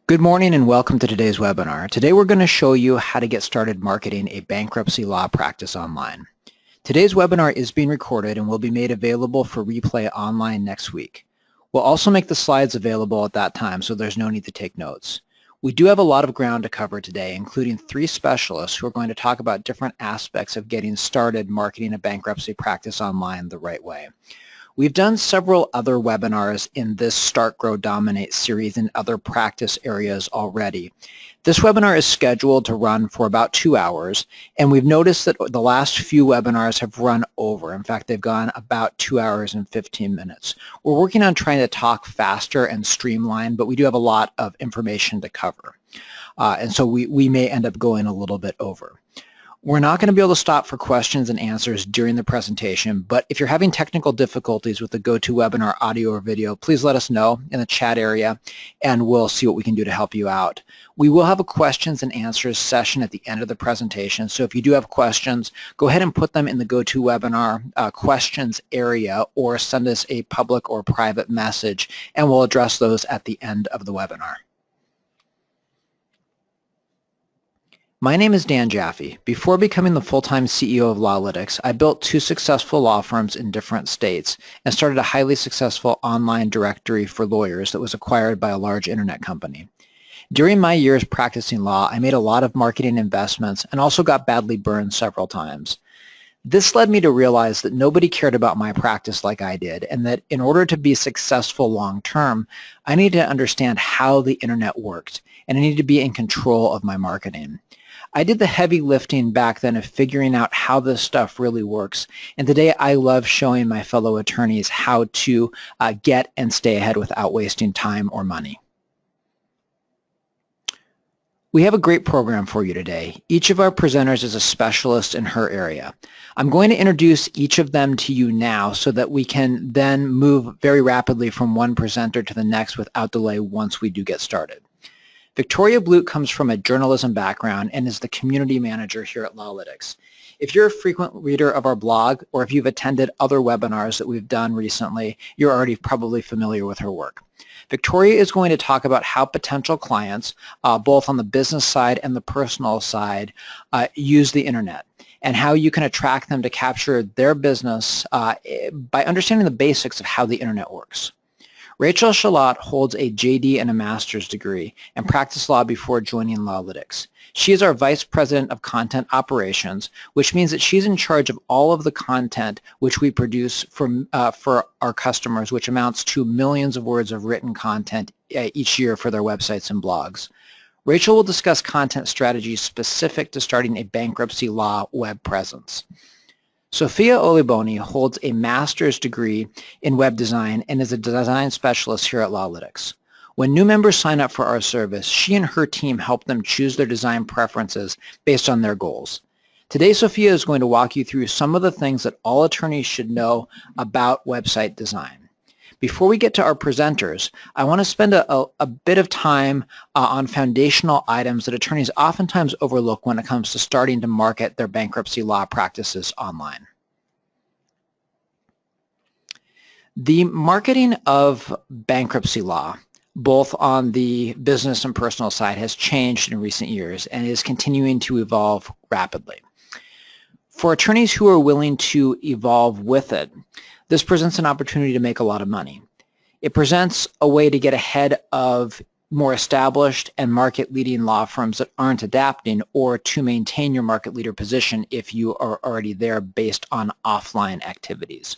Good morning and welcome to today's webinar. Today we're going to show you how to get started marketing a bankruptcy law practice online. Today's webinar is being recorded and will be made available for replay online next week. We'll also make the slides available at that time, so there's no need to take notes. We do have a lot of ground to cover today, including 3 specialists who are going to talk about different aspects of getting started marketing a bankruptcy practice online the right way. We've done several other webinars in this Start, Grow, Dominate series in other practice areas already. This webinar is scheduled to run for about 2 hours, and we've noticed that the last few webinars have run over. In fact, they've gone about 2 hours and 15 minutes. We're working on trying to talk faster and streamline, but we do have a lot of information to cover. And so we may end up going a little bit over. We're not going to be able to stop for questions and answers during the presentation, but if you're having technical difficulties with the GoToWebinar audio or video, please let us know in the chat area and we'll see what we can do to help you out. We will have a questions and answers session at the end of the presentation, so if you do have questions, go ahead and put them in the GoToWebinar questions area or send us a public or private message and we'll address those at the end of the webinar. My name is Dan Jaffe. Before becoming the full-time CEO of LawLytics, I built 2 successful law firms in different states and started a highly successful online directory for lawyers that was acquired by a large internet company. During my years practicing law, I made a lot of marketing investments and also got badly burned several times. This led me to realize that nobody cared about my practice like I did, and that in order to be successful long-term, I needed to understand how the internet worked, and I needed to be in control of my marketing. I did the heavy lifting back then of figuring out how this stuff really works, and today I love showing my fellow attorneys how to get and stay ahead without wasting time or money. We have a great program for you today. Each of our presenters is a specialist in her area. I'm going to introduce each of them to you now so that we can then move very rapidly from one presenter to the next without delay once we do get started. Victoria Blute comes from a journalism background and is the community manager here at LawLytics. If you're a frequent reader of our blog or if you've attended other webinars that we've done recently, you're already probably familiar with her work. Victoria is going to talk about how potential clients, both on the business side and the personal side, use the internet and how you can attract them to capture their business by understanding the basics of how the internet works. Rachel Shalat holds a JD and a master's degree and practiced law before joining LawLytics. She is our Vice President of Content Operations, which means that she's in charge of all of the content which we produce for our customers, which amounts to millions of words of written content each year for their websites and blogs. Rachel will discuss content strategies specific to starting a bankruptcy law web presence. Sophia Oliboni holds a master's degree in web design and is a design specialist here at LawLytics. When new members sign up for our service, she and her team help them choose their design preferences based on their goals. Today, Sophia is going to walk you through some of the things that all attorneys should know about website design. Before we get to our presenters, I want to spend a bit of time on foundational items that attorneys oftentimes overlook when it comes to starting to market their bankruptcy law practices online. The marketing of bankruptcy law, both on the business and personal side, has changed in recent years and is continuing to evolve rapidly. For attorneys who are willing to evolve with it, this presents an opportunity to make a lot of money. It presents a way to get ahead of more established and market-leading law firms that aren't adapting, or to maintain your market leader position if you are already there based on offline activities.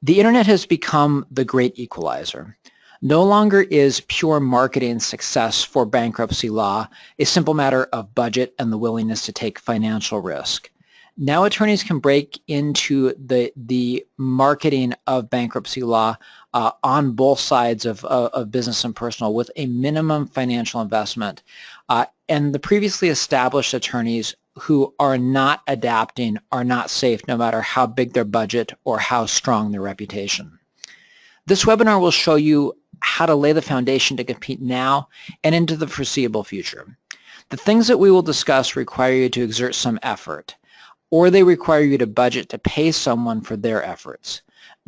The internet has become the great equalizer. No longer is pure marketing success for bankruptcy law a simple matter of budget and the willingness to take financial risk. Now attorneys can break into the marketing of bankruptcy law on both sides of business and personal with a minimum financial investment. And the previously established attorneys who are not adapting are not safe, no matter how big their budget or how strong their reputation. This webinar will show you how to lay the foundation to compete now and into the foreseeable future. The things that we will discuss require you to exert some effort, or they require you to budget to pay someone for their efforts.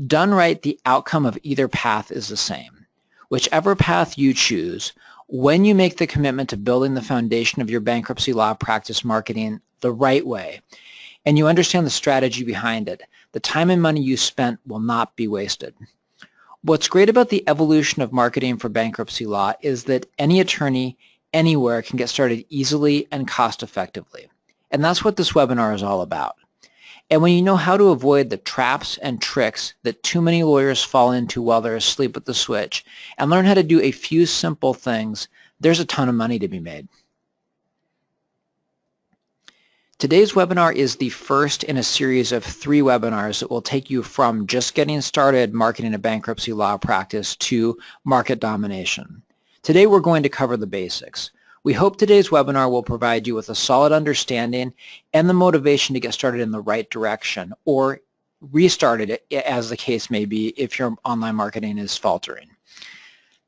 Done right, the outcome of either path is the same. Whichever path you choose, when you make the commitment to building the foundation of your bankruptcy law practice marketing the right way, and you understand the strategy behind it, the time and money you spent will not be wasted. What's great about the evolution of marketing for bankruptcy law is that any attorney anywhere can get started easily and cost effectively. And that's what this webinar is all about. And when you know how to avoid the traps and tricks that too many lawyers fall into while they're asleep at the switch, and learn how to do a few simple things, there's a ton of money to be made. Today's webinar is the first in a series of 3 webinars that will take you from just getting started marketing a bankruptcy law practice to market domination. Today we're going to cover the basics. We hope today's webinar will provide you with a solid understanding and the motivation to get started in the right direction, or restart it as the case may be if your online marketing is faltering.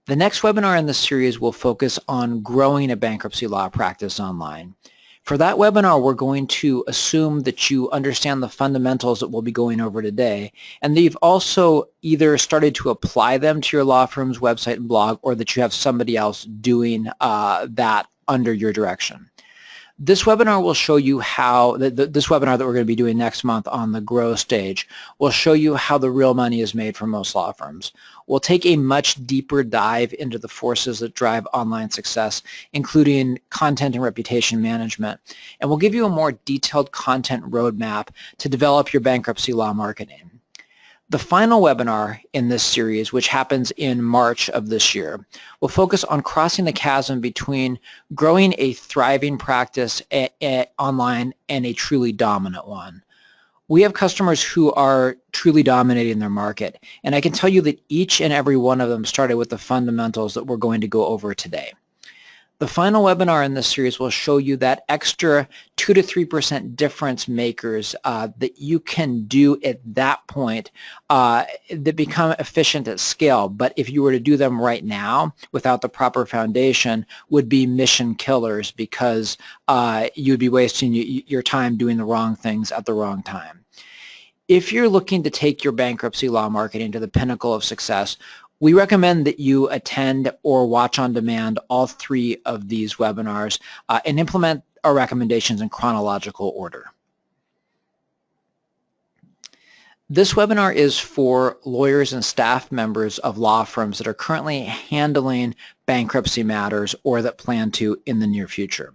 The next webinar in this series will focus on growing a bankruptcy law practice online. For that webinar, we're going to assume that you understand the fundamentals that we'll be going over today, and that you've also either started to apply them to your law firm's website and blog, or that you have somebody else doing that under your direction. This webinar will show you how, this webinar that we're going to be doing next month on the grow stage will show you how the real money is made for most law firms. We'll take a much deeper dive into the forces that drive online success, including content and reputation management, and we'll give you a more detailed content roadmap to develop your bankruptcy law marketing. The final webinar in this series, which happens in March of this year, will focus on crossing the chasm between growing a thriving practice online and a truly dominant one. We have customers who are truly dominating their market, and I can tell you that each and every one of them started with the fundamentals that we're going to go over today. The final webinar in this series will show you that extra 2 to 3% difference makers that you can do at that point that become efficient at scale, but if you were to do them right now without the proper foundation, would be mission killers, because you'd be wasting your time doing the wrong things at the wrong time. If you're looking to take your bankruptcy law marketing to the pinnacle of success, we recommend that you attend or watch on demand all 3 of these webinars and implement our recommendations in chronological order. This webinar is for lawyers and staff members of law firms that are currently handling bankruptcy matters or that plan to in the near future.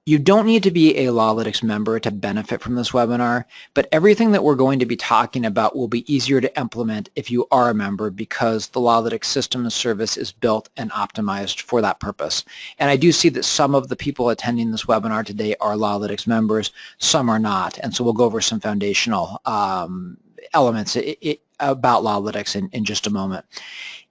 You don't need to be a LawLytics member to benefit from this webinar, but everything that we're going to be talking about will be easier to implement if you are a member, because the LawLytics system and service is built and optimized for that purpose. And I do see that some of the people attending this webinar today are LawLytics members, some are not, and so we'll go over some foundational elements about LawLytics in just a moment.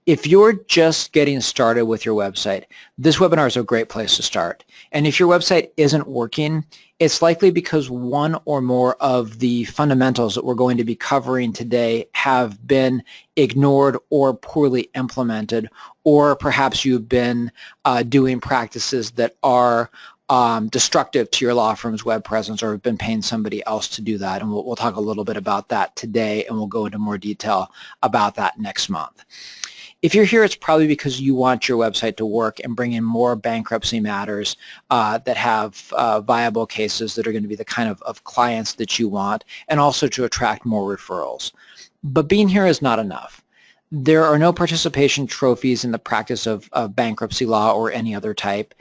If you're just getting started with your website, this webinar is a great place to start. And if your website isn't working, it's likely because one or more of the fundamentals that we're going to be covering today have been ignored or poorly implemented, or perhaps you've been doing practices that are destructive to your law firm's web presence, or have been paying somebody else to do that. And we'll talk a little bit about that today, and we'll go into more detail about that next month. If you're here, it's probably because you want your website to work and bring in more bankruptcy matters that have viable cases that are going to be the kind of clients that you want, and also to attract more referrals. But being here is not enough. There are no participation trophies in the practice of bankruptcy law or any other type.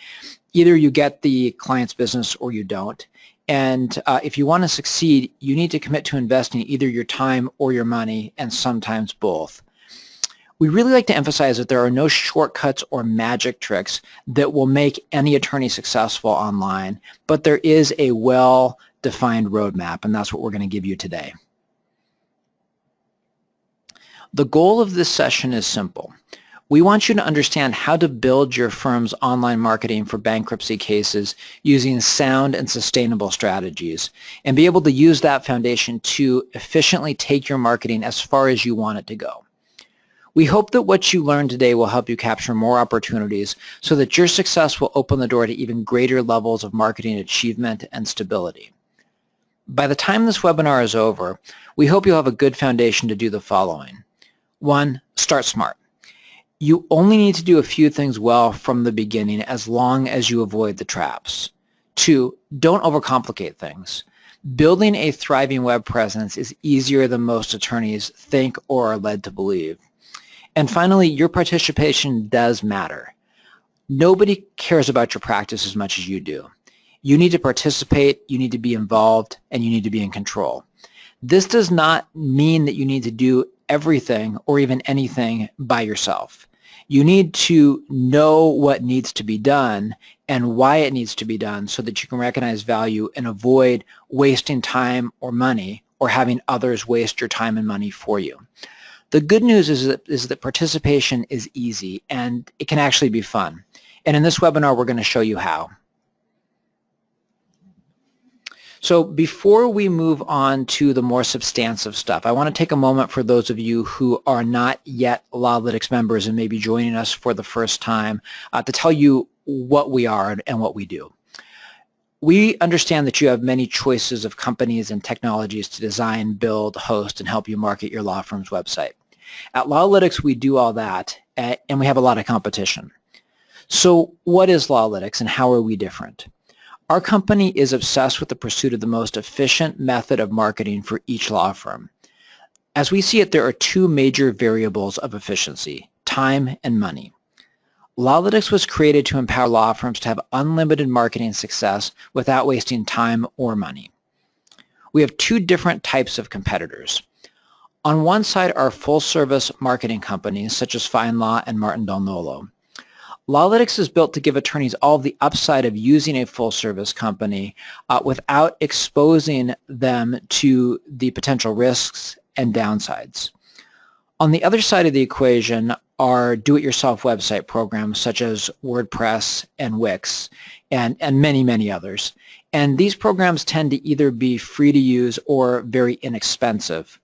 Either you get the client's business or you don't. And if you want to succeed, you need to commit to investing either your time or your money, and sometimes both. We really like to emphasize that there are no shortcuts or magic tricks that will make any attorney successful online, but there is a well-defined roadmap, and that's what we're going to give you today. The goal of this session is simple. We want you to understand how to build your firm's online marketing for bankruptcy cases using sound and sustainable strategies, and be able to use that foundation to efficiently take your marketing as far as you want it to go. We hope that what you learned today will help you capture more opportunities so that your success will open the door to even greater levels of marketing achievement and stability. By the time this webinar is over, we hope you'll have a good foundation to do the following. 1, start smart. You only need to do a few things well from the beginning as long as you avoid the traps. 2, don't overcomplicate things. Building a thriving web presence is easier than most attorneys think or are led to believe. And finally, your participation does matter. Nobody cares about your practice as much as you do. You need to participate, you need to be involved, and you need to be in control. This does not mean that you need to do everything or even anything by yourself. You need to know what needs to be done and why it needs to be done so that you can recognize value and avoid wasting time or money or having others waste your time and money for you. The good news is that participation is easy and it can actually be fun. And in this webinar, we're going to show you how. So before we move on to the more substantive stuff, I want to take a moment for those of you who are not yet LawLytics members and maybe joining us for the first time to tell you what we are and what we do. We understand that you have many choices of companies and technologies to design, build, host, and help you market your law firm's website. At LawLytics, we do all that, and we have a lot of competition. So what is LawLytics and how are we different? Our company is obsessed with the pursuit of the most efficient method of marketing for each law firm. As we see it, there are 2 major variables of efficiency, time and money. LawLytics was created to empower law firms to have unlimited marketing success without wasting time or money. We have 2 different types of competitors. On one side are full-service marketing companies such as FindLaw and Martin Del Nolo. LawLytics is built to give attorneys all of the upside of using a full-service company without exposing them to the potential risks and downsides. On the other side of the equation are do-it-yourself website programs such as WordPress and Wix and many, many others. And these programs tend to either be free to use or very inexpensive.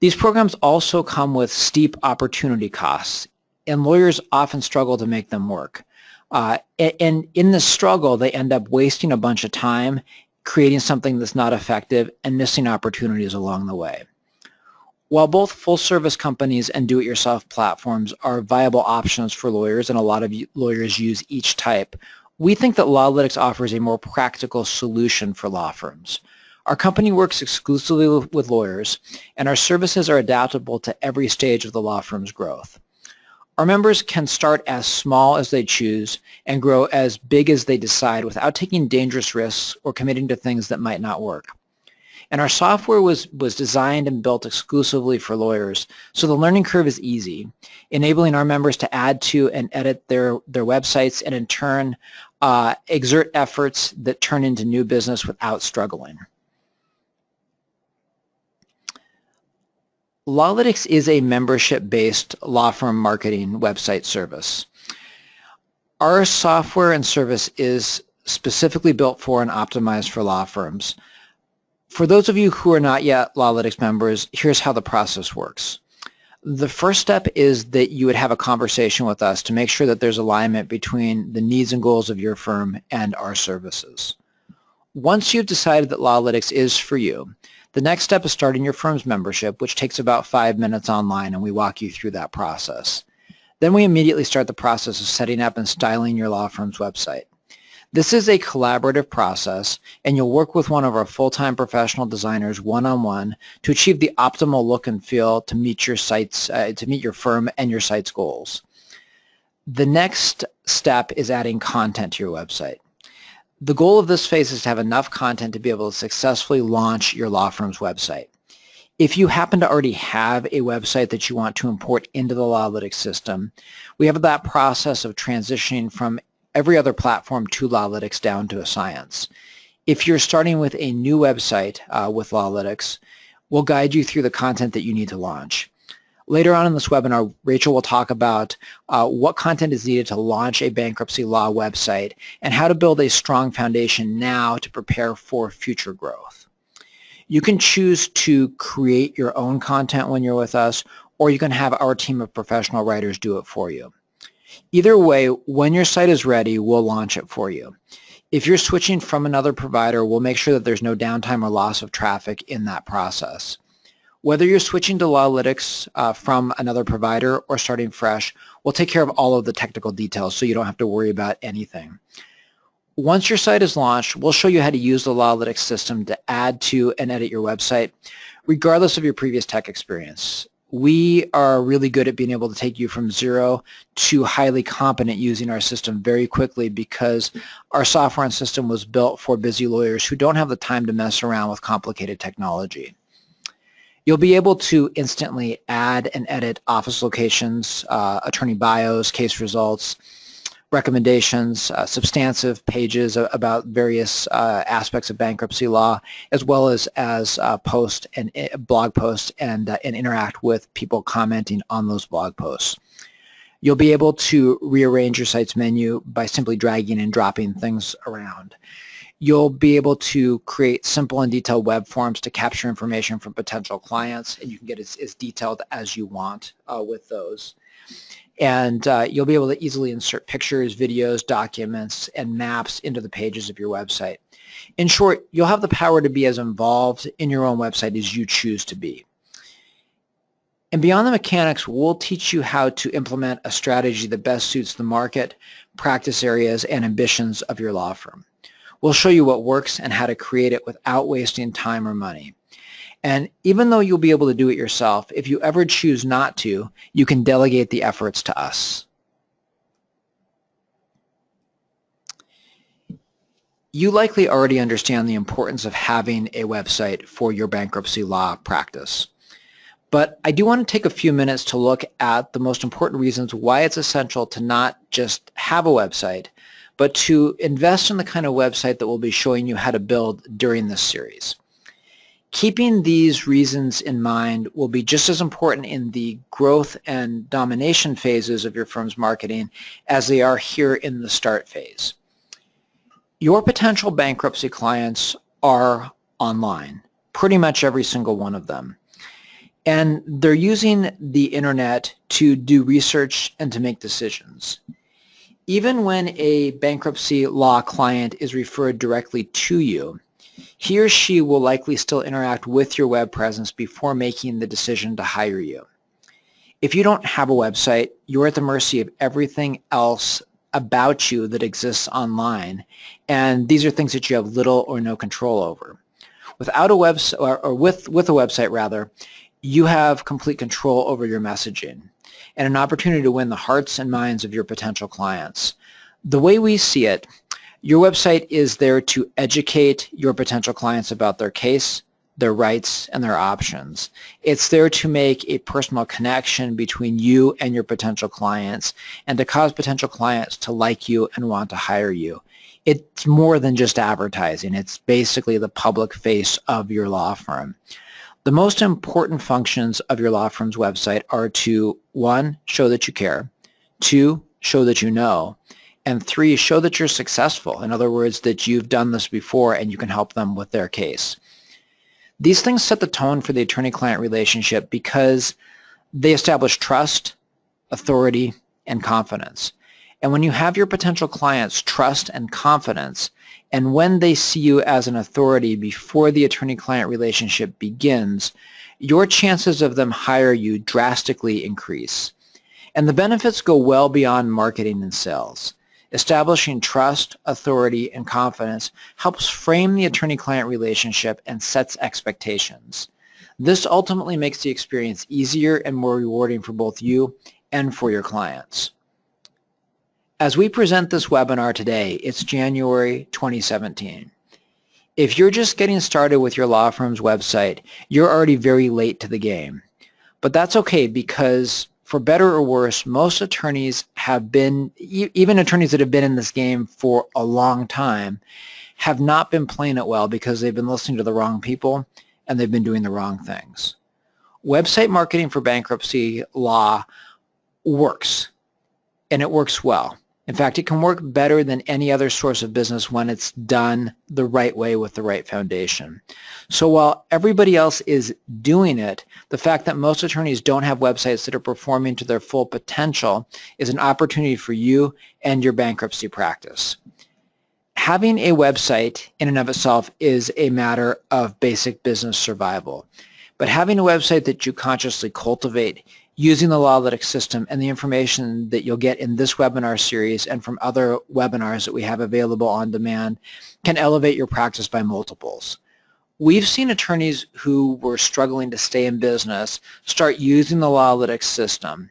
These programs also come with steep opportunity costs, and lawyers often struggle to make them work. And in this struggle, they end up wasting a bunch of time, creating something that's not effective, and missing opportunities along the way. While both full-service companies and do-it-yourself platforms are viable options for lawyers, and a lot of lawyers use each type, we think that LawLytics offers a more practical solution for law firms. Our company works exclusively with lawyers, and our services are adaptable to every stage of the law firm's growth. Our members can start as small as they choose and grow as big as they decide without taking dangerous risks or committing to things that might not work. And our software was designed and built exclusively for lawyers, so the learning curve is easy, enabling our members to add to and edit their websites and in turn exert efforts that turn into new business without struggling. LawLytics is a membership-based law firm marketing website service. Our software and service is specifically built for and optimized for law firms. For those of you who are not yet LawLytics members, here's how the process works. The first step is that you would have a conversation with us to make sure that there's alignment between the needs and goals of your firm and our services. Once you've decided that LawLytics is for you, the next step is starting your firm's membership, which takes about 5 minutes online, and we walk you through that process. Then we immediately start the process of setting up and styling your law firm's website. This is a collaborative process, and you'll work with one of our full-time professional designers one-on-one to achieve the optimal look and feel to meet your firm and your site's goals. The next step is adding content to your website. The goal of this phase is to have enough content to be able to successfully launch your law firm's website. If you happen to already have a website that you want to import into the LawLytics system, we have that process of transitioning from every other platform to LawLytics down to a science. If you're starting with a new website with LawLytics, we'll guide you through the content that you need to launch. Later on in this webinar, Rachel will talk about what content is needed to launch a bankruptcy law website and how to build a strong foundation now to prepare for future growth. You can choose to create your own content when you're with us, or you can have our team of professional writers do it for you. Either way, when your site is ready, we'll launch it for you. If you're switching from another provider, we'll make sure that there's no downtime or loss of traffic in that process. Whether you're switching to LawLytics from another provider or starting fresh, we'll take care of all of the technical details so you don't have to worry about anything. Once your site is launched, we'll show you how to use the LawLytics system to add to and edit your website, regardless of your previous tech experience. We are really good at being able to take you from zero to highly competent using our system very quickly because our software and system was built for busy lawyers who don't have the time to mess around with complicated technology. You'll be able to instantly add and edit office locations, attorney bios, case results, recommendations, substantive pages about various aspects of bankruptcy law, as well as post and blog posts and interact with people commenting on those blog posts. You'll be able to rearrange your site's menu by simply dragging and dropping things around. You'll be able to create simple and detailed web forms to capture information from potential clients, and you can get as detailed as you want with those. And you'll be able to easily insert pictures, videos, documents, and maps into the pages of your website. In short, you'll have the power to be as involved in your own website as you choose to be. And beyond the mechanics, we'll teach you how to implement a strategy that best suits the market, practice areas, and ambitions of your law firm. We'll show you what works and how to create it without wasting time or money. And even though you'll be able to do it yourself, if you ever choose not to, you can delegate the efforts to us. You likely already understand the importance of having a website for your bankruptcy law practice. But I do want to take a few minutes to look at the most important reasons why it's essential to not just have a website, but to invest in the kind of website that we'll be showing you how to build during this series. Keeping these reasons in mind will be just as important in the growth and domination phases of your firm's marketing as they are here in the start phase. Your potential bankruptcy clients are online, pretty much every single one of them. And they're using the internet to do research and to make decisions. Even when a bankruptcy law client is referred directly to you, he or she will likely still interact with your web presence before making the decision to hire you. If you don't have a website, you're at the mercy of everything else about you that exists online, and these are things that you have little or no control over. Without a website, or with a website rather, you have complete control over your messaging and an opportunity to win the hearts and minds of your potential clients. The way we see it, your website is there to educate your potential clients about their case, their rights, and their options. It's there to make a personal connection between you and your potential clients and to cause potential clients to like you and want to hire you. It's more than just advertising. It's basically the public face of your law firm. The most important functions of your law firm's website are to, 1, show that you care, 2, show that you know, and 3, show that you're successful. In other words, that you've done this before and you can help them with their case. These things set the tone for the attorney-client relationship because they establish trust, authority, and confidence. And when you have your potential clients trust and confidence, and when they see you as an authority before the attorney-client relationship begins, your chances of them hire you drastically increase. And the benefits go well beyond marketing and sales. Establishing trust, authority, and confidence helps frame the attorney-client relationship and sets expectations. This ultimately makes the experience easier and more rewarding for both you and for your clients. As we present this webinar today, it's January 2017. If you're just getting started with your law firm's website, you're already very late to the game. But that's okay because for better or worse, most attorneys have been, even attorneys that have been in this game for a long time, have not been playing it well because they've been listening to the wrong people and they've been doing the wrong things. Website marketing for bankruptcy law works, and it works well. In fact, it can work better than any other source of business when it's done the right way with the right foundation. So while everybody else is doing it, the fact that most attorneys don't have websites that are performing to their full potential is an opportunity for you and your bankruptcy practice. Having a website in and of itself is a matter of basic business survival. But having a website that you consciously cultivate using the LawLytics system and the information that you'll get in this webinar series and from other webinars that we have available on demand can elevate your practice by multiples. We've seen attorneys who were struggling to stay in business start using the LawLytics system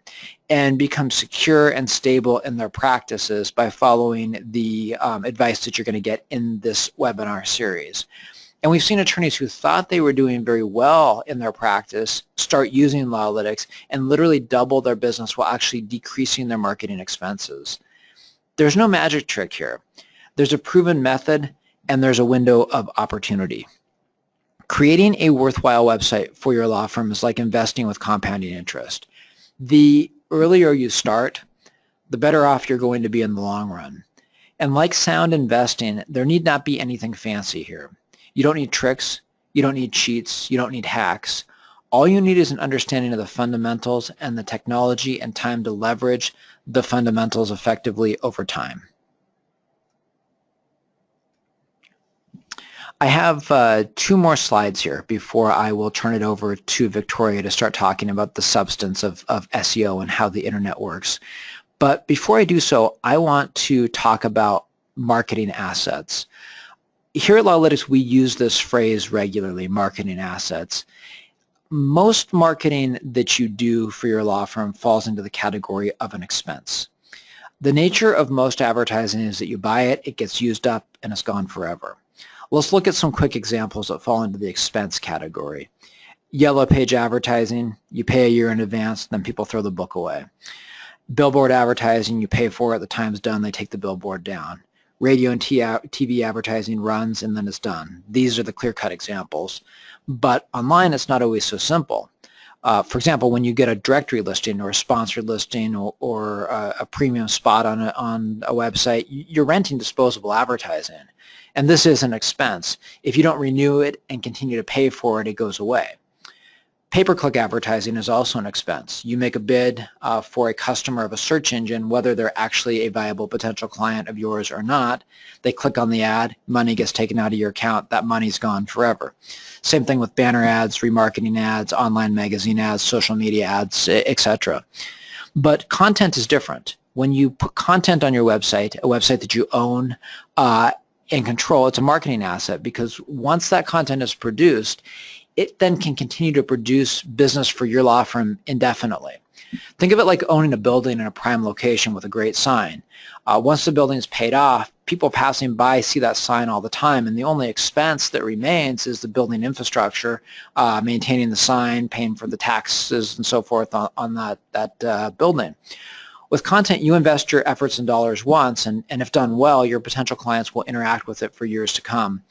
and become secure and stable in their practices by following the advice that you're going to get in this webinar series. And we've seen attorneys who thought they were doing very well in their practice start using LawLytics and literally double their business while actually decreasing their marketing expenses. There's no magic trick here. There's a proven method and there's a window of opportunity. Creating a worthwhile website for your law firm is like investing with compounding interest. The earlier you start, the better off you're going to be in the long run. And like sound investing, there need not be anything fancy here. You don't need tricks, you don't need cheats, you don't need hacks. All you need is an understanding of the fundamentals and the technology and time to leverage the fundamentals effectively over time. I have 2 more slides here before I will turn it over to Victoria to start talking about the substance of SEO and how the internet works. But before I do so, I want to talk about marketing assets. Here at LawLytics, we use this phrase regularly, marketing assets. Most marketing that you do for your law firm falls into the category of an expense. The nature of most advertising is that you buy it, it gets used up, and it's gone forever. Let's look at some quick examples that fall into the expense category. Yellow page advertising, you pay a year in advance, then people throw the book away. Billboard advertising, you pay for it, the time's done, they take the billboard down. Radio and TV advertising runs and then it's done. These are the clear-cut examples. But online, it's not always so simple. For example, when you get a directory listing or a sponsored listing or a premium spot on a website, you're renting disposable advertising. And this is an expense. If you don't renew it and continue to pay for it, it goes away. Pay-per-click advertising is also an expense. You make a bid for a customer of a search engine, whether they're actually a viable potential client of yours or not. They click on the ad, money gets taken out of your account, that money's gone forever. Same thing with banner ads, remarketing ads, online magazine ads, social media ads, etc. But content is different. When you put content on your website, a website that you own and control, it's a marketing asset because once that content is produced, it then can continue to produce business for your law firm indefinitely. Think of it like owning a building in a prime location with a great sign. Once the building is paid off, people passing by see that sign all the time, and the only expense that remains is the building infrastructure, maintaining the sign, paying for the taxes and so forth on that building. With content, you invest your efforts and dollars once, and if done well, your potential clients will interact with it for years to come.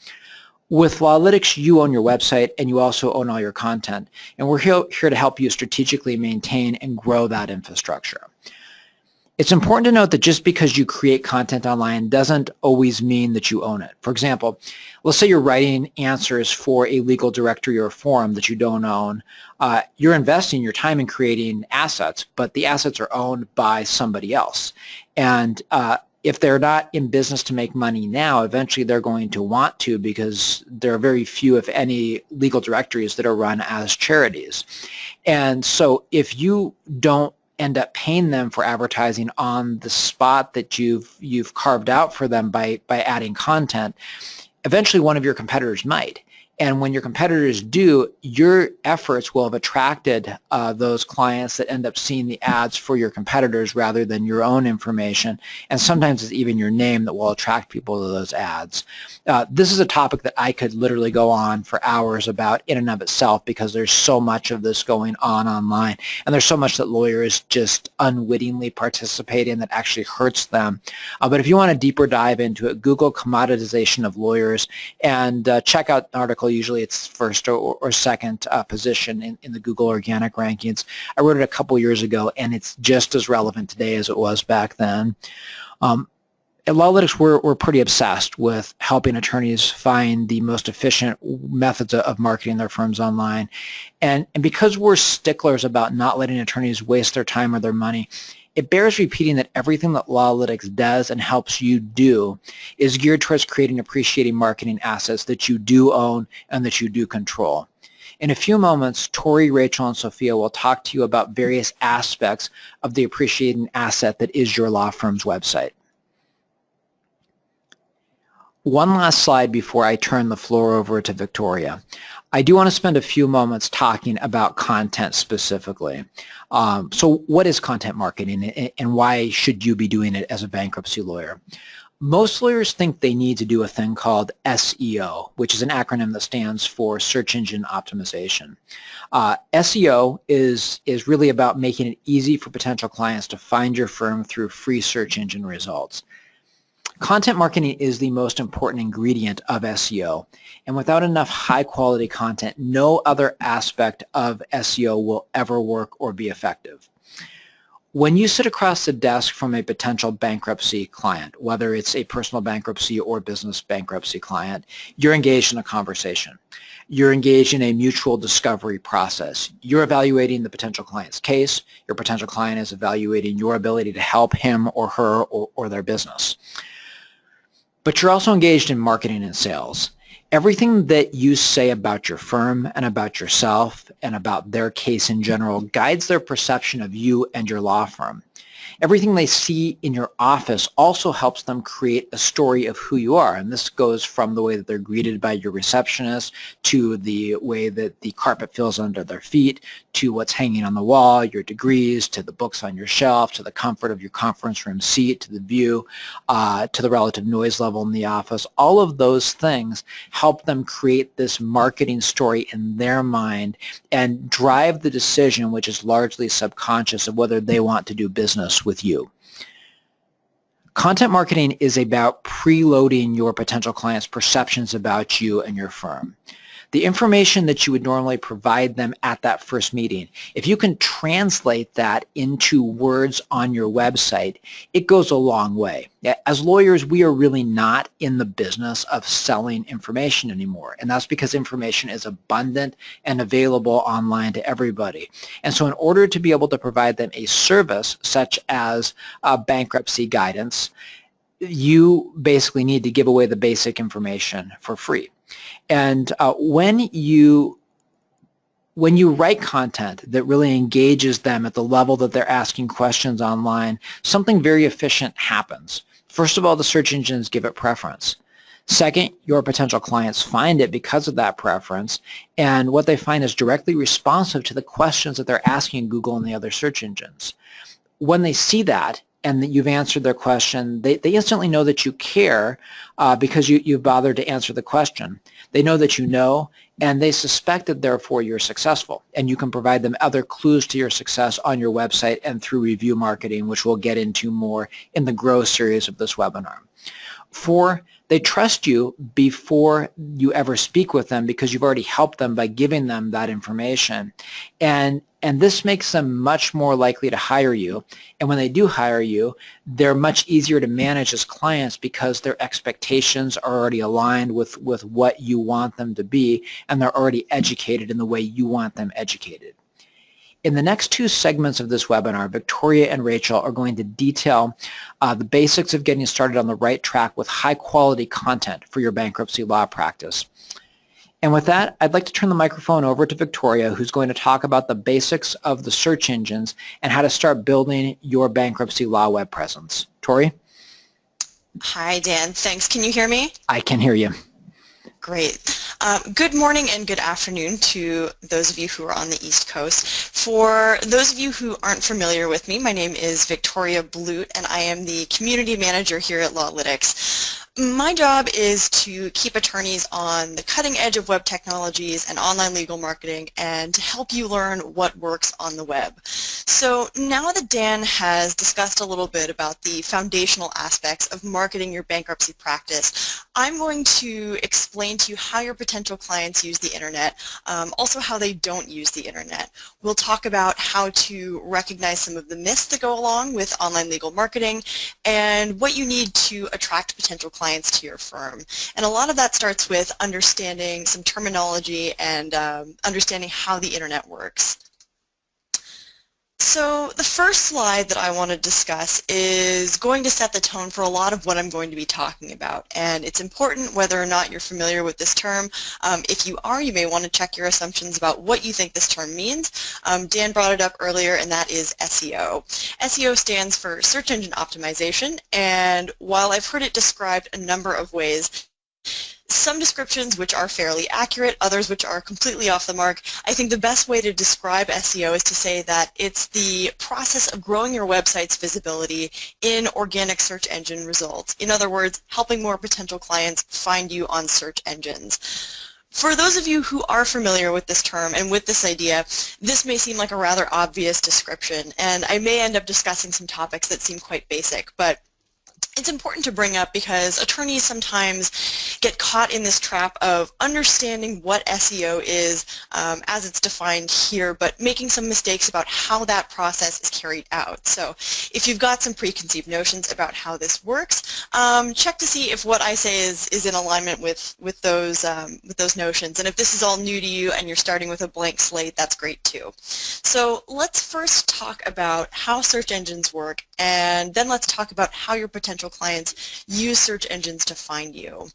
With LawLytics, you own your website and you also own all your content, and we're here to help you strategically maintain and grow that infrastructure. It's important to note that just because you create content online doesn't always mean that you own it. For example, let's say you're writing answers for a legal directory or forum that you don't own. You're investing your time in creating assets, but the assets are owned by somebody else. And if they're not in business to make money now, eventually they're going to want to because there are very few, if any, legal directories that are run as charities. And so if you don't end up paying them for advertising on the spot that you've carved out for them by adding content, eventually one of your competitors might. And when your competitors do, your efforts will have attracted those clients that end up seeing the ads for your competitors rather than your own information. And sometimes it's even your name that will attract people to those ads. This is a topic that I could literally go on for hours about in and of itself because there's so much of this going on online. And there's so much that lawyers just unwittingly participate in that actually hurts them. But if you want a deeper dive into it, Google commoditization of lawyers and check out an article. Usually it's first or second position in the Google organic rankings. I wrote it a couple years ago, and it's just as relevant today as it was back then. At LawLytics, we're pretty obsessed with helping attorneys find the most efficient methods of marketing their firms online. And because we're sticklers about not letting attorneys waste their time or their money, it bears repeating that everything that LawLytics does and helps you do is geared towards creating appreciating marketing assets that you do own and that you do control. In a few moments, Tori, Rachel, and Sophia will talk to you about various aspects of the appreciating asset that is your law firm's website. One last slide before I turn the floor over to Victoria. I do want to spend a few moments talking about content specifically. So what is content marketing, and why should you be doing it as a bankruptcy lawyer? Most lawyers think they need to do a thing called SEO, which is an acronym that stands for search engine optimization. SEO is really about making it easy for potential clients to find your firm through free search engine results. Content marketing is the most important ingredient of SEO, and without enough high-quality content, no other aspect of SEO will ever work or be effective. When you sit across the desk from a potential bankruptcy client, whether it's a personal bankruptcy or business bankruptcy client, you're engaged in a conversation. You're engaged in a mutual discovery process. You're evaluating the potential client's case. Your potential client is evaluating your ability to help him or her or their business. But you're also engaged in marketing and sales. Everything that you say about your firm and about yourself and about their case in general guides their perception of you and your law firm. Everything they see in your office also helps them create a story of who you are, and this goes from the way that they're greeted by your receptionist to the way that the carpet feels under their feet, to what's hanging on the wall, your degrees, to the books on your shelf, to the comfort of your conference room seat, to the view, to the relative noise level in the office. All of those things help them create this marketing story in their mind and drive the decision, which is largely subconscious, of whether they want to do business with you. Content marketing is about preloading your potential clients' perceptions about you and your firm. The information that you would normally provide them at that first meeting, if you can translate that into words on your website, it goes a long way. As lawyers, we are really not in the business of selling information anymore, and that's because information is abundant and available online to everybody. And so in order to be able to provide them a service such as bankruptcy guidance, you basically need to give away the basic information for free. And when you write content that really engages them at the level that they're asking questions online, something very efficient happens. First of all, the search engines give it preference. Second, your potential clients find it because of that preference, and what they find is directly responsive to the questions that they're asking Google and the other search engines. When they see that, and that you've answered their question, they instantly know that you care because you've bothered to answer the question. They know that you know, and they suspect that therefore you're successful, and you can provide them other clues to your success on your website and through review marketing, which we'll get into more in the Grow series of this webinar. 4, they trust you before you ever speak with them because you've already helped them by giving them that information. And this makes them much more likely to hire you. And when they do hire you, they're much easier to manage as clients because their expectations are already aligned with what you want them to be, and they're already educated in the way you want them educated. In the next 2 segments of this webinar, Victoria and Rachel are going to detail the basics of getting started on the right track with high-quality content for your bankruptcy law practice. And with that, I'd like to turn the microphone over to Victoria, who's going to talk about the basics of the search engines and how to start building your bankruptcy law web presence. Tori? Hi, Dan. Thanks. Can you hear me? I can hear you. Great. Good morning and good afternoon to those of you who are on the East Coast. For those of you who aren't familiar with me, my name is Victoria Blute, and I am the Community Manager here at LawLytics. My job is to keep attorneys on the cutting edge of web technologies and online legal marketing and to help you learn what works on the web. So now that Dan has discussed a little bit about the foundational aspects of marketing your bankruptcy practice, I'm going to explain to you how your potential clients use the internet, also how they don't use the internet. We'll talk about how to recognize some of the myths that go along with online legal marketing and what you need to attract potential clients to your firm. And a lot of that starts with understanding some terminology and understanding how the internet works. So the first slide that I want to discuss is going to set the tone for a lot of what I'm going to be talking about. And it's important whether or not you're familiar with this term. If you are, you may want to check your assumptions about what you think this term means. Dan brought it up earlier, and that is SEO. SEO stands for Search Engine Optimization, and while I've heard it described a number of ways, some descriptions which are fairly accurate, others which are completely off the mark. I think the best way to describe SEO is to say that it's the process of growing your website's visibility in organic search engine results. In other words, helping more potential clients find you on search engines. For those of you who are familiar with this term and with this idea, this may seem like a rather obvious description, and I may end up discussing some topics that seem quite basic, but it's important to bring up because attorneys sometimes get caught in this trap of understanding what SEO is as it's defined here, but making some mistakes about how that process is carried out. So if you've got some preconceived notions about how this works, check to see if what I say is in alignment with those notions. And if this is all new to you and you're starting with a blank slate, that's great too. So let's first talk about how search engines work, and then let's talk about how your potential clients use search engines to find you.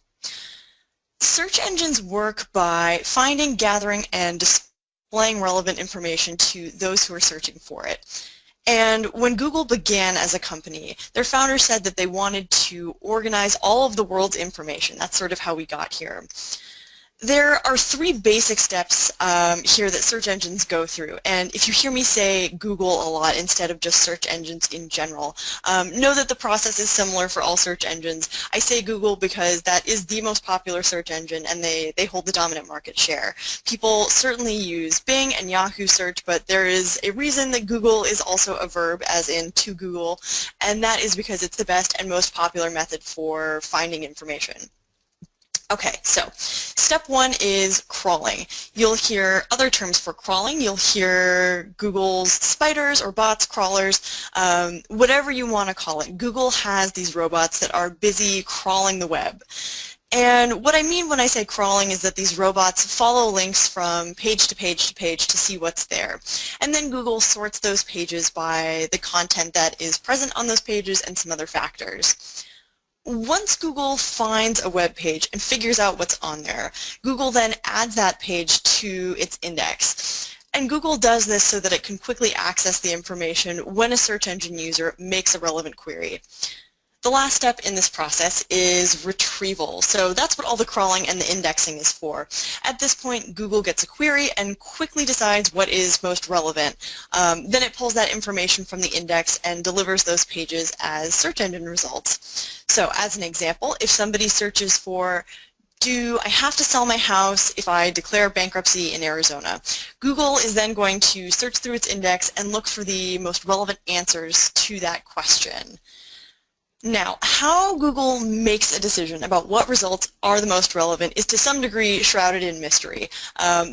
Search engines work by finding, gathering, and displaying relevant information to those who are searching for it. And when Google began as a company, their founders said that they wanted to organize all of the world's information. That's sort of how we got here. There are three basic steps here that search engines go through, and if you hear me say Google a lot instead of just search engines in general, know that the process is similar for all search engines. I say Google because that is the most popular search engine and they hold the dominant market share. People certainly use Bing and Yahoo search, but there is a reason that Google is also a verb, as in to Google, and that is because it's the best and most popular method for finding information. Okay, so step one is crawling. You'll hear other terms for crawling. You'll hear Google's spiders or bots, crawlers, whatever you want to call it. Google has these robots that are busy crawling the web. And what I mean when I say crawling is that these robots follow links from page to page to page to see what's there. And then Google sorts those pages by the content that is present on those pages and some other factors. Once Google finds a web page and figures out what's on there, Google then adds that page to its index. And Google does this so that it can quickly access the information when a search engine user makes a relevant query. The last step in this process is retrieval. So that's what all the crawling and the indexing is for. At this point, Google gets a query and quickly decides what is most relevant. Then it pulls that information from the index and delivers those pages as search engine results. So as an example, if somebody searches for, do I have to sell my house if I declare bankruptcy in Arizona? Google is then going to search through its index and look for the most relevant answers to that question. Now, how Google makes a decision about what results are the most relevant is to some degree shrouded in mystery.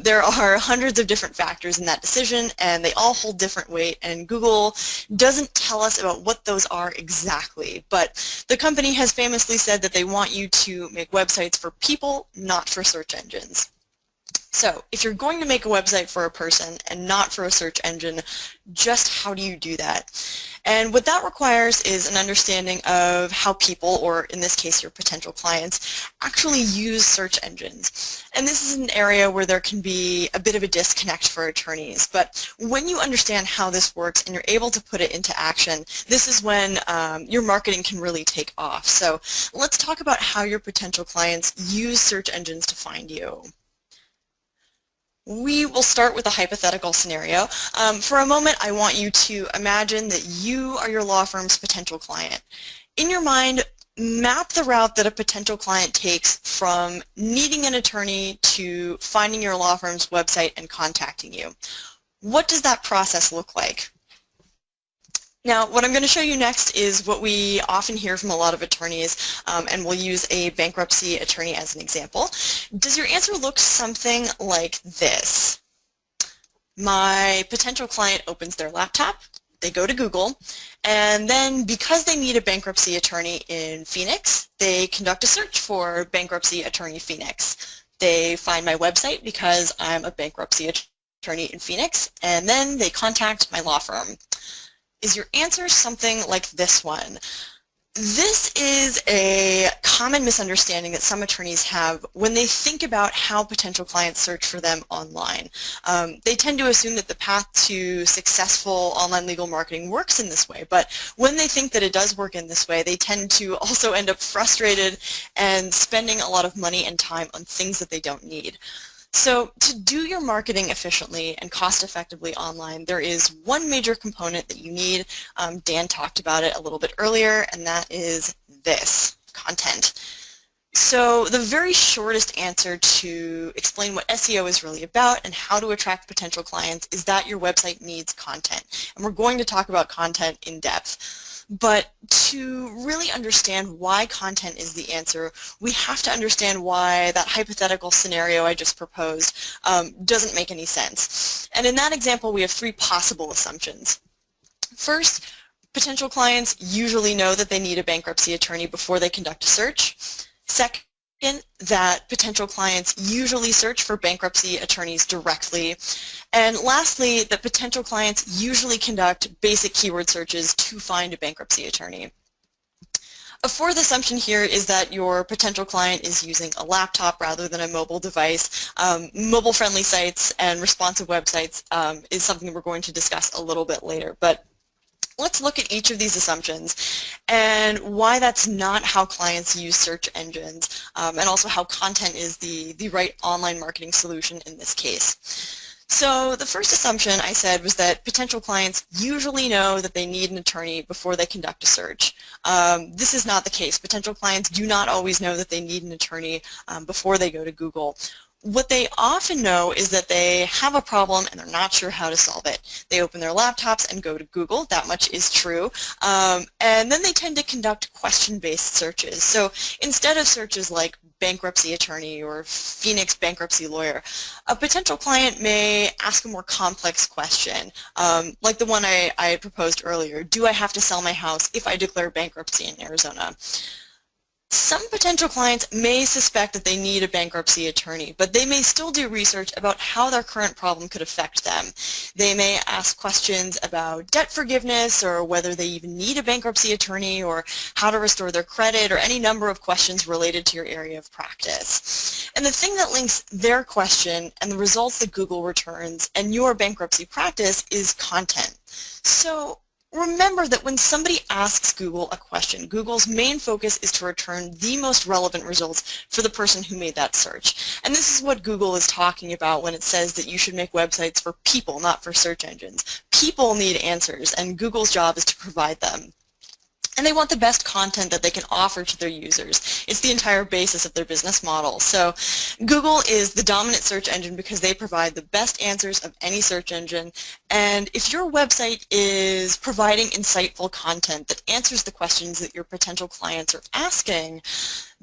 There are hundreds of different factors in that decision, and they all hold different weight, and Google doesn't tell us about what those are exactly. But the company has famously said that they want you to make websites for people, not for search engines. So if you're going to make a website for a person and not for a search engine, just how do you do that? And what that requires is an understanding of how people, or in this case your potential clients, actually use search engines. And this is an area where there can be a bit of a disconnect for attorneys. But when you understand how this works and you're able to put it into action, this is when your marketing can really take off. So let's talk about how your potential clients use search engines to find you. We will start with a hypothetical scenario. For a moment, I want you to imagine that you are your law firm's potential client. In your mind, map the route that a potential client takes from needing an attorney to finding your law firm's website and contacting you. What does that process look like? Now, what I'm going to show you next is what we often hear from a lot of attorneys, and we'll use a bankruptcy attorney as an example. Does your answer look something like this? My potential client opens their laptop, they go to Google, and then because they need a bankruptcy attorney in Phoenix, they conduct a search for bankruptcy attorney Phoenix. They find my website because I'm a bankruptcy attorney attorney in Phoenix, and then they contact my law firm. Is your answer something like this one? This is a common misunderstanding that some attorneys have when they think about how potential clients search for them online. They tend to assume that the path to successful online legal marketing works in this way, but when they think that it does work in this way, they tend to also end up frustrated and spending a lot of money and time on things that they don't need. So to do your marketing efficiently and cost-effectively online, there is one major component that you need. Dan talked about it a little bit earlier, and that is this, content. So the very shortest answer to explain what SEO is really about and how to attract potential clients is that your website needs content. And we're going to talk about content in depth. But to really understand why content is the answer, we have to understand why that hypothetical scenario I just proposed doesn't make any sense. And in that example, we have three possible assumptions. First, potential clients usually know that they need a bankruptcy attorney before they conduct a search. Second, that potential clients usually search for bankruptcy attorneys directly. And lastly, that potential clients usually conduct basic keyword searches to find a bankruptcy attorney. A fourth assumption here is that your potential client is using a laptop rather than a mobile device. Mobile-friendly sites and responsive websites is something we're going to discuss a little bit later. But let's look at each of these assumptions and why that's not how clients use search engines, and also how content is the right online marketing solution in this case. So the first assumption I said was that potential clients usually know that they need an attorney before they conduct a search. This is not the case. Potential clients do not always know that they need an attorney before they go to Google. What they often know is that they have a problem and they're not sure how to solve it. They open their laptops and go to Google. That much is true. And then they tend to conduct question-based searches. So instead of searches like bankruptcy attorney or Phoenix bankruptcy lawyer, a potential client may ask a more complex question, like the one I had proposed earlier. Do I have to sell my house if I declare bankruptcy in Arizona? Some potential clients may suspect that they need a bankruptcy attorney, but they may still do research about how their current problem could affect them. They may ask questions about debt forgiveness or whether they even need a bankruptcy attorney or how to restore their credit or any number of questions related to your area of practice. And the thing that links their question and the results that Google returns and your bankruptcy practice is content. So remember that when somebody asks Google a question, Google's main focus is to return the most relevant results for the person who made that search. And this is what Google is talking about when it says that you should make websites for people, not for search engines. People need answers, and Google's job is to provide them. And they want the best content that they can offer to their users. It's the entire basis of their business model. So Google is the dominant search engine because they provide the best answers of any search engine. And if your website is providing insightful content that answers the questions that your potential clients are asking,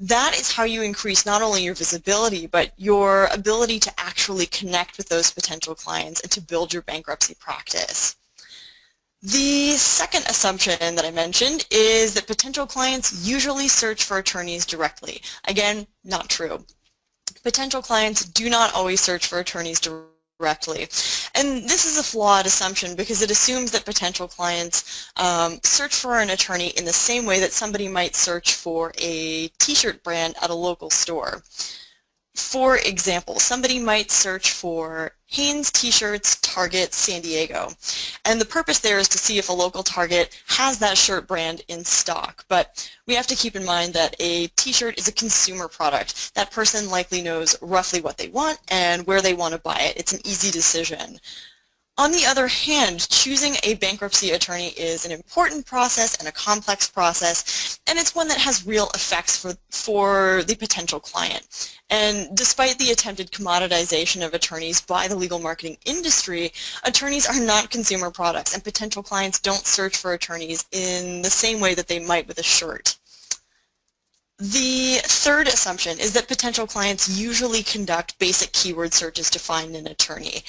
that is how you increase not only your visibility, but your ability to actually connect with those potential clients and to build your bankruptcy practice. The second assumption that I mentioned is that potential clients usually search for attorneys directly. Again, not true. Potential clients do not always search for attorneys directly. And this is a flawed assumption because it assumes that potential clients search for an attorney in the same way that somebody might search for a t-shirt brand at a local store. For example, somebody might search for Hanes t-shirts, Target, San Diego. And the purpose there is to see if a local Target has that shirt brand in stock. But we have to keep in mind that a t-shirt is a consumer product. That person likely knows roughly what they want and where they want to buy it. It's an easy decision. On the other hand, choosing a bankruptcy attorney is an important process and a complex process, and it's one that has real effects for the potential client. And despite the attempted commoditization of attorneys by the legal marketing industry, attorneys are not consumer products, and potential clients don't search for attorneys in the same way that they might with a shirt. The third assumption is that potential clients usually conduct basic keyword searches to find an attorney.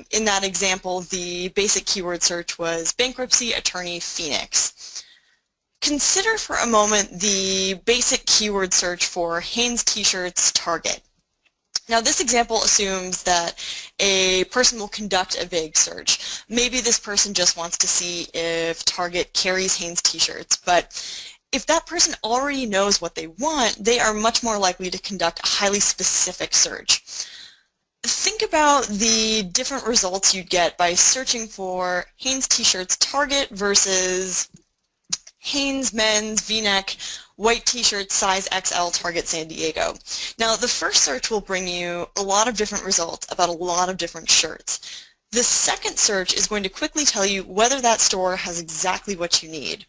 In that example, the basic keyword search was bankruptcy attorney Phoenix. Consider for a moment the basic keyword search for Hanes t-shirts Target. Now this example assumes that a person will conduct a vague search. Maybe this person just wants to see if Target carries Hanes t-shirts, but if that person already knows what they want, they are much more likely to conduct a highly specific search. Think about the different results you'd get by searching for Hanes t-shirts Target versus Hanes men's V-neck white t-shirt size XL Target San Diego. Now the first search will bring you a lot of different results about a lot of different shirts. The second search is going to quickly tell you whether that store has exactly what you need.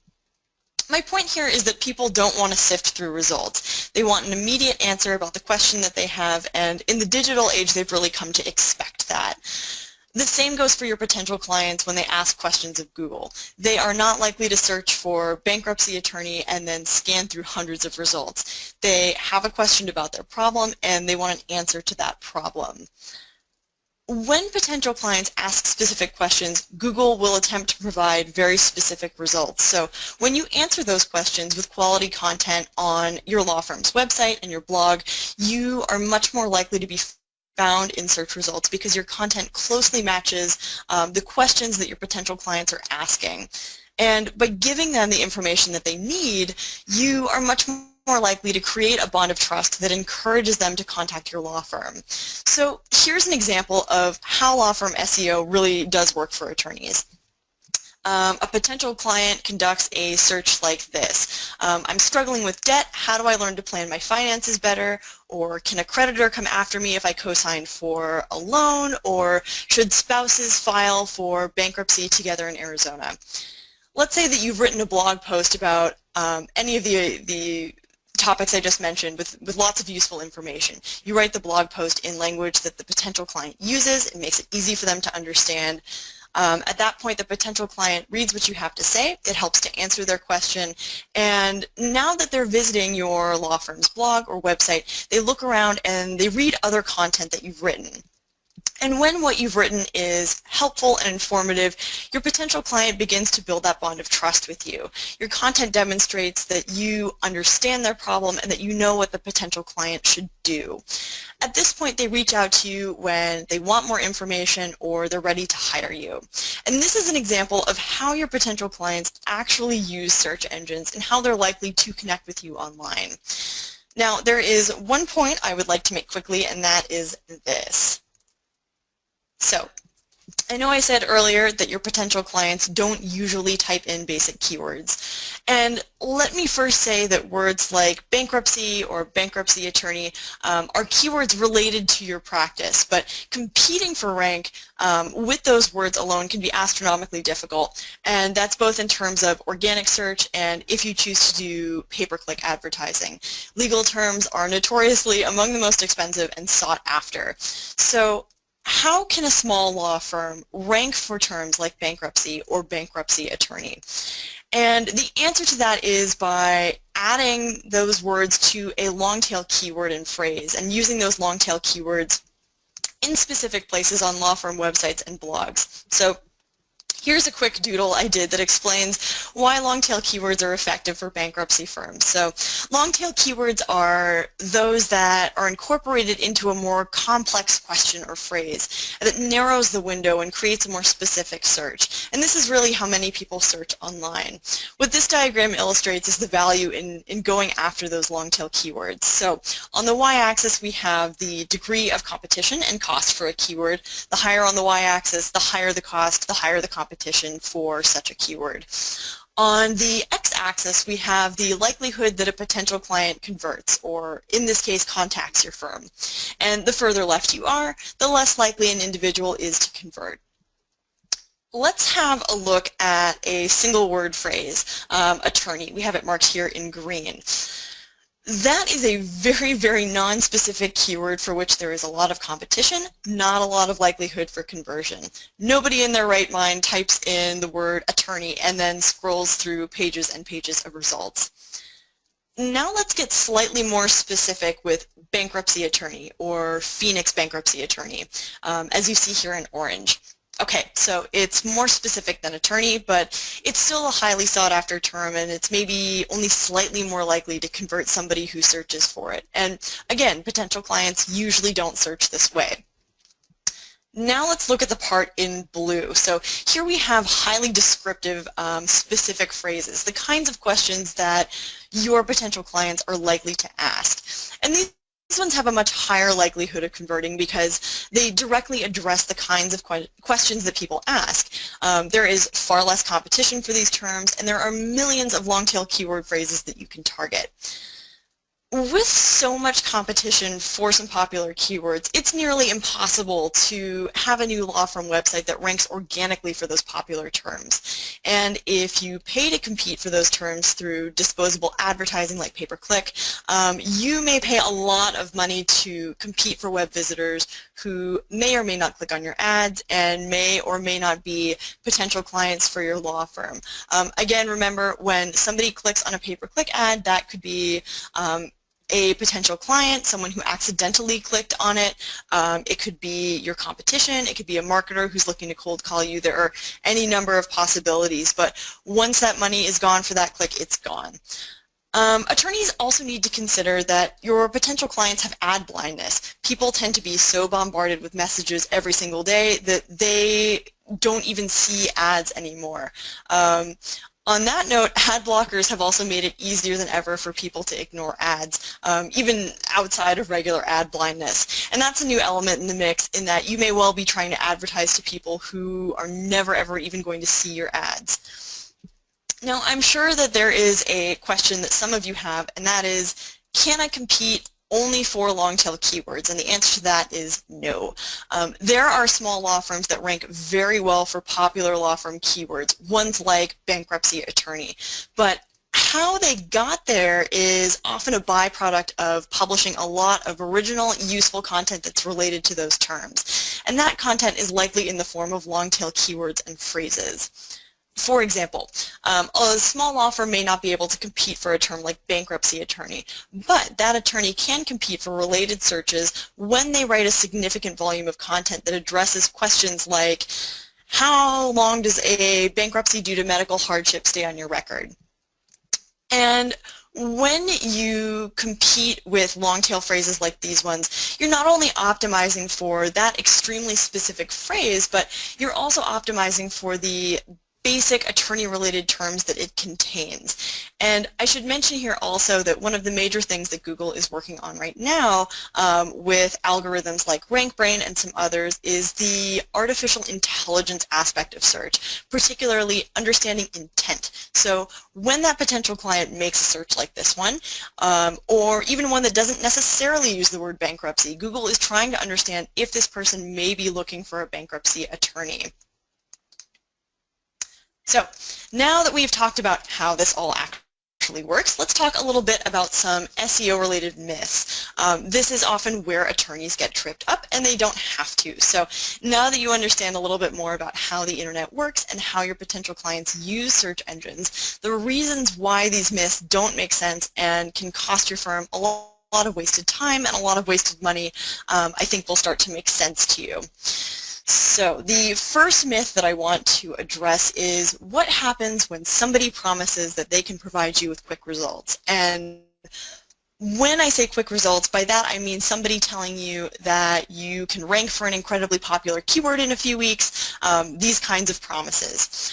My point here is that people don't want to sift through results. They want an immediate answer about the question that they have, and in the digital age they've really come to expect that. The same goes for your potential clients when they ask questions of Google. They are not likely to search for bankruptcy attorney and then scan through hundreds of results. They have a question about their problem and they want an answer to that problem. When potential clients ask specific questions, Google will attempt to provide very specific results. So when you answer those questions with quality content on your law firm's website and your blog, you are much more likely to be found in search results because your content closely matches the questions that your potential clients are asking. And by giving them the information that they need, you are much more likely to create a bond of trust that encourages them to contact your law firm. So here's an example of how law firm SEO really does work for attorneys. A potential client conducts a search like this. I'm struggling with debt. How do I learn to plan my finances better? Or can a creditor come after me if I co-sign for a loan? Or should spouses file for bankruptcy together in Arizona? Let's say that you've written a blog post about any of the topics I just mentioned with lots of useful information. You write the blog post in language that the potential client uses. It makes it easy for them to understand. At that point, the potential client reads what you have to say. It helps to answer their question. And now that they're visiting your law firm's blog or website, they look around and they read other content that you've written. And when what you've written is helpful and informative, your potential client begins to build that bond of trust with you. Your content demonstrates that you understand their problem and that you know what the potential client should do. At this point, they reach out to you when they want more information or they're ready to hire you. And this is an example of how your potential clients actually use search engines and how they're likely to connect with you online. Now, there is one point I would like to make quickly, and that is this. So, I know I said earlier that your potential clients don't usually type in basic keywords. And let me first say that words like bankruptcy or bankruptcy attorney are keywords related to your practice, but competing for rank with those words alone can be astronomically difficult. And that's both in terms of organic search and if you choose to do pay-per-click advertising. Legal terms are notoriously among the most expensive and sought after. So, how can a small law firm rank for terms like bankruptcy or bankruptcy attorney? And the answer to that is by adding those words to a long-tail keyword and phrase and using those long-tail keywords in specific places on law firm websites and blogs. So here's a quick doodle I did that explains why long-tail keywords are effective for bankruptcy firms. So long-tail keywords are those that are incorporated into a more complex question or phrase that narrows the window and creates a more specific search. And this is really how many people search online. What this diagram illustrates is the value in going after those long-tail keywords. So on the y-axis we have the degree of competition and cost for a keyword. The higher on the y-axis, the higher the cost, the higher the competition for such a keyword. On the x-axis, we have the likelihood that a potential client converts, or in this case, contacts your firm. And the further left you are, the less likely an individual is to convert. Let's have a look at a single word phrase, attorney. We have it marked here in green. That is a very, very non-specific keyword for which there is a lot of competition, not a lot of likelihood for conversion. Nobody in their right mind types in the word attorney and then scrolls through pages and pages of results. Now let's get slightly more specific with bankruptcy attorney or Phoenix bankruptcy attorney, as you see here in orange. Okay, so it's more specific than attorney, but it's still a highly sought after term, and it's maybe only slightly more likely to convert somebody who searches for it. And again, potential clients usually don't search this way. Now let's look at the part in blue. So here we have highly descriptive, specific phrases, the kinds of questions that your potential clients are likely to ask. And these ones have a much higher likelihood of converting because they directly address the kinds of questions that people ask. There is far less competition for these terms, and there are millions of long-tail keyword phrases that you can target. With so much competition for some popular keywords, it's nearly impossible to have a new law firm website that ranks organically for those popular terms. And if you pay to compete for those terms through disposable advertising like pay-per-click, you may pay a lot of money to compete for web visitors who may or may not click on your ads and may or may not be potential clients for your law firm. Again, remember, when somebody clicks on a pay-per-click ad, that could be a potential client, someone who accidentally clicked on it. It could be your competition. It could be a marketer who's looking to cold call you. There are any number of possibilities, but once that money is gone for that click, it's gone. Attorneys also need to consider that your potential clients have ad blindness. People tend to be so bombarded with messages every single day that they don't even see ads anymore. On that note, ad blockers have also made it easier than ever for people to ignore ads, even outside of regular ad blindness. And that's a new element in the mix, in that you may well be trying to advertise to people who are never ever even going to see your ads. Now, I'm sure that there is a question that some of you have, and that is, can I compete only for long-tail keywords? And the answer to that is no. There are small law firms that rank very well for popular law firm keywords, ones like bankruptcy attorney. But how they got there is often a byproduct of publishing a lot of original, useful content that's related to those terms. And that content is likely in the form of long-tail keywords and phrases. For example, a small law firm may not be able to compete for a term like bankruptcy attorney, but that attorney can compete for related searches when they write a significant volume of content that addresses questions like, how long does a bankruptcy due to medical hardship stay on your record? And when you compete with long-tail phrases like these ones, you're not only optimizing for that extremely specific phrase, but you're also optimizing for the basic attorney-related terms that it contains. And I should mention here also that one of the major things that Google is working on right now with algorithms like RankBrain and some others is the artificial intelligence aspect of search, particularly understanding intent. So when that potential client makes a search like this one, or even one that doesn't necessarily use the word bankruptcy, Google is trying to understand if this person may be looking for a bankruptcy attorney. So now that we've talked about how this all actually works, let's talk a little bit about some SEO-related myths. This is often where attorneys get tripped up, and they don't have to. So now that you understand a little bit more about how the internet works and how your potential clients use search engines, the reasons why these myths don't make sense and can cost your firm a lot of wasted time and a lot of wasted money, I think will start to make sense to you. So the first myth that I want to address is what happens when somebody promises that they can provide you with quick results. And when I say quick results, by that I mean somebody telling you that you can rank for an incredibly popular keyword in a few weeks, these kinds of promises.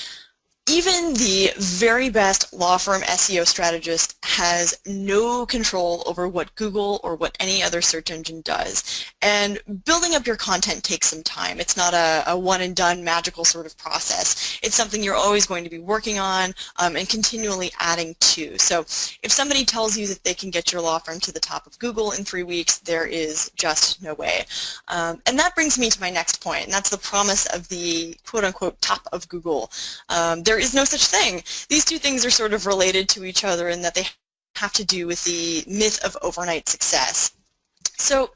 Even the very best law firm SEO strategist has no control over what Google or what any other search engine does. And building up your content takes some time. It's not a one-and-done magical sort of process. It's something you're always going to be working on and continually adding to. So if somebody tells you that they can get your law firm to the top of Google in 3 weeks, there is just no way. And that brings me to my next point, and that's the promise of the quote-unquote top of Google. There is no such thing. These two things are sort of related to each other in that they have to do with the myth of overnight success. So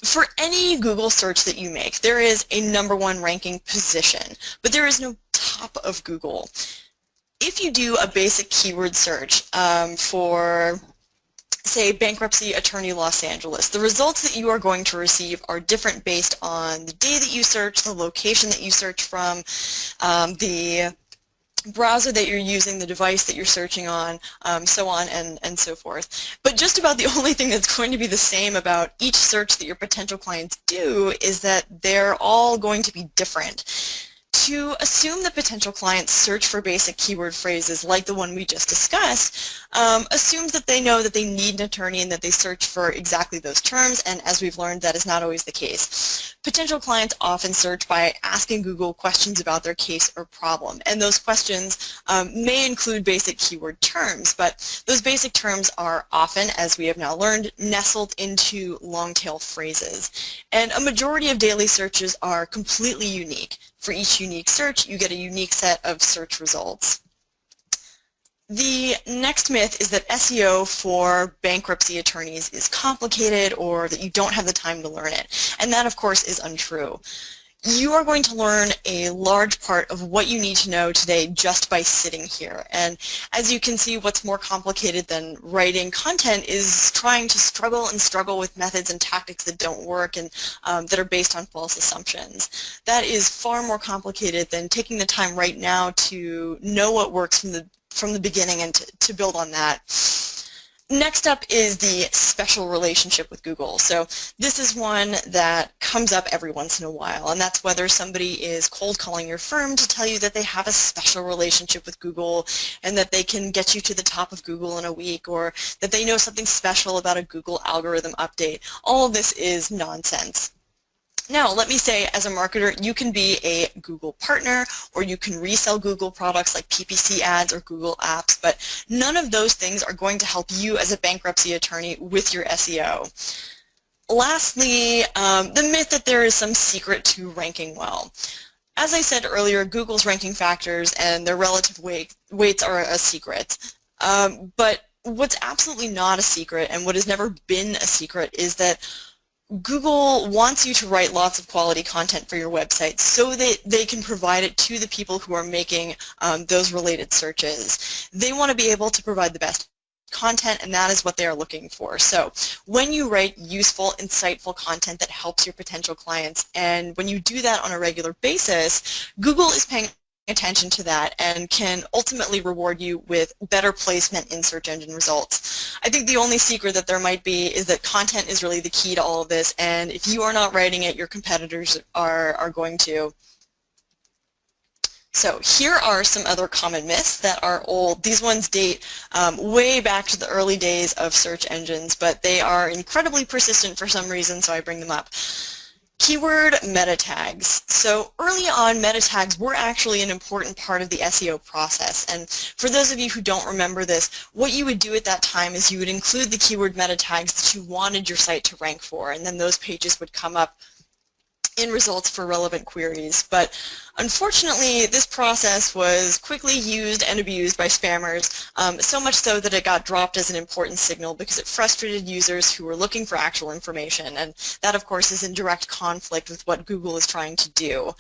for any Google search that you make, there is a #1 ranking position, but there is no top of Google. If you do a basic keyword search for say Bankruptcy Attorney Los Angeles. The results that you are going to receive are different based on the day that you search, the location that you search from, the browser that you're using, the device that you're searching on, so on and so forth. But just about the only thing that's going to be the same about each search that your potential clients do is that they're all going to be different. To assume that potential clients search for basic keyword phrases like the one we just discussed assumes that they know that they need an attorney and that they search for exactly those terms, and as we've learned, that is not always the case. Potential clients often search by asking Google questions about their case or problem, and those questions may include basic keyword terms, but those basic terms are often, as we have now learned, nestled into long-tail phrases. And a majority of daily searches are completely unique. For each unique search, you get a unique set of search results. The next myth is that SEO for bankruptcy attorneys is complicated or that you don't have the time to learn it. And that, of course, is untrue. You are going to learn a large part of what you need to know today just by sitting here. And as you can see, what's more complicated than writing content is trying to struggle with methods and tactics that don't work and that are based on false assumptions. That is far more complicated than taking the time right now to know what works from the beginning and to build on that. Next up is the special relationship with Google. So this is one that comes up every once in a while, and that's whether somebody is cold calling your firm to tell you that they have a special relationship with Google and that they can get you to the top of Google in a week, or that they know something special about a Google algorithm update. All of this is nonsense. Now, let me say, as a marketer, you can be a Google partner, or you can resell Google products like PPC ads or Google Apps, but none of those things are going to help you as a bankruptcy attorney with your SEO. Lastly, the myth that there is some secret to ranking well. As I said earlier, Google's ranking factors and their relative weights are a secret, but what's absolutely not a secret, and what has never been a secret, is that Google wants you to write lots of quality content for your website so that they can provide it to the people who are making those related searches. They want to be able to provide the best content, and that is what they are looking for. So when you write useful, insightful content that helps your potential clients, and when you do that on a regular basis, Google is paying attention to that and can ultimately reward you with better placement in search engine results. I think the only secret that there might be is that content is really the key to all of this, and if you are not writing it, your competitors are going to. So here are some other common myths that are old. These ones date way back to the early days of search engines, but they are incredibly persistent for some reason, so I bring them up. Keyword meta tags. So early on, meta tags were actually an important part of the SEO process, and for those of you who don't remember this, what you would do at that time is you would include the keyword meta tags that you wanted your site to rank for, and then those pages would come up in results for relevant queries. But unfortunately, this process was quickly used and abused by spammers, so much so that it got dropped as an important signal because it frustrated users who were looking for actual information, and that, of course, is in direct conflict with what Google is trying to do.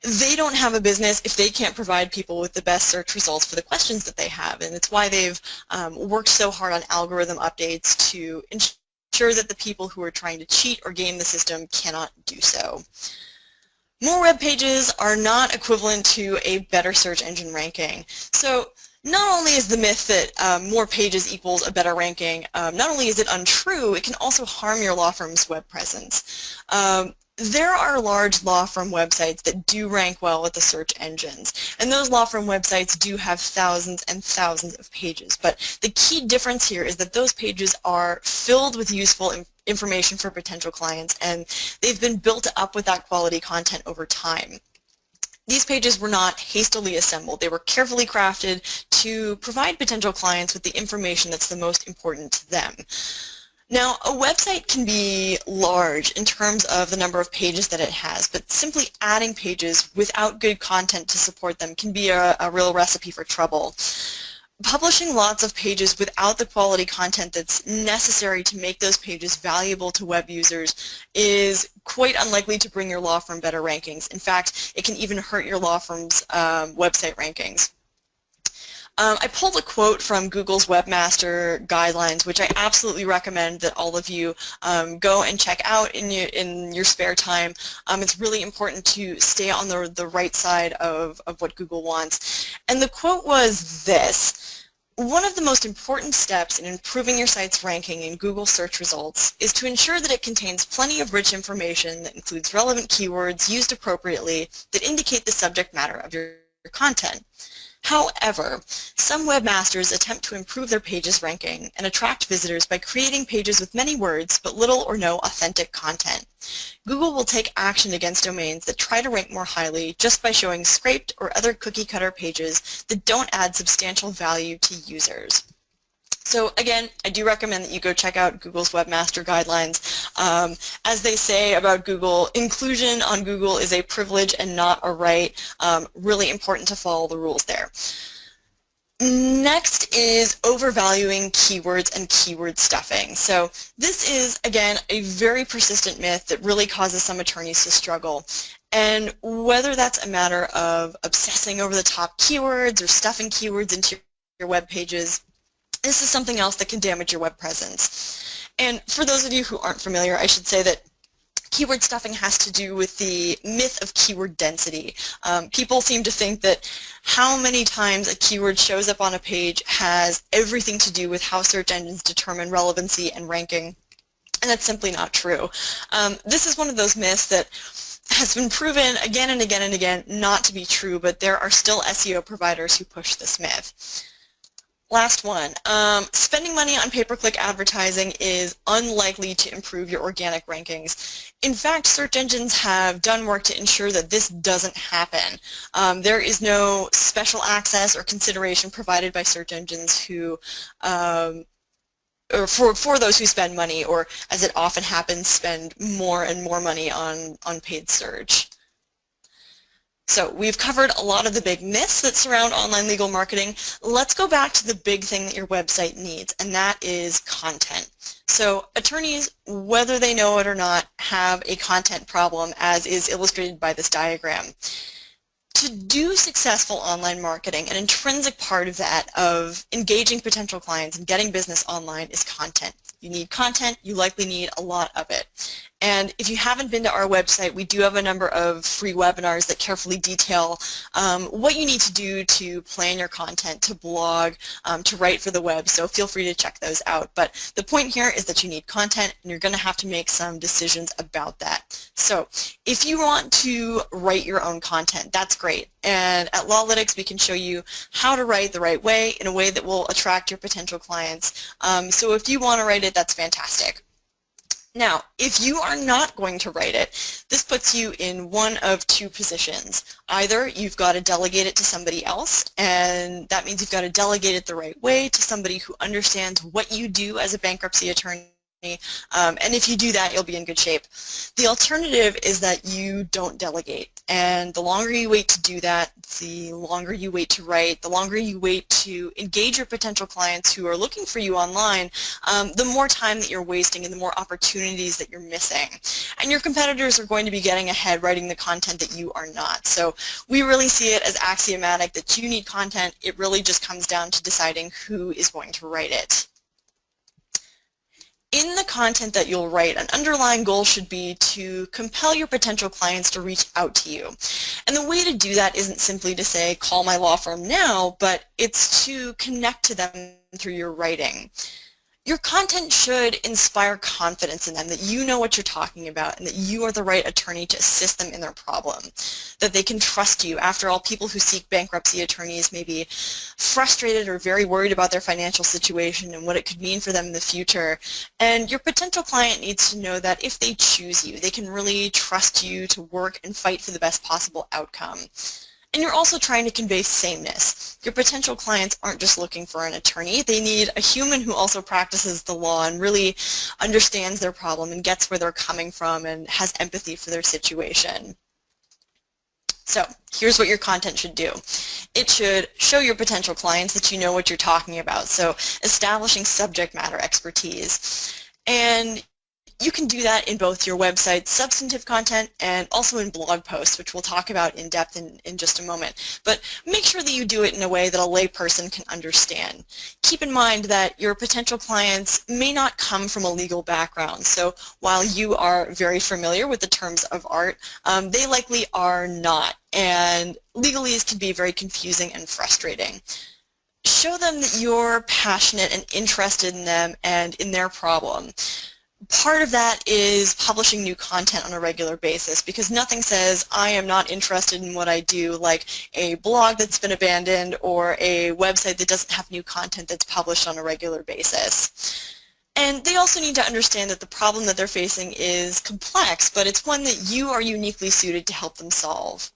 They don't have a business if they can't provide people with the best search results for the questions that they have, and it's why they've worked so hard on algorithm updates to ensure that the people who are trying to cheat or game the system cannot do so. More web pages are not equivalent to a better search engine ranking. So not only is the myth that more pages equals a better ranking, not only is it untrue, it can also harm your law firm's web presence. There are large law firm websites that do rank well with the search engines, and those law firm websites do have thousands and thousands of pages, but the key difference here is that those pages are filled with useful information for potential clients, and they've been built up with that quality content over time. These pages were not hastily assembled. They were carefully crafted to provide potential clients with the information that's the most important to them. Now, a website can be large in terms of the number of pages that it has, but simply adding pages without good content to support them can be a real recipe for trouble. Publishing lots of pages without the quality content that's necessary to make those pages valuable to web users is quite unlikely to bring your law firm better rankings. In fact, it can even hurt your law firm's website rankings. I pulled a quote from Google's Webmaster Guidelines, which I absolutely recommend that all of you go and check out in your spare time. It's really important to stay on the right side of what Google wants. And the quote was this: "One of the most important steps in improving your site's ranking in Google search results is to ensure that it contains plenty of rich information that includes relevant keywords used appropriately that indicate the subject matter of your content." However, some webmasters attempt to improve their page's ranking and attract visitors by creating pages with many words but little or no authentic content. Google will take action against domains that try to rank more highly just by showing scraped or other cookie-cutter pages that don't add substantial value to users. So again, I do recommend that you go check out Google's Webmaster Guidelines. As they say about Google, inclusion on Google is a privilege and not a right. Really important to follow the rules there. Next is overvaluing keywords and keyword stuffing. So this is, again, a very persistent myth that really causes some attorneys to struggle. And whether that's a matter of obsessing over the top keywords or stuffing keywords into your web pages, this is something else that can damage your web presence. And for those of you who aren't familiar, I should say that keyword stuffing has to do with the myth of keyword density. People seem to think that how many times a keyword shows up on a page has everything to do with how search engines determine relevancy and ranking, and that's simply not true. This is one of those myths that has been proven again and again and again not to be true, but there are still SEO providers who push this myth. Last one, spending money on pay-per-click advertising is unlikely to improve your organic rankings. In fact, search engines have done work to ensure that this doesn't happen. There is no special access or consideration provided by search engines who, or for those who spend money, or as it often happens, spend more and more money on paid search. So we've covered a lot of the big myths that surround online legal marketing. Let's go back to the big thing that your website needs, and that is content. So attorneys, whether they know it or not, have a content problem, as is illustrated by this diagram. To do successful online marketing, an intrinsic part of that, of engaging potential clients and getting business online, is content. You need content, you likely need a lot of it. And if you haven't been to our website, we do have a number of free webinars that carefully detail what you need to do to plan your content, to blog, to write for the web, so feel free to check those out. But the point here is that you need content, and you're going to have to make some decisions about that. So if you want to write your own content, that's great. And at LawLytics, we can show you how to write the right way, in a way that will attract your potential clients. So if you want to write it, that's fantastic. Now, if you are not going to write it, this puts you in one of two positions. Either you've got to delegate it to somebody else, and that means you've got to delegate it the right way to somebody who understands what you do as a bankruptcy attorney. And if you do that, you'll be in good shape. The alternative is that you don't delegate, and the longer you wait to do that, the longer you wait to write, the longer you wait to engage your potential clients who are looking for you online, the more time that you're wasting and the more opportunities that you're missing. And your competitors are going to be getting ahead writing the content that you are not. So we really see it as axiomatic that you need content. It really just comes down to deciding who is going to write it. In the content that you'll write, an underlying goal should be to compel your potential clients to reach out to you. And the way to do that isn't simply to say, call my law firm now, but it's to connect to them through your writing. Your content should inspire confidence in them, that you know what you're talking about and that you are the right attorney to assist them in their problem, that they can trust you. After all, people who seek bankruptcy attorneys may be frustrated or very worried about their financial situation and what it could mean for them in the future. And your potential client needs to know that if they choose you, they can really trust you to work and fight for the best possible outcome. And you're also trying to convey sameness. Your potential clients aren't just looking for an attorney. They need a human who also practices the law and really understands their problem and gets where they're coming from and has empathy for their situation. So here's what your content should do. It should show your potential clients that you know what you're talking about, so establishing subject matter expertise. And you can do that in both your website's substantive content and also in blog posts, which we'll talk about in depth in just a moment. But make sure that you do it in a way that a layperson can understand. Keep in mind that your potential clients may not come from a legal background, so while you are very familiar with the terms of art, they likely are not, and legalese can be very confusing and frustrating. Show them that you're passionate and interested in them and in their problem. Part of that is publishing new content on a regular basis, because nothing says I am not interested in what I do like a blog that's been abandoned or a website that doesn't have new content that's published on a regular basis. And they also need to understand that the problem that they're facing is complex, but it's one that you are uniquely suited to help them solve.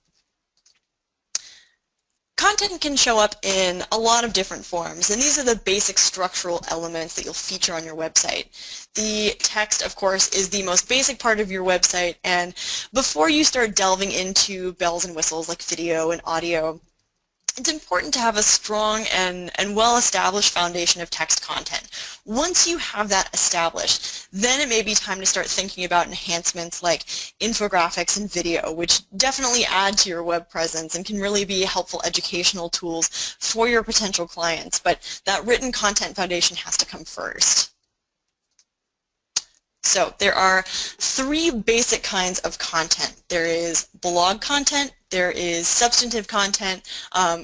Content can show up in a lot of different forms, and these are the basic structural elements that you'll feature on your website. The text, of course, is the most basic part of your website, and before you start delving into bells and whistles like video and audio, it's important to have a strong and well-established foundation of text content. Once you have that established, then it may be time to start thinking about enhancements like infographics and video, which definitely add to your web presence and can really be helpful educational tools for your potential clients. But that written content foundation has to come first. So there are three basic kinds of content. There is blog content, there is substantive content,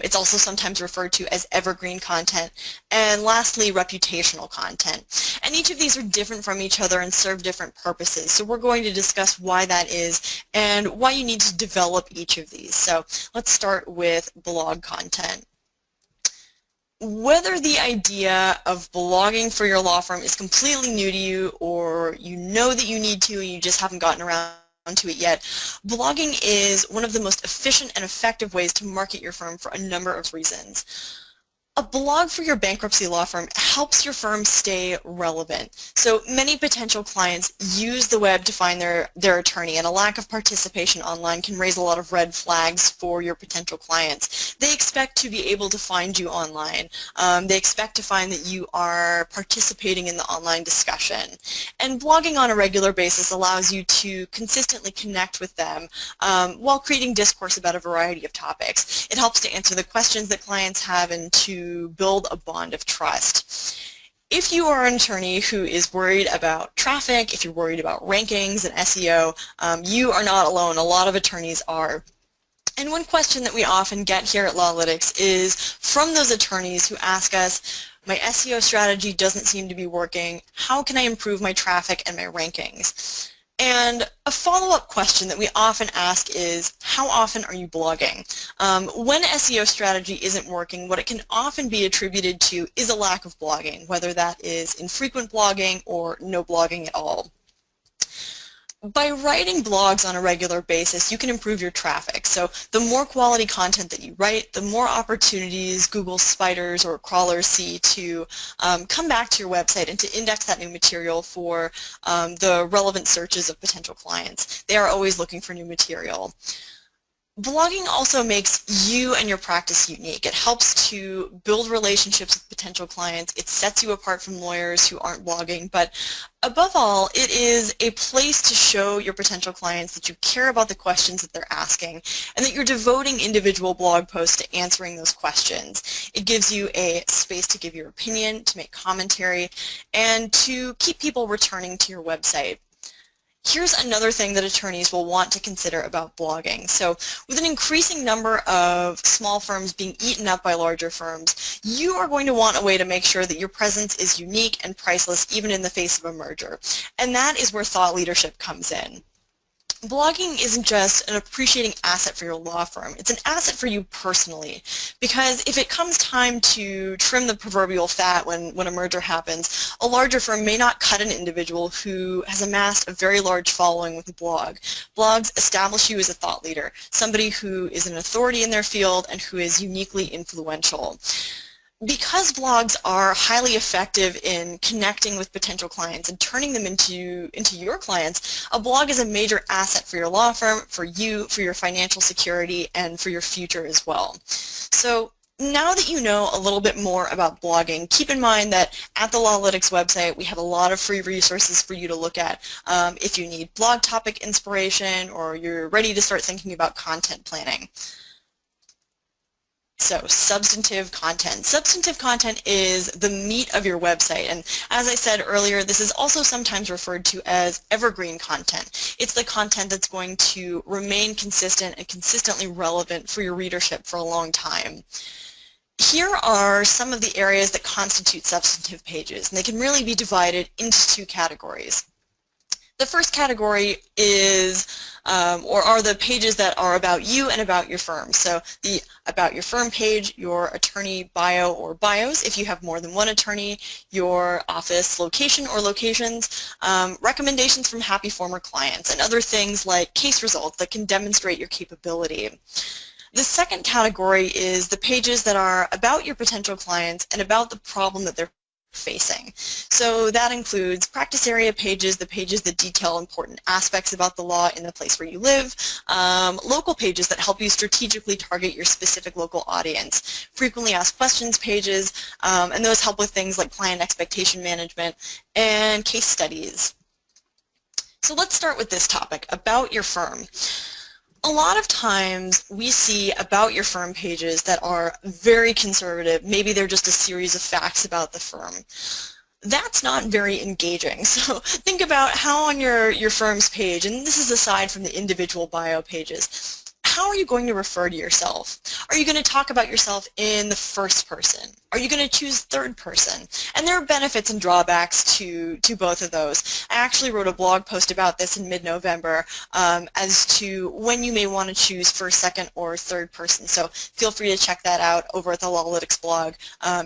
it's also sometimes referred to as evergreen content, and lastly, reputational content. And each of these are different from each other and serve different purposes. So we're going to discuss why that is and why you need to develop each of these. So let's start with blog content. Whether the idea of blogging for your law firm is completely new to you, or you know that you need to and you just haven't gotten around to it yet, blogging is one of the most efficient and effective ways to market your firm for a number of reasons. A blog for your bankruptcy law firm helps your firm stay relevant. So many potential clients use the web to find their attorney, and a lack of participation online can raise a lot of red flags for your potential clients. They expect to be able to find you online. They expect to find that you are participating in the online discussion. And blogging on a regular basis allows you to consistently connect with them while creating discourse about a variety of topics. It helps to answer the questions that clients have and to build a bond of trust. If you are an attorney who is worried about traffic, if you're worried about rankings and SEO, you are not alone. A lot of attorneys are. And one question that we often get here at LawLytics is from those attorneys who ask us, my SEO strategy doesn't seem to be working, how can I improve my traffic and my rankings? And a follow-up question that we often ask is, how often are you blogging? When SEO strategy isn't working, what it can often be attributed to is a lack of blogging, whether that is infrequent blogging or no blogging at all. By writing blogs on a regular basis, you can improve your traffic. So the more quality content that you write, the more opportunities Google spiders or crawlers see to come back to your website and to index that new material for the relevant searches of potential clients. They are always looking for new material. Blogging also makes you and your practice unique. It helps to build relationships with potential clients. It sets you apart from lawyers who aren't blogging. But above all, it is a place to show your potential clients that you care about the questions that they're asking and that you're devoting individual blog posts to answering those questions. It gives you a space to give your opinion, to make commentary, and to keep people returning to your website. Here's another thing that attorneys will want to consider about blogging. So with an increasing number of small firms being eaten up by larger firms, you are going to want a way to make sure that your presence is unique and priceless even in the face of a merger. And that is where thought leadership comes in. Blogging isn't just an appreciating asset for your law firm, it's an asset for you personally, because if it comes time to trim the proverbial fat when a merger happens, a larger firm may not cut an individual who has amassed a very large following with a blog. Blogs establish you as a thought leader, somebody who is an authority in their field and who is uniquely influential. Because blogs are highly effective in connecting with potential clients and turning them into your clients, a blog is a major asset for your law firm, for you, for your financial security, and for your future as well. So Now that you know a little bit more about blogging, keep in mind that at the LawLytics website we have a lot of free resources for you to look at if you need blog topic inspiration or you're ready to start thinking about content planning. So, substantive content. Substantive content is the meat of your website, and as I said earlier, this is also sometimes referred to as evergreen content. It's the content that's going to remain consistent and consistently relevant for your readership for a long time. Here are some of the areas that constitute substantive pages, and they can really be divided into two categories. The first category is, or are the pages that are about you and about your firm. So the About Your Firm page, your attorney bio or bios, if you have more than one attorney, your office location or locations, recommendations from happy former clients, and other things like case results that can demonstrate your capability. The second category is the pages that are about your potential clients and about the problem that they're facing. So that includes practice area pages, the pages that detail important aspects about the law in the place where you live, local pages that help you strategically target your specific local audience, frequently asked questions pages, and those help with things like client expectation management and case studies. So let's start with this topic, about your firm. A lot of times we see about your firm pages that are very conservative. Maybe they're just a series of facts about the firm. That's not very engaging. So think about how on your firm's page, and this is aside from the individual bio pages, how are you going to refer to yourself? Are you going to talk about yourself in the first person? Are you going to choose third person? And there are benefits and drawbacks to both of those. I actually wrote a blog post about this in mid-November as to when you may want to choose first, second, or third person. So feel free to check that out over at the LawLytics blog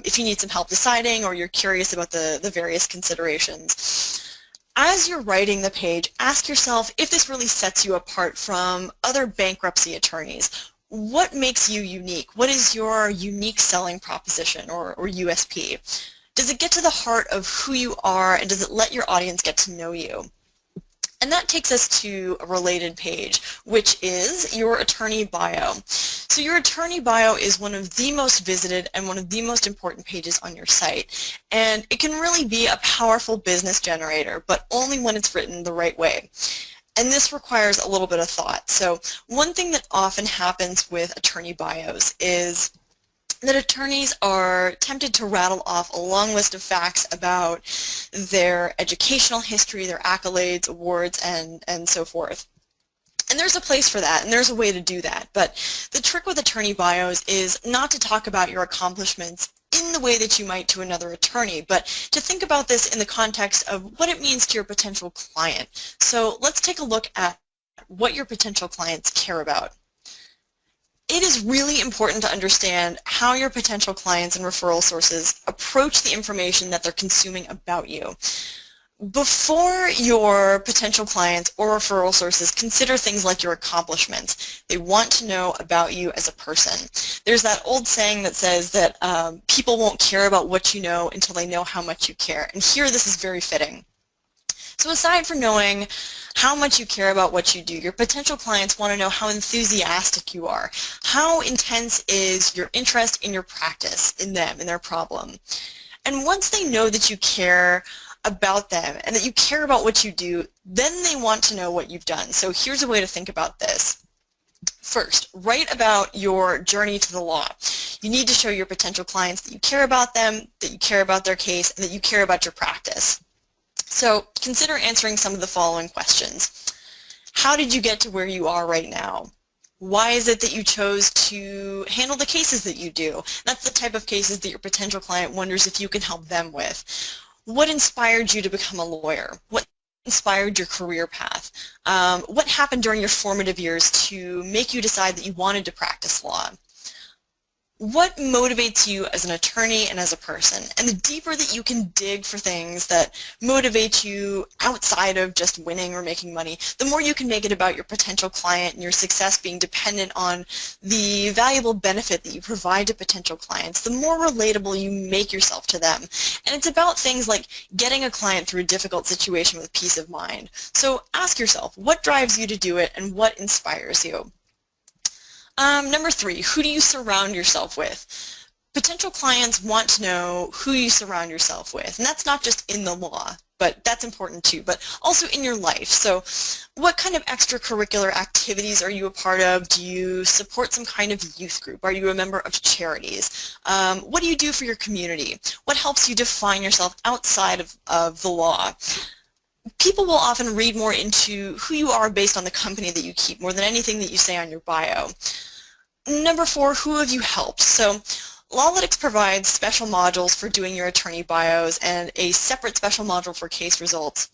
if you need some help deciding or you're curious about the various considerations. As you're writing the page, ask yourself if this really sets you apart from other bankruptcy attorneys. What makes you unique? What is your unique selling proposition or USP? Does it get to the heart of who you are, and does it let your audience get to know you? And that takes us to a related page, which is your attorney bio. So your attorney bio is one of the most visited and one of the most important pages on your site. And it can really be a powerful business generator, but only when it's written the right way. And this requires a little bit of thought. So one thing that often happens with attorney bios is that attorneys are tempted to rattle off a long list of facts about their educational history, their accolades, awards, and so forth. And there's a place for that, and there's a way to do that. But the trick with attorney bios is not to talk about your accomplishments in the way that you might to another attorney, but to think about this in the context of what it means to your potential client. So let's take a look at what your potential clients care about. It is really important to understand how your potential clients and referral sources approach the information that they're consuming about you. Before your potential clients or referral sources consider things like your accomplishments, they want to know about you as a person. There's that old saying that says that people won't care about what you know until they know how much you care. And here this is very fitting. So aside from knowing how much you care about what you do, your potential clients want to know how enthusiastic you are. How intense is your interest in your practice, in them, in their problem? And once they know that you care about them and that you care about what you do, then they want to know what you've done. So here's a way to think about this. First, write about your journey to the law. You need to show your potential clients that you care about them, that you care about their case, and that you care about your practice. So consider answering some of the following questions. How did you get to where you are right now? Why is it that you chose to handle the cases that you do? That's the type of cases that your potential client wonders if you can help them with. What inspired you to become a lawyer? What inspired your career path? What happened during your formative years to make you decide that you wanted to practice law? What motivates you as an attorney and as a person? And the deeper that you can dig for things that motivate you outside of just winning or making money, the more you can make it about your potential client and your success being dependent on the valuable benefit that you provide to potential clients, the more relatable you make yourself to them. And it's about things like getting a client through a difficult situation with peace of mind. So ask yourself, what drives you to do it and what inspires you? Number 3, who do you surround yourself with? Potential clients want to know who you surround yourself with, and that's not just in the law, but that's important too, but also in your life. So what kind of extracurricular activities are you a part of? Do you support some kind of youth group? Are you a member of charities? What do you do for your community? What helps you define yourself outside of the law? People will often read more into who you are based on the company that you keep more than anything that you say on your bio. Number 4, who have you helped? So LawLytics provides special modules for doing your attorney bios and a separate special module for case results.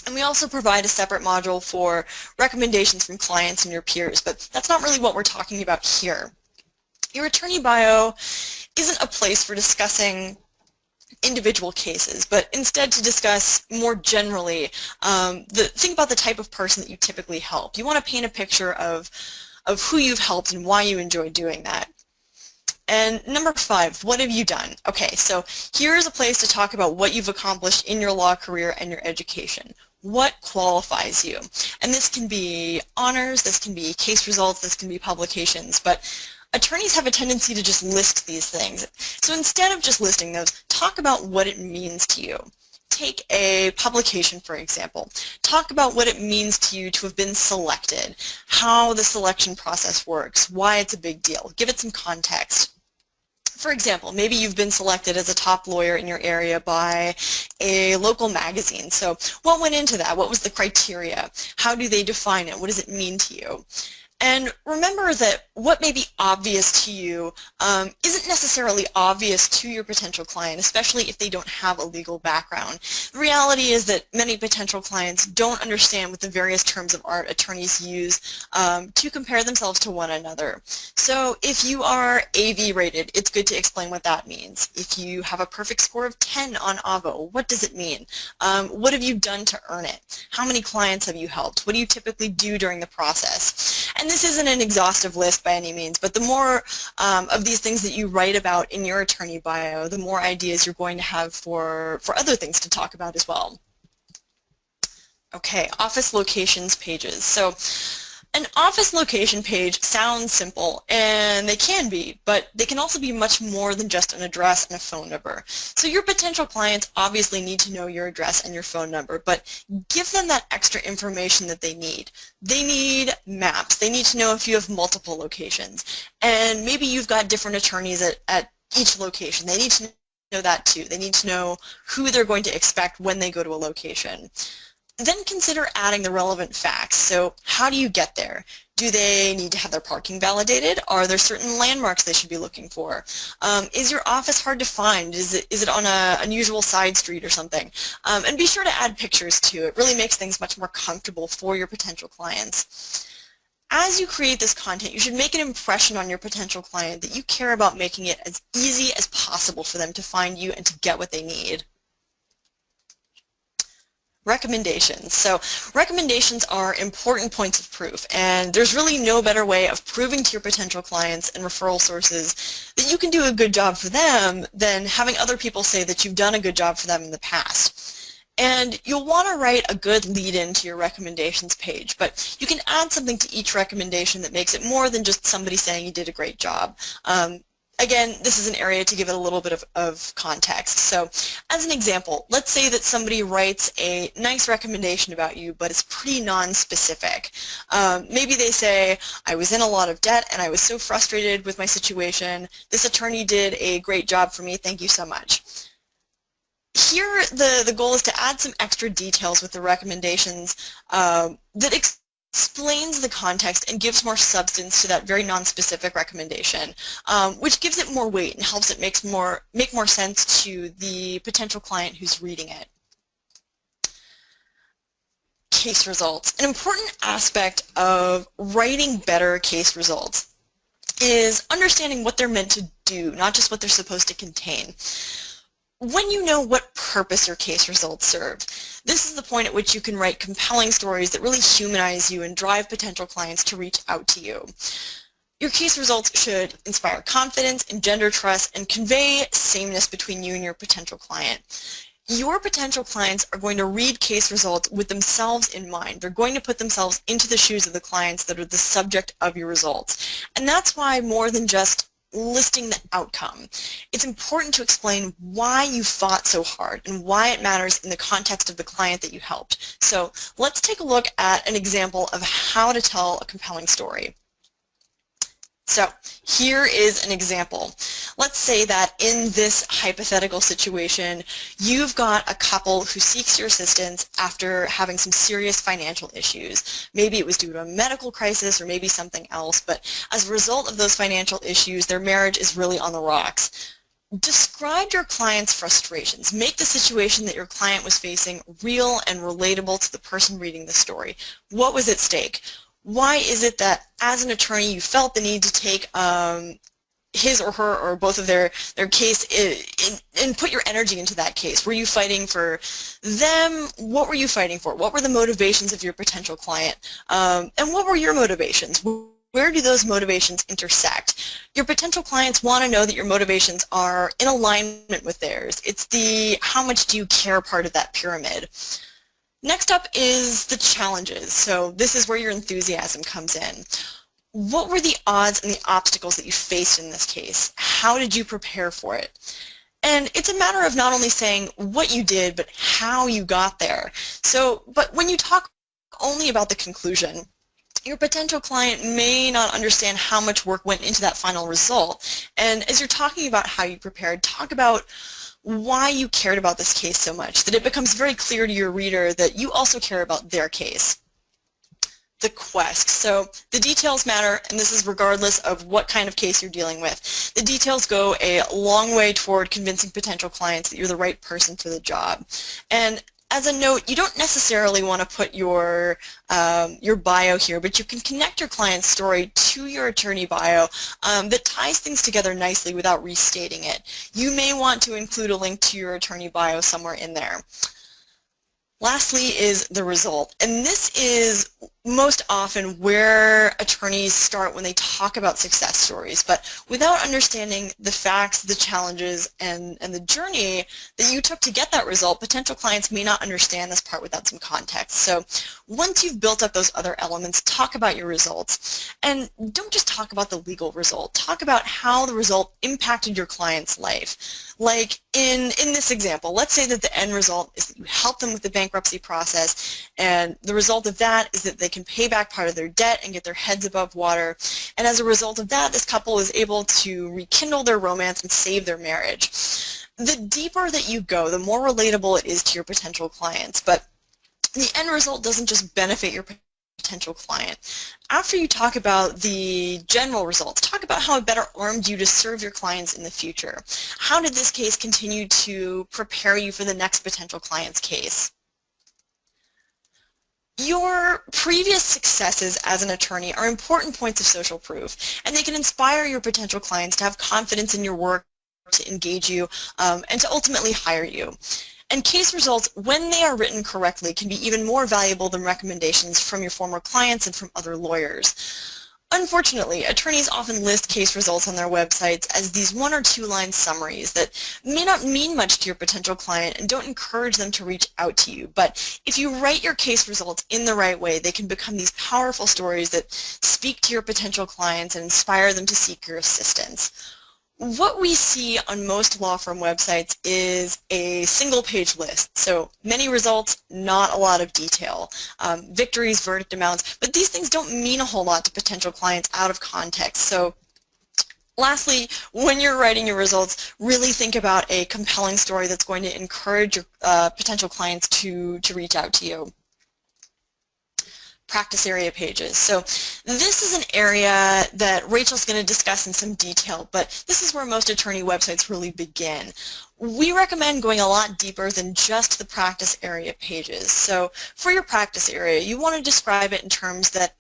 And we also provide a separate module for recommendations from clients and your peers, but that's not really what we're talking about here. Your attorney bio isn't a place for discussing individual cases, but instead to discuss more generally think about the type of person that you typically help. You want to paint a picture of who you've helped and why you enjoy doing that. And number 5, what have you done? Okay, so here's a place to talk about what you've accomplished in your law career and your education. What qualifies you? And this can be honors, this can be case results, this can be publications, but attorneys have a tendency to just list these things. So instead of just listing those, talk about what it means to you. Take a publication, for example. Talk about what it means to you to have been selected, how the selection process works, why it's a big deal. Give it some context. For example, maybe you've been selected as a top lawyer in your area by a local magazine. So what went into that? What was the criteria? How do they define it? What does it mean to you? And remember that what may be obvious to you isn't necessarily obvious to your potential client, especially if they don't have a legal background. The reality is that many potential clients don't understand what the various terms of art attorneys use to compare themselves to one another. So if you are AV rated, it's good to explain what that means. If you have a perfect score of 10 on AVO, what does it mean? What have you done to earn it? How many clients have you helped? What do you typically do during the process? And this isn't an exhaustive list by any means, but the more of these things that you write about in your attorney bio, the more ideas you're going to have for other things to talk about as well. Okay, office locations pages. So an office location page sounds simple, and they can be, but they can also be much more than just an address and a phone number. So your potential clients obviously need to know your address and your phone number, but give them that extra information that they need. They need maps. They need to know if you have multiple locations, and maybe you've got different attorneys at each location. They need to know that too. They need to know who they're going to expect when they go to a location. Then consider adding the relevant facts. So how do you get there? Do they need to have their parking validated? Are there certain landmarks they should be looking for? Is your office hard to find? Is it on an unusual side street or something? And be sure to add pictures too. It really makes things much more comfortable for your potential clients. As you create this content, you should make an impression on your potential client that you care about making it as easy as possible for them to find you and to get what they need. Recommendations. So recommendations are important points of proof, and there's really no better way of proving to your potential clients and referral sources that you can do a good job for them than having other people say that you've done a good job for them in the past. And you'll want to write a good lead-in to your recommendations page, but you can add something to each recommendation that makes it more than just somebody saying you did a great job. Again, this is an area to give it a little bit of context. So as an example, let's say that somebody writes a nice recommendation about you, but it's pretty non-specific. Maybe they say, I was in a lot of debt and I was so frustrated with my situation. This attorney did a great job for me. Thank you so much. Here, the goal is to add some extra details with the recommendations that explains the context and gives more substance to that very non-specific recommendation, which gives it more weight and helps it make more sense to the potential client who's reading it. Case results. An important aspect of writing better case results is understanding what they're meant to do, not just what they're supposed to contain. When you know what purpose your case results serve, this is the point at which you can write compelling stories that really humanize you and drive potential clients to reach out to you. Your case results should inspire confidence, engender trust, and convey sameness between you and your potential client. Your potential clients are going to read case results with themselves in mind. They're going to put themselves into the shoes of the clients that are the subject of your results. And that's why more than just listing the outcome. It's important to explain why you fought so hard and why it matters in the context of the client that you helped. So let's take a look at an example of how to tell a compelling story. So here is an example. Let's say that in this hypothetical situation, you've got a couple who seeks your assistance after having some serious financial issues. Maybe it was due to a medical crisis or maybe something else, but as a result of those financial issues, their marriage is really on the rocks. Describe your client's frustrations. Make the situation that your client was facing real and relatable to the person reading the story. What was at stake? Why is it that as an attorney you felt the need to take his or her or both of their case and put your energy into that case? Were you fighting for them? What were you fighting for? What were the motivations of your potential client? And what were your motivations? Where do those motivations intersect? Your potential clients want to know that your motivations are in alignment with theirs. It's the how much do you care part of that pyramid. Next up is the challenges. So this is where your enthusiasm comes in. What were the odds and the obstacles that you faced in this case? How did you prepare for it? And it's a matter of not only saying what you did, but how you got there. But when you talk only about the conclusion, your potential client may not understand how much work went into that final result. And as you're talking about how you prepared, talk about why you cared about this case so much, that it becomes very clear to your reader that you also care about their case. The quest. So the details matter, and this is regardless of what kind of case you're dealing with. The details go a long way toward convincing potential clients that you're the right person for the job. And as a note, you don't necessarily want to put your bio here, but you can connect your client's story to your attorney bio that ties things together nicely without restating it. You may want to include a link to your attorney bio somewhere in there. Lastly is the result, and this is most often where attorneys start when they talk about success stories, but without understanding the facts, the challenges, and the journey that you took to get that result, potential clients may not understand this part without some context. So once you've built up those other elements, talk about your results, and don't just talk about the legal result. Talk about how the result impacted your client's life. Like in this example, let's say that the end result is that you help them with the bankruptcy process, and the result of that is that they can pay back part of their debt and get their heads above water. And as a result of that, this couple is able to rekindle their romance and save their marriage. The deeper that you go, the more relatable it is to your potential clients. But the end result doesn't just benefit your potential client. After you talk about the general results, talk about how it better armed you to serve your clients in the future. How did this case continue to prepare you for the next potential client's case? Your previous successes as an attorney are important points of social proof, and they can inspire your potential clients to have confidence in your work, to engage you, and to ultimately hire you. And case results, when they are written correctly, can be even more valuable than recommendations from your former clients and from other lawyers. Unfortunately, attorneys often list case results on their websites as these 1 or 2 line summaries that may not mean much to your potential client and don't encourage them to reach out to you. But if you write your case results in the right way, they can become these powerful stories that speak to your potential clients and inspire them to seek your assistance. What we see on most law firm websites is a single-page list. So many results, not a lot of detail. Victories, verdict amounts, but these things don't mean a whole lot to potential clients out of context. So lastly, when you're writing your results, really think about a compelling story that's going to encourage your potential clients to reach out to you. Practice area pages. So this is an area that Rachel's going to discuss in some detail, but this is where most attorney websites really begin. We recommend going a lot deeper than just the practice area pages. So for your practice area, you want to describe it in terms that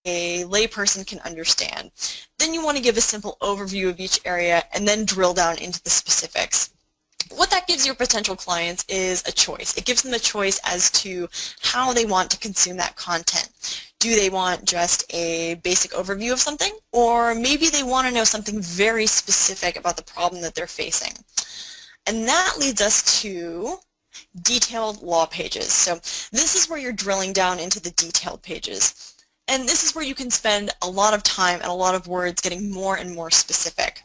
a layperson can understand. Then you want to give a simple overview of each area and then drill down into the specifics. What that gives your potential clients is a choice. It gives them a choice as to how they want to consume that content. Do they want just a basic overview of something, or maybe they want to know something very specific about the problem that they're facing? And that leads us to detailed law pages. So this is where you're drilling down into the detailed pages. And this is where you can spend a lot of time and a lot of words getting more and more specific.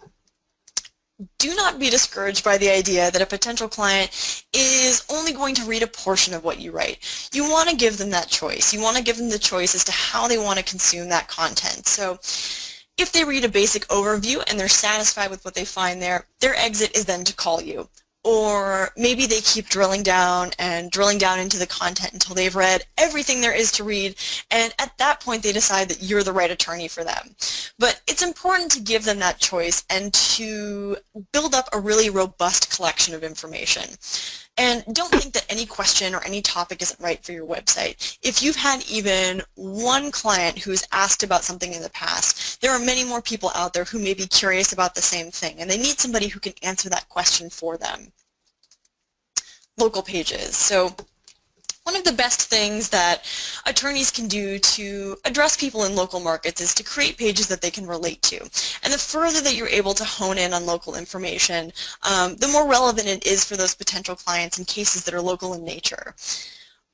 do not be discouraged by the idea that a potential client is only going to read a portion of what you write. You want to give them that choice. You want to give them the choice as to how they want to consume that content. So if they read a basic overview and they're satisfied with what they find there, their exit is then to call you. Or maybe they keep drilling down into the content until they've read everything there is to read, and at that point they decide that you're the right attorney for them. But it's important to give them that choice and to build up a really robust collection of information. And don't think that any question or any topic isn't right for your website. If you've had even one client who's asked about something in the past, there are many more people out there who may be curious about the same thing, and they need somebody who can answer that question for them. Local pages. So one of the best things that attorneys can do to address people in local markets is to create pages that they can relate to. And the further that you're able to hone in on local information, the more relevant it is for those potential clients in cases that are local in nature.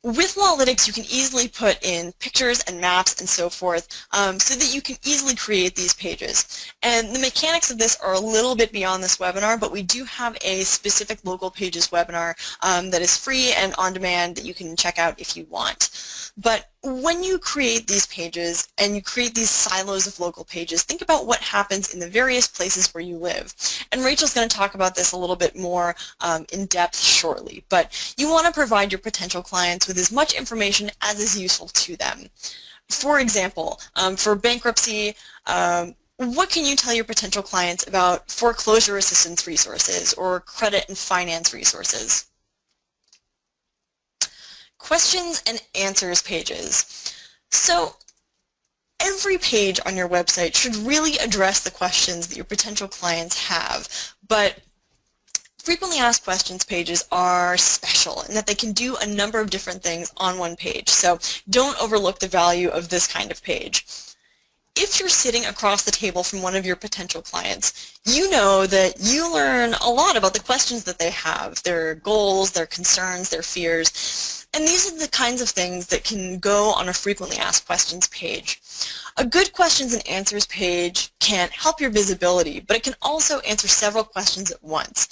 With LawLytics, you can easily put in pictures and maps and so forth so that you can easily create these pages. And the mechanics of this are a little bit beyond this webinar, but we do have a specific local pages webinar that is free and on demand that you can check out if you want. But when you create these pages and you create these silos of local pages, think about what happens in the various places where you live. And Rachel's going to talk about this a little bit more in depth shortly. But you want to provide your potential clients with as much information as is useful to them. For example, for bankruptcy, what can you tell your potential clients about foreclosure assistance resources or credit and finance resources? Questions and answers pages. So every page on your website should really address the questions that your potential clients have, but frequently asked questions pages are special in that they can do a number of different things on one page, so don't overlook the value of this kind of page. If you're sitting across the table from one of your potential clients, you know that you learn a lot about the questions that they have, their goals, their concerns, their fears, and these are the kinds of things that can go on a frequently asked questions page. A good questions and answers page can help your visibility, but it can also answer several questions at once.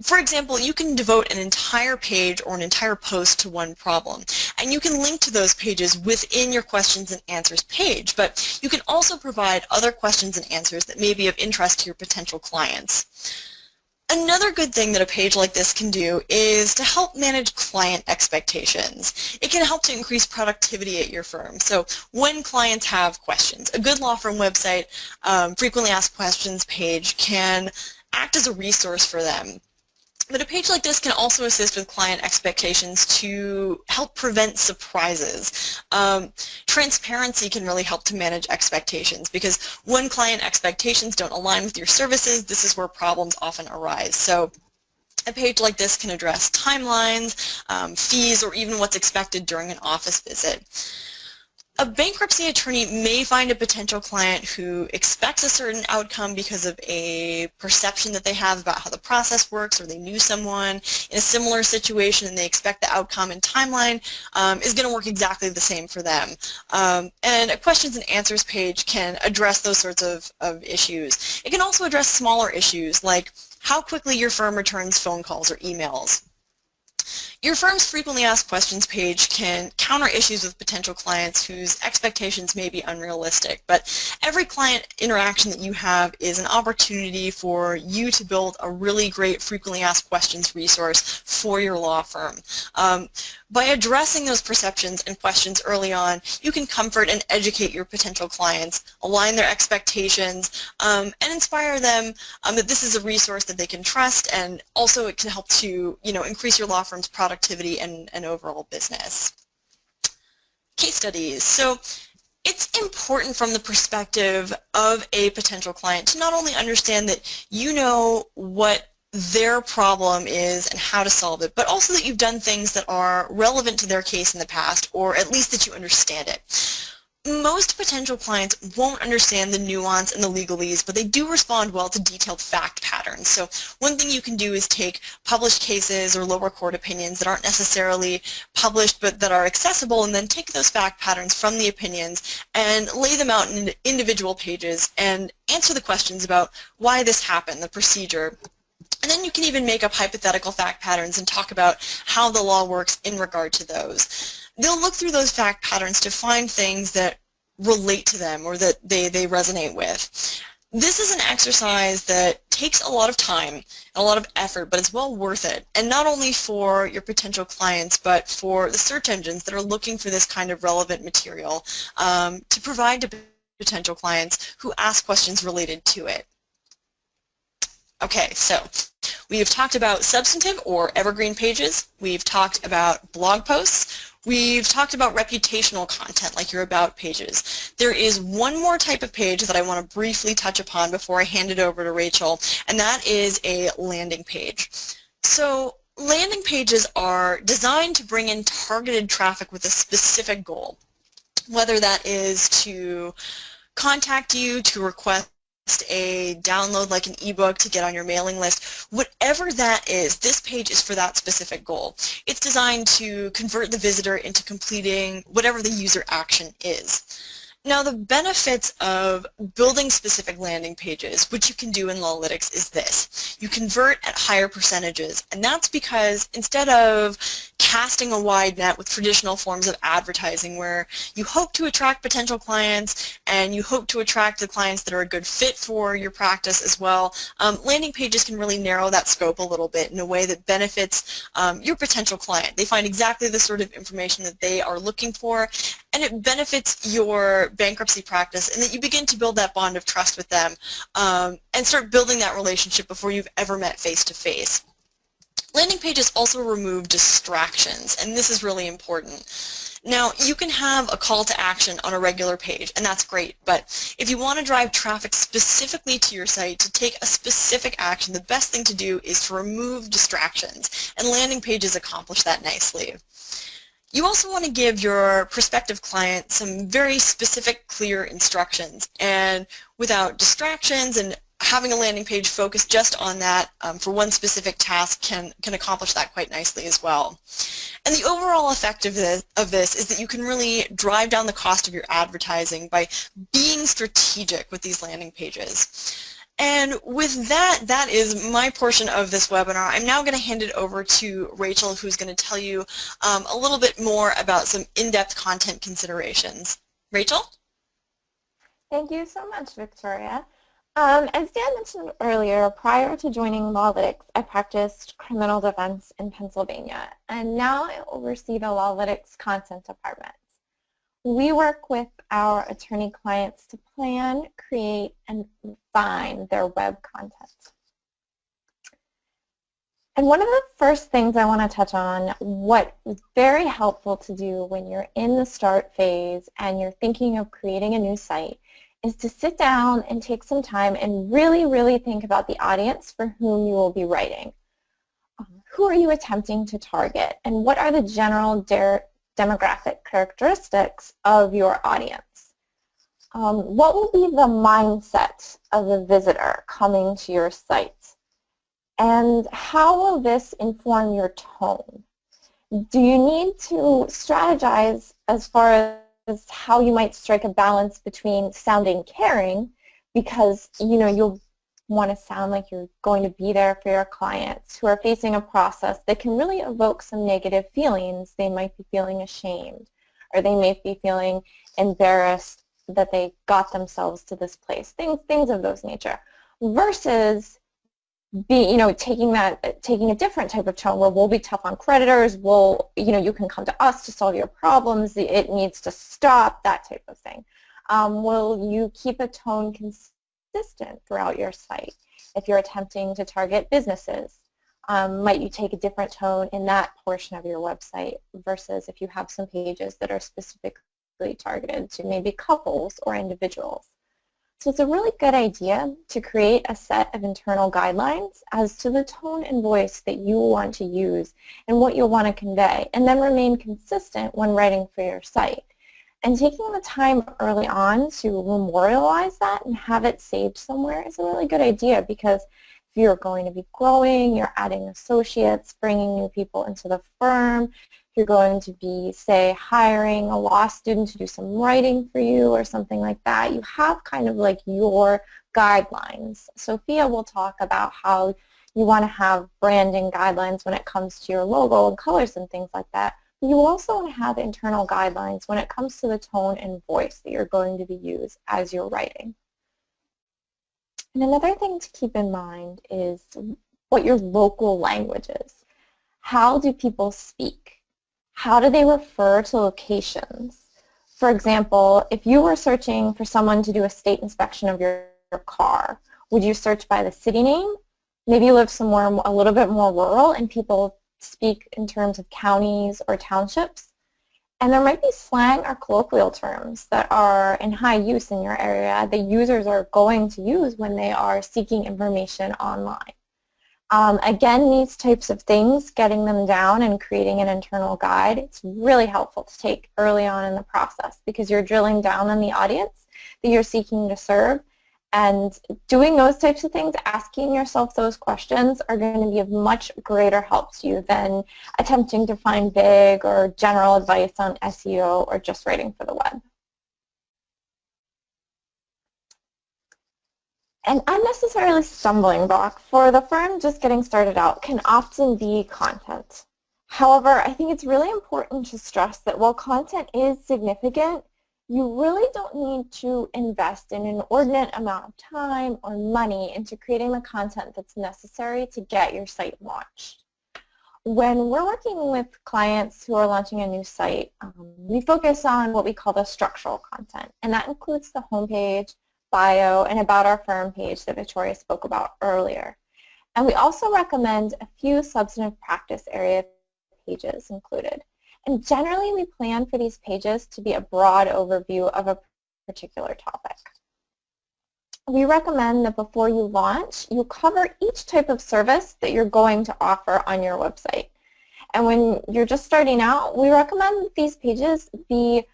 For example, you can devote an entire page or an entire post to one problem, and you can link to those pages within your questions and answers page, but you can also provide other questions and answers that may be of interest to your potential clients. Another good thing that a page like this can do is to help manage client expectations. It can help to increase productivity at your firm. So when clients have questions, a good law firm website, frequently asked questions page can act as a resource for them. But a page like this can also assist with client expectations to help prevent surprises. Transparency can really help to manage expectations, because when client expectations don't align with your services, this is where problems often arise. So a page like this can address timelines, fees, or even what's expected during an office visit. A bankruptcy attorney may find a potential client who expects a certain outcome because of a perception that they have about how the process works, or they knew someone in a similar situation and they expect the outcome and timeline is going to work exactly the same for them. And a questions and answers page can address those sorts of issues. It can also address smaller issues like how quickly your firm returns phone calls or emails. Your firm's frequently asked questions page can counter issues with potential clients whose expectations may be unrealistic, but every client interaction that you have is an opportunity for you to build a really great frequently asked questions resource for your law firm. By addressing those perceptions and questions early on, you can comfort and educate your potential clients, align their expectations, and inspire them that this is a resource that they can trust, and also it can help to, increase your law firm's productivity and overall business. Case studies. So it's important from the perspective of a potential client to not only understand that you know what their problem is and how to solve it, but also that you've done things that are relevant to their case in the past, or at least that you understand it. Most potential clients won't understand the nuance and the legalese, but they do respond well to detailed fact patterns. So one thing you can do is take published cases or lower court opinions that aren't necessarily published but that are accessible, and then take those fact patterns from the opinions and lay them out in individual pages and answer the questions about why this happened, the procedure. And then you can even make up hypothetical fact patterns and talk about how the law works in regard to those. They'll look through those fact patterns to find things that relate to them or that they resonate with. This is an exercise that takes a lot of time and a lot of effort, but it's well worth it. And not only for your potential clients, but for the search engines that are looking for this kind of relevant material to provide to potential clients who ask questions related to it. Okay, so we have talked about substantive or evergreen pages. We've talked about blog posts. We've talked about reputational content like your about pages. There is one more type of page that I want to briefly touch upon before I hand it over to Rachel, and that is a landing page. So landing pages are designed to bring in targeted traffic with a specific goal, whether that is to contact you, to request a download like an ebook to get on your mailing list. Whatever that is, this page is for that specific goal. It's designed to convert the visitor into completing whatever the user action is. Now, the benefits of building specific landing pages, which you can do in LawLytics, is this. You convert at higher percentages, and that's because instead of casting a wide net with traditional forms of advertising where you hope to attract potential clients and you hope to attract the clients that are a good fit for your practice as well, landing pages can really narrow that scope a little bit in a way that benefits your potential client. They find exactly the sort of information that they are looking for, and it benefits your bankruptcy practice, and that you begin to build that bond of trust with them and start building that relationship before you've ever met face-to-face. Landing pages also remove distractions, and this is really important. Now, you can have a call to action on a regular page, and that's great, but if you want to drive traffic specifically to your site to take a specific action, the best thing to do is to remove distractions, and landing pages accomplish that nicely. You also want to give your prospective client some very specific, clear instructions, and without distractions and having a landing page focused just on that for one specific task can accomplish that quite nicely as well. And the overall effect of this is that you can really drive down the cost of your advertising by being strategic with these landing pages. And with that, that is my portion of this webinar. I'm now going to hand it over to Rachel, who's going to tell you a little bit more about some in-depth content considerations. Rachel? Thank you so much, Victoria. As Dan mentioned earlier, prior to joining LawLytics, I practiced criminal defense in Pennsylvania, and now I oversee the LawLytics content department. We work with our attorney clients to plan, create, and refine their web content. And one of the first things I want to touch on, what is very helpful to do when you're in the start phase and you're thinking of creating a new site, is to sit down and take some time and really, really think about the audience for whom you will be writing. Who are you attempting to target, and what are the general demographic characteristics of your audience? What will be the mindset of the visitor coming to your site? And how will this inform your tone? Do you need to strategize as far as how you might strike a balance between sounding caring, because you'll want to sound like you're going to be there for your clients who are facing a process that can really evoke some negative feelings. They might be feeling ashamed, or they may be feeling embarrassed that they got themselves to this place, things of those nature, versus taking a different type of tone where we'll be tough on creditors, you can come to us to solve your problems, it needs to stop, that type of thing. Will you keep a tone consistent throughout your site? If you're attempting to target businesses, might you take a different tone in that portion of your website versus if you have some pages that are specifically targeted to maybe couples or individuals? So it's a really good idea to create a set of internal guidelines as to the tone and voice that you want to use and what you'll want to convey, and then remain consistent when writing for your site. And taking the time early on to memorialize that and have it saved somewhere is a really good idea, because if you're going to be growing, you're adding associates, bringing new people into the firm, you're going to be, say, hiring a law student to do some writing for you or something like that, you have kind of like your guidelines. Sophia will talk about how you want to have branding guidelines when it comes to your logo and colors and things like that. You also want to have internal guidelines when it comes to the tone and voice that you're going to be used as you're writing. And another thing to keep in mind is what your local language is. How do people speak? How do they refer to locations? For example, if you were searching for someone to do a state inspection of your car, would you search by the city name? Maybe you live somewhere a little bit more rural and people speak in terms of counties or townships. And there might be slang or colloquial terms that are in high use in your area that users are going to use when they are seeking information online. Again, these types of things, getting them down and creating an internal guide, it's really helpful to take early on in the process, because you're drilling down on the audience that you're seeking to serve. And doing those types of things, asking yourself those questions, are going to be of much greater help to you than attempting to find big or general advice on SEO or just writing for the web. An unnecessarily stumbling block for the firm just getting started out can often be content. However, I think it's really important to stress that while content is significant, you really don't need to invest an inordinate amount of time or money into creating the content that's necessary to get your site launched. When we're working with clients who are launching a new site, we focus on what we call the structural content, and that includes the homepage, bio, and about our firm page that Victoria spoke about earlier. And we also recommend a few substantive practice area pages included. And generally, we plan for these pages to be a broad overview of a particular topic. We recommend that before you launch, you cover each type of service that you're going to offer on your website. And when you're just starting out, we recommend that these pages be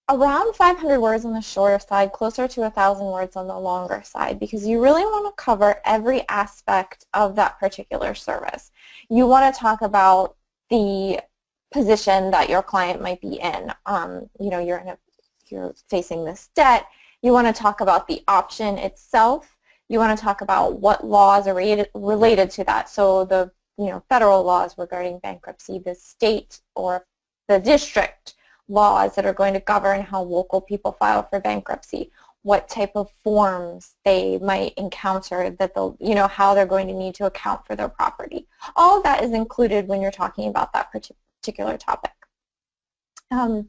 around 500 words on the shorter side, closer to 1,000 words on the longer side, because you really want to cover every aspect of that particular service. You want to talk about the position that your client might be in. You know, you're facing this debt. You want to talk about the option itself. You want to talk about what laws are related to that. So the federal laws regarding bankruptcy, the state or the district laws that are going to govern how local people file for bankruptcy, what type of forms they might encounter, that they'll, how they're going to need to account for their property. All of that is included when you're talking about that particular topic. And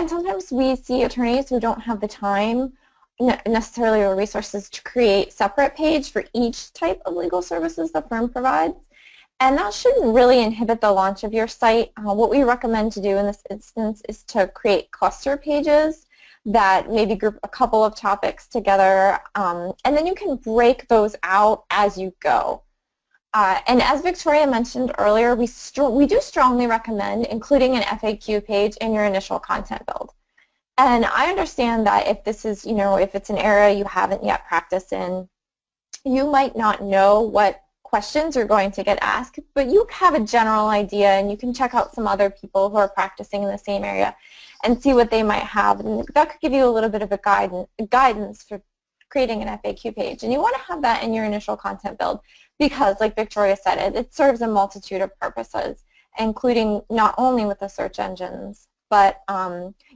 sometimes we see attorneys who don't have the time necessarily or resources to create separate page for each type of legal services the firm provides. And that shouldn't really inhibit the launch of your site. What we recommend to do in this instance is to create cluster pages that maybe group a couple of topics together, and then you can break those out as you go. And as Victoria mentioned earlier, we do strongly recommend including an FAQ page in your initial content build. And I understand that if this is, if it's an area you haven't yet practiced in, you might not know what questions you're going to get asked, but you have a general idea, and you can check out some other people who are practicing in the same area and see what they might have. And that could give you a little bit of a guidance for creating an FAQ page. And you want to have that in your initial content build because, like Victoria said, it serves a multitude of purposes, including not only with the search engines, but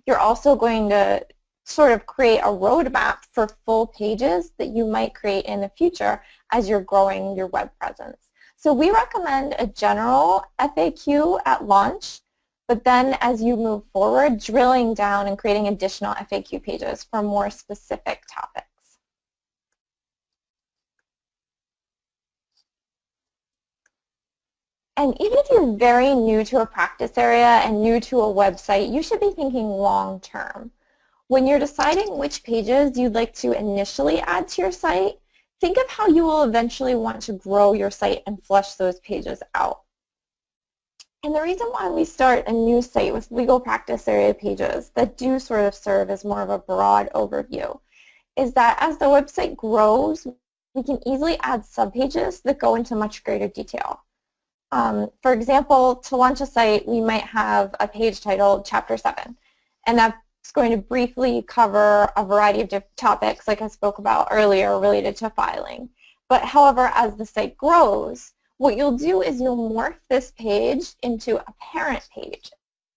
you're also going to sort of create a roadmap for full pages that you might create in the future as you're growing your web presence. So we recommend a general FAQ at launch, but then as you move forward, drilling down and creating additional FAQ pages for more specific topics. And even if you're very new to a practice area and new to a website, you should be thinking long term. When you're deciding which pages you'd like to initially add to your site, think of how you will eventually want to grow your site and flesh those pages out. And the reason why we start a new site with legal practice area pages that do sort of serve as more of a broad overview is that as the website grows, we can easily add subpages that go into much greater detail. For example, to launch a site, we might have a page titled Chapter 7, and that's going to briefly cover a variety of different topics, like I spoke about earlier, related to filing. But however, as the site grows, what you'll do is you'll morph this page into a parent page,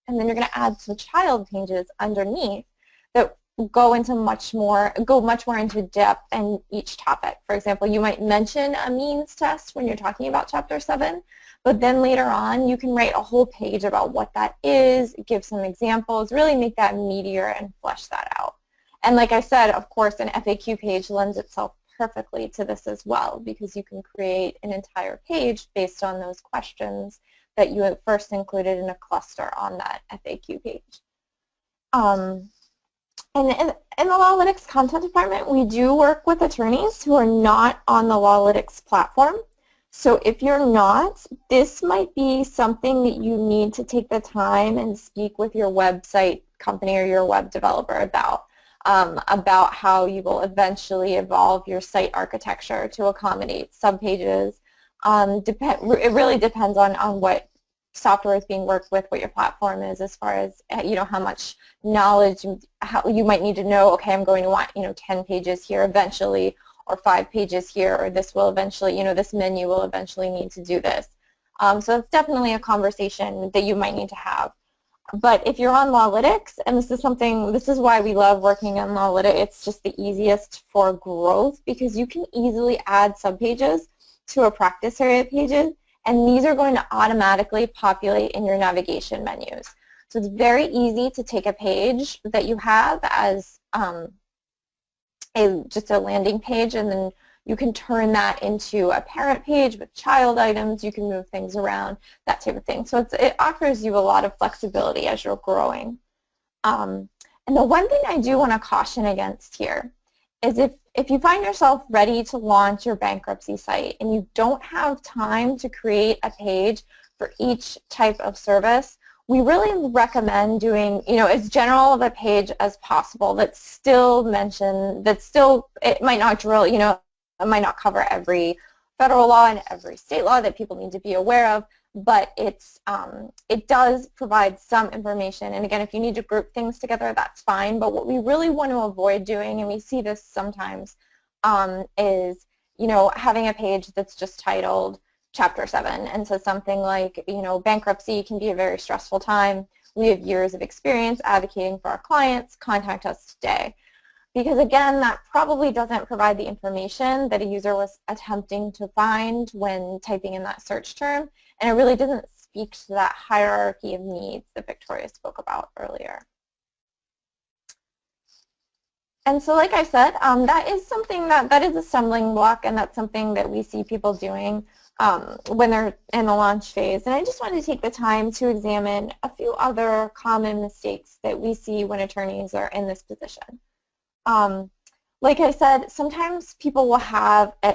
and then you're going to add some child pages underneath that go much more into depth in each topic. For example, you might mention a means test when you're talking about Chapter 7, but then later on you can write a whole page about what that is, give some examples, really make that meatier and flesh that out. And like I said, of course, an FAQ page lends itself perfectly to this as well, because you can create an entire page based on those questions that you had first included in a cluster on that FAQ page. And in the LawLytics content department, we do work with attorneys who are not on the LawLytics platform. So if you're not, this might be something that you need to take the time and speak with your website company or your web developer about how you will eventually evolve your site architecture to accommodate subpages. It really depends on what software is being worked with, what your platform is, as far as how much knowledge you might need to know. Okay, I'm going to want 10 pages here eventually, or 5 pages here, or this will eventually, this menu will eventually need to do this. So it's definitely a conversation that you might need to have. But if you're on LawLytics, and this is why we love working on LawLytics, it's just the easiest for growth, because you can easily add subpages to a practice area pages, and these are going to automatically populate in your navigation menus. So it's very easy to take a page that you have as just a landing page, and then you can turn that into a parent page with child items. You can move things around, that type of thing. So it offers you a lot of flexibility as you're growing. And the one thing I do want to caution against here is if you find yourself ready to launch your bankruptcy site and you don't have time to create a page for each type of service, we really recommend doing, as general of a page as possible that's still mentioned, it might not drill, it might not cover every federal law and every state law that people need to be aware of, but it does provide some information. And again, if you need to group things together, that's fine. But what we really want to avoid doing, and we see this sometimes, is having a page that's just titled Chapter 7 and says something like, bankruptcy can be a very stressful time. We have years of experience advocating for our clients. Contact us today. Because again, that probably doesn't provide the information that a user was attempting to find when typing in that search term, and it really doesn't speak to that hierarchy of needs that Victoria spoke about earlier. And so like I said, that is something that is a stumbling block, and that's something that we see people doing when they're in the launch phase. And I just wanted to take the time to examine a few other common mistakes that we see when attorneys are in this position. Like I said, sometimes people will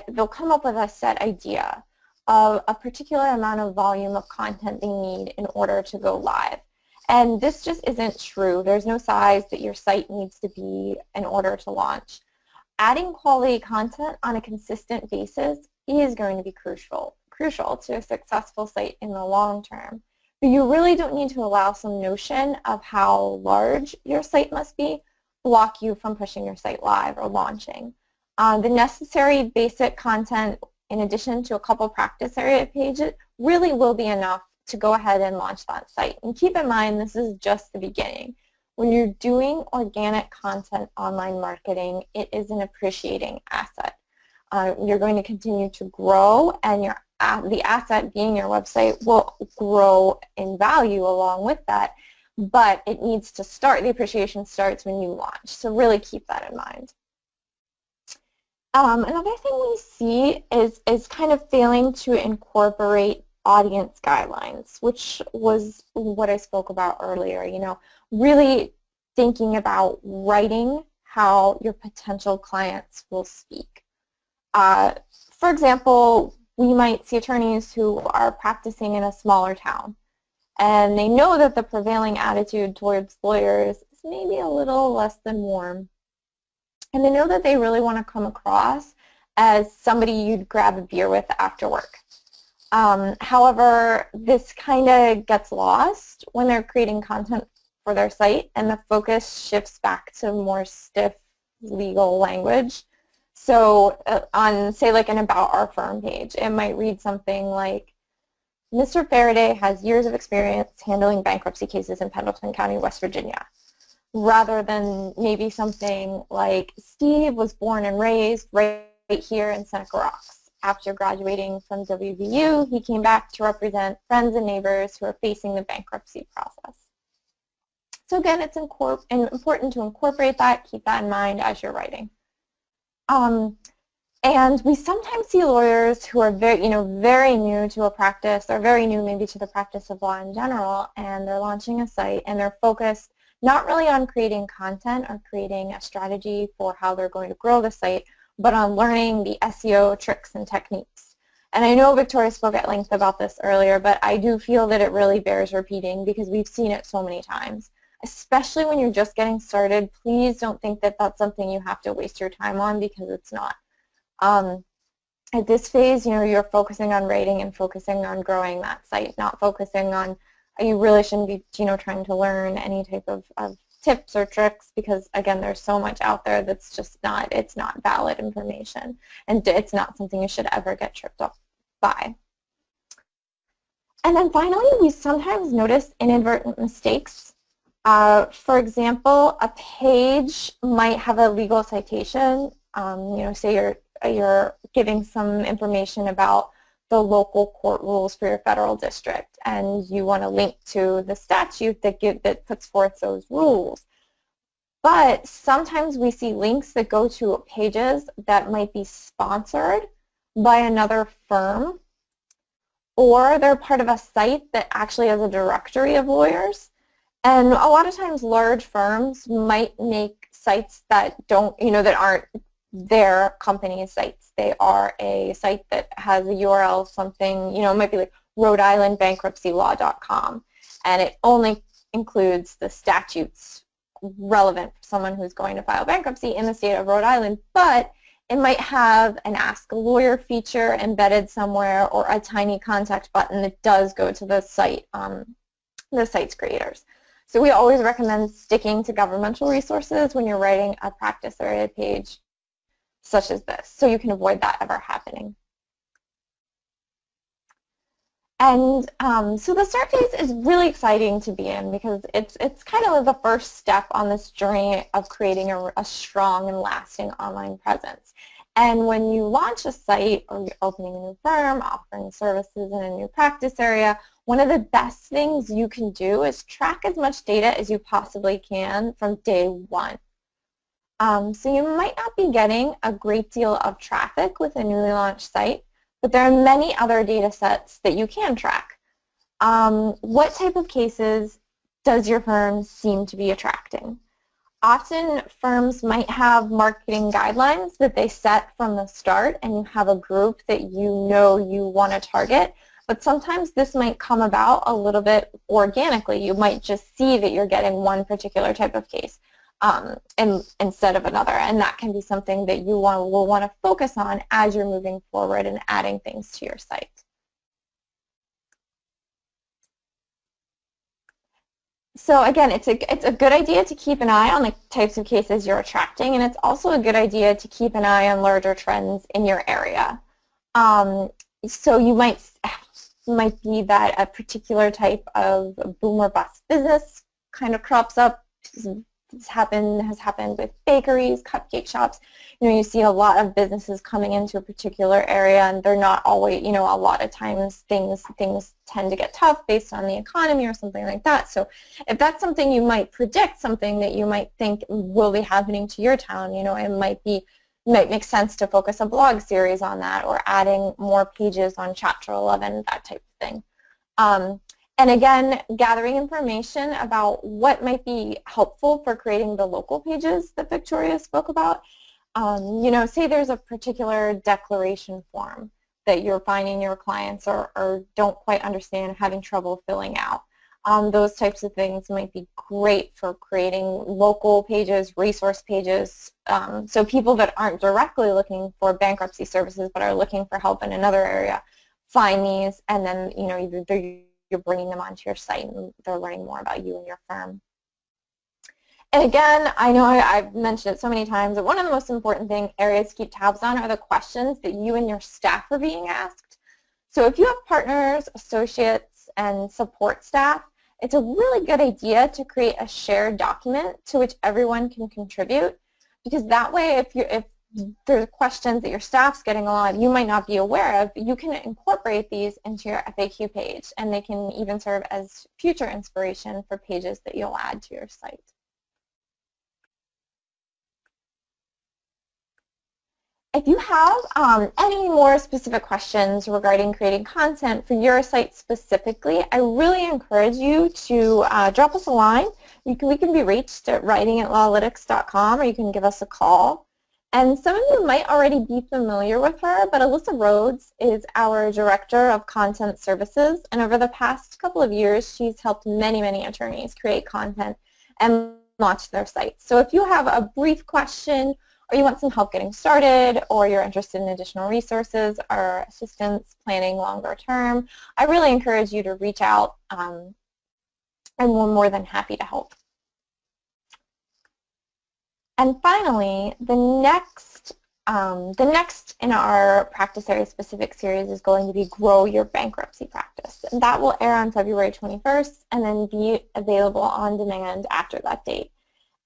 they'll come up with a set idea of a particular amount of volume of content they need in order to go live. And this just isn't true. There's no size that your site needs to be in order to launch. Adding quality content on a consistent basis is going to be crucial to a successful site in the long term. But you really don't need to allow some notion of how large your site must be block you from pushing your site live or launching. The necessary basic content, in addition to a couple practice area pages, really will be enough to go ahead and launch that site. And keep in mind, this is just the beginning. When you're doing organic content online marketing, it is an appreciating asset. You're going to continue to grow, and the asset being your website will grow in value along with that. But it needs to start. The appreciation starts when you launch, so really keep that in mind. Another thing we see is kind of failing to incorporate audience guidelines, which was what I spoke about earlier. Really thinking about writing how your potential clients will speak. For example, we might see attorneys who are practicing in a smaller town. and they know that the prevailing attitude towards lawyers is maybe a little less than warm. And they know that they really want to come across as somebody you'd grab a beer with after work. However, this kind of gets lost when they're creating content for their site, and the focus shifts back to more stiff legal language. So on, say, like an About Our Firm page, it might read something like, Mr. Faraday has years of experience handling bankruptcy cases in Pendleton County, West Virginia, rather than maybe something like, Steve was born and raised right here in Seneca Rocks. After graduating from WVU, he came back to represent friends and neighbors who are facing the bankruptcy process. So again, it's important to incorporate that, keep that in mind as you're writing. And we sometimes see lawyers who are very new to a practice, or very new maybe to the practice of law in general, and they're launching a site and they're focused not really on creating content or creating a strategy for how they're going to grow the site, but on learning the SEO tricks and techniques. And I know Victoria spoke at length about this earlier, but I do feel that it really bears repeating because we've seen it so many times. Especially when you're just getting started, please don't think that that's something you have to waste your time on, because it's not. At this phase, you're focusing on writing and focusing on growing that site, not focusing on, you really shouldn't be, trying to learn any type of tips or tricks, because again, there's so much out there that's just not, it's not valid information, and it's not something you should ever get tripped up by. And then finally, we sometimes notice inadvertent mistakes. For example, a page might have a legal citation. Say you're giving some information about the local court rules for your federal district, and you want to link to the statute that puts forth those rules. But sometimes we see links that go to pages that might be sponsored by another firm, or they're part of a site that actually has a directory of lawyers. And a lot of times large firms might make sites that don't, that aren't their company's sites. They are a site that has a URL, something, it might be like Rhode-IslandBankruptcyLaw.com, and it only includes the statutes relevant for someone who's going to file bankruptcy in the state of Rhode Island, but it might have an Ask a Lawyer feature embedded somewhere, or a tiny contact button that does go to the site, the site's creators. So we always recommend sticking to governmental resources when you're writing a practice area page such as this, so you can avoid that ever happening. And so the start phase is really exciting to be in, because it's kind of the first step on this journey of creating a strong and lasting online presence. And when you launch a site, or you're opening a new firm, offering services in a new practice area, one of the best things you can do is track as much data as you possibly can from day one. So you might not be getting a great deal of traffic with a newly launched site, but there are many other data sets that you can track. What type of cases does your firm seem to be attracting? Often firms might have marketing guidelines that they set from the start, and you have a group that you want to target, but sometimes this might come about a little bit organically. You might just see that you're getting one particular type of case instead of another, and that can be something that you will want to focus on as you're moving forward and adding things to your site. So again, it's a good idea to keep an eye on the types of cases you're attracting, and it's also a good idea to keep an eye on larger trends in your area. So you might be that a particular type of boom or bust business kind of crops up. This has happened with bakeries, cupcake shops. You see a lot of businesses coming into a particular area, and they're not always, a lot of times things tend to get tough based on the economy or something like that. So if that's something you might predict, something that you might think will be happening to your town, it might make sense to focus a blog series on that, or adding more pages on Chapter 11, that type of thing. And again, gathering information about what might be helpful for creating the local pages that Victoria spoke about. Say there's a particular declaration form that you're finding your clients or don't quite understand, having trouble filling out. Those types of things might be great for creating local pages, resource pages. So people that aren't directly looking for bankruptcy services but are looking for help in another area find these, and then you're bringing them onto your site and they're learning more about you and your firm. And again, I know I've mentioned it so many times, but one of the most important areas to keep tabs on are the questions that you and your staff are being asked. So if you have partners, associates, and support staff, it's a really good idea to create a shared document to which everyone can contribute, because that way if there's questions that your staff's getting a lot you might not be aware of, you can incorporate these into your FAQ page, and they can even serve as future inspiration for pages that you'll add to your site. If you have any more specific questions regarding creating content for your site specifically, I really encourage you to drop us a line. We can be reached at writing@lawlytics.com, or you can give us a call. And some of you might already be familiar with her, but Alyssa Rhodes is our Director of Content Services, and over the past couple of years, she's helped many, many attorneys create content and launch their sites. So if you have a brief question, or you want some help getting started, or you're interested in additional resources or assistance planning longer term, I really encourage you to reach out, and we're more than happy to help. And finally, the next in our practice area specific series is going to be Grow Your Bankruptcy Practice. And that will air on February 21st and then be available on demand after that date.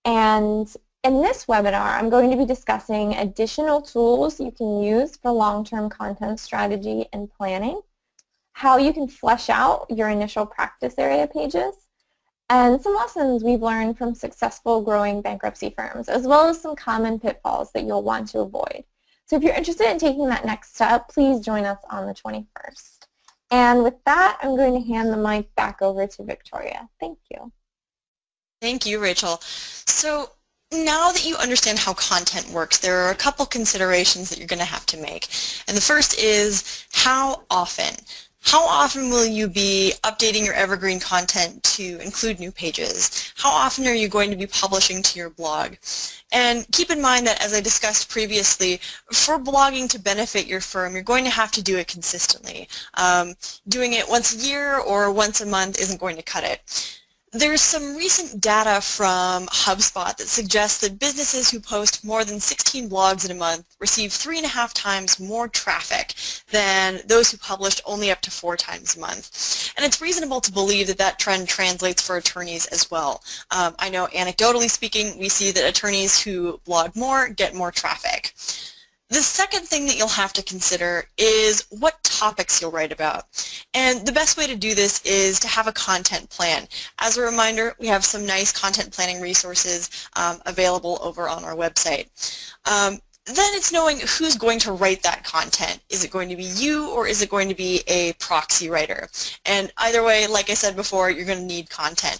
And in this webinar, I'm going to be discussing additional tools you can use for long-term content strategy and planning, how you can flesh out your initial practice area pages, and some lessons we've learned from successful growing bankruptcy firms, as well as some common pitfalls that you'll want to avoid. So if you're interested in taking that next step, please join us on the 21st. And with that, I'm going to hand the mic back over to Victoria. Thank you. Thank you, Rachel. So now that you understand how content works, there are a couple considerations that you're going to have to make. And the first is how often? How often will you be updating your evergreen content to include new pages? How often are you going to be publishing to your blog? And keep in mind that, as I discussed previously, for blogging to benefit your firm, you're going to have to do it consistently. Doing it once a year or once a month isn't going to cut it. There's some recent data from HubSpot that suggests that businesses who post more than 16 blogs in a month receive 3.5 times more traffic than those who published only up to 4 times a month. And it's reasonable to believe that that trend translates for attorneys as well. I know, anecdotally speaking, we see that attorneys who blog more get more traffic. The second thing that you'll have to consider is what topics you'll write about. And the best way to do this is to have a content plan. As a reminder, we have some nice content planning resources available over on our website. Then it's knowing who's going to write that content. Is it going to be you, or is it going to be a proxy writer? And either way, like I said before, you're going to need content.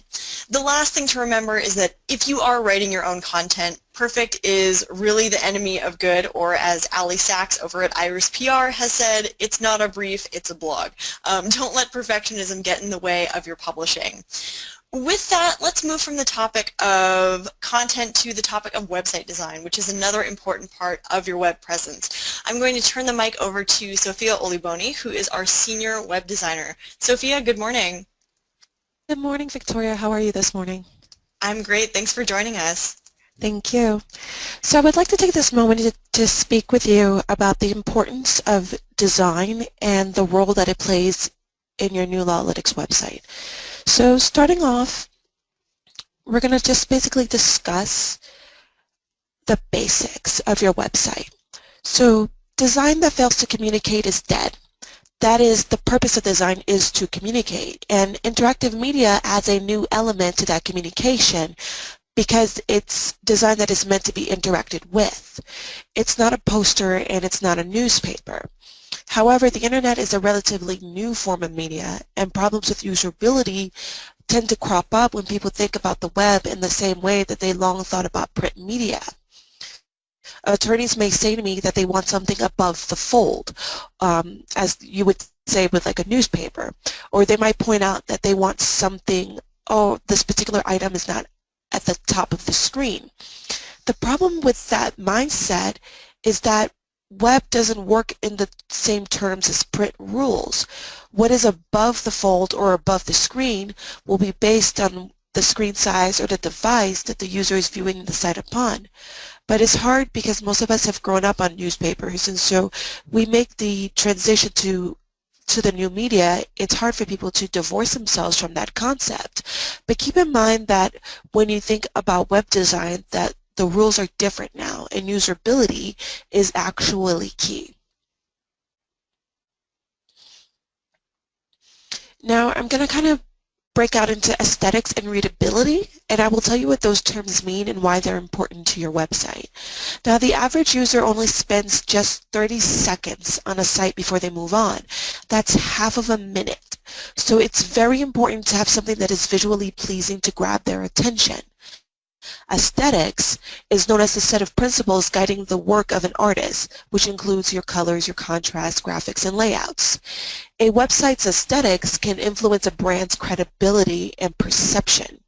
The last thing to remember is that if you are writing your own content, perfect is really the enemy of good, or as Ali Sachs over at Iris PR has said, it's not a brief, it's a blog. Don't let perfectionism get in the way of your publishing. With that, let's move from the topic of content to the topic of website design, which is another important part of your web presence. I'm going to turn the mic over to Sophia Oliboni, who is our senior web designer. Sophia, good morning. Good morning, Victoria. How are you this morning? I'm great. Thanks for joining us. Thank you. So I would like to take this moment to speak with you about the importance of design and the role that it plays in your new LawLytics website. So starting off, we're going to just basically discuss the basics of your website. So design that fails to communicate is dead. That is, the purpose of design is to communicate, and interactive media adds a new element to that communication because it's design that is meant to be interacted with. It's not a poster and it's not a newspaper. However, the internet is a relatively new form of media, and problems with usability tend to crop up when people think about the web in the same way that they long thought about print media. Attorneys may say to me that they want something above the fold, as you would say with like a newspaper, or they might point out that they want something, oh, this particular item is not at the top of the screen. The problem with that mindset is that web doesn't work in the same terms as print rules. What is above the fold or above the screen will be based on the screen size or the device that the user is viewing the site upon. But it's hard because most of us have grown up on newspapers, and so we make the transition to the new media. It's hard for people to divorce themselves from that concept. But keep in mind that when you think about web design, that the rules are different now, and usability is actually key. Now I'm going to kind of break out into aesthetics and readability, and I will tell you what those terms mean and why they're important to your website. Now, the average user only spends just 30 seconds on a site before they move on. That's half of a minute. So it's very important to have something that is visually pleasing to grab their attention. Aesthetics is known as the set of principles guiding the work of an artist, which includes your colors, your contrast, graphics, and layouts. A website's aesthetics can influence a brand's credibility and perception.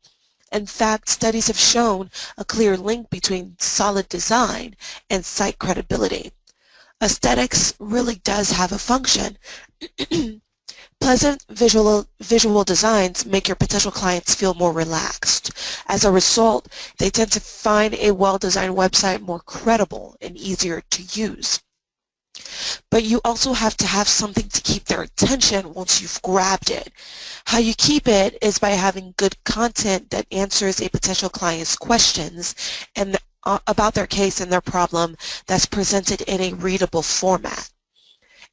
In fact, studies have shown a clear link between solid design and site credibility. Aesthetics really does have a function. Pleasant visual designs make your potential clients feel more relaxed. As a result, they tend to find a well-designed website more credible and easier to use. But you also have to have something to keep their attention once you've grabbed it. How you keep it is by having good content that answers a potential client's questions and about their case and their problem that's presented in a readable format.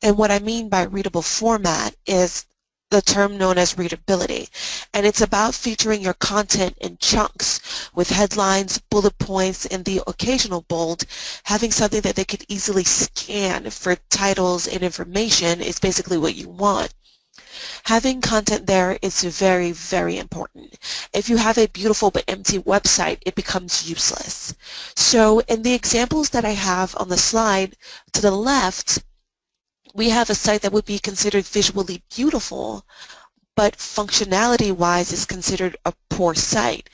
And what I mean by readable format is the term known as readability. And it's about featuring your content in chunks with headlines, bullet points, and the occasional bold. Having something that they could easily scan for titles and information is basically what you want. Having content there is very, very important. If you have a beautiful but empty website, it becomes useless. So in the examples that I have on the slide to the left, we have a site that would be considered visually beautiful, but functionality-wise is considered a poor site.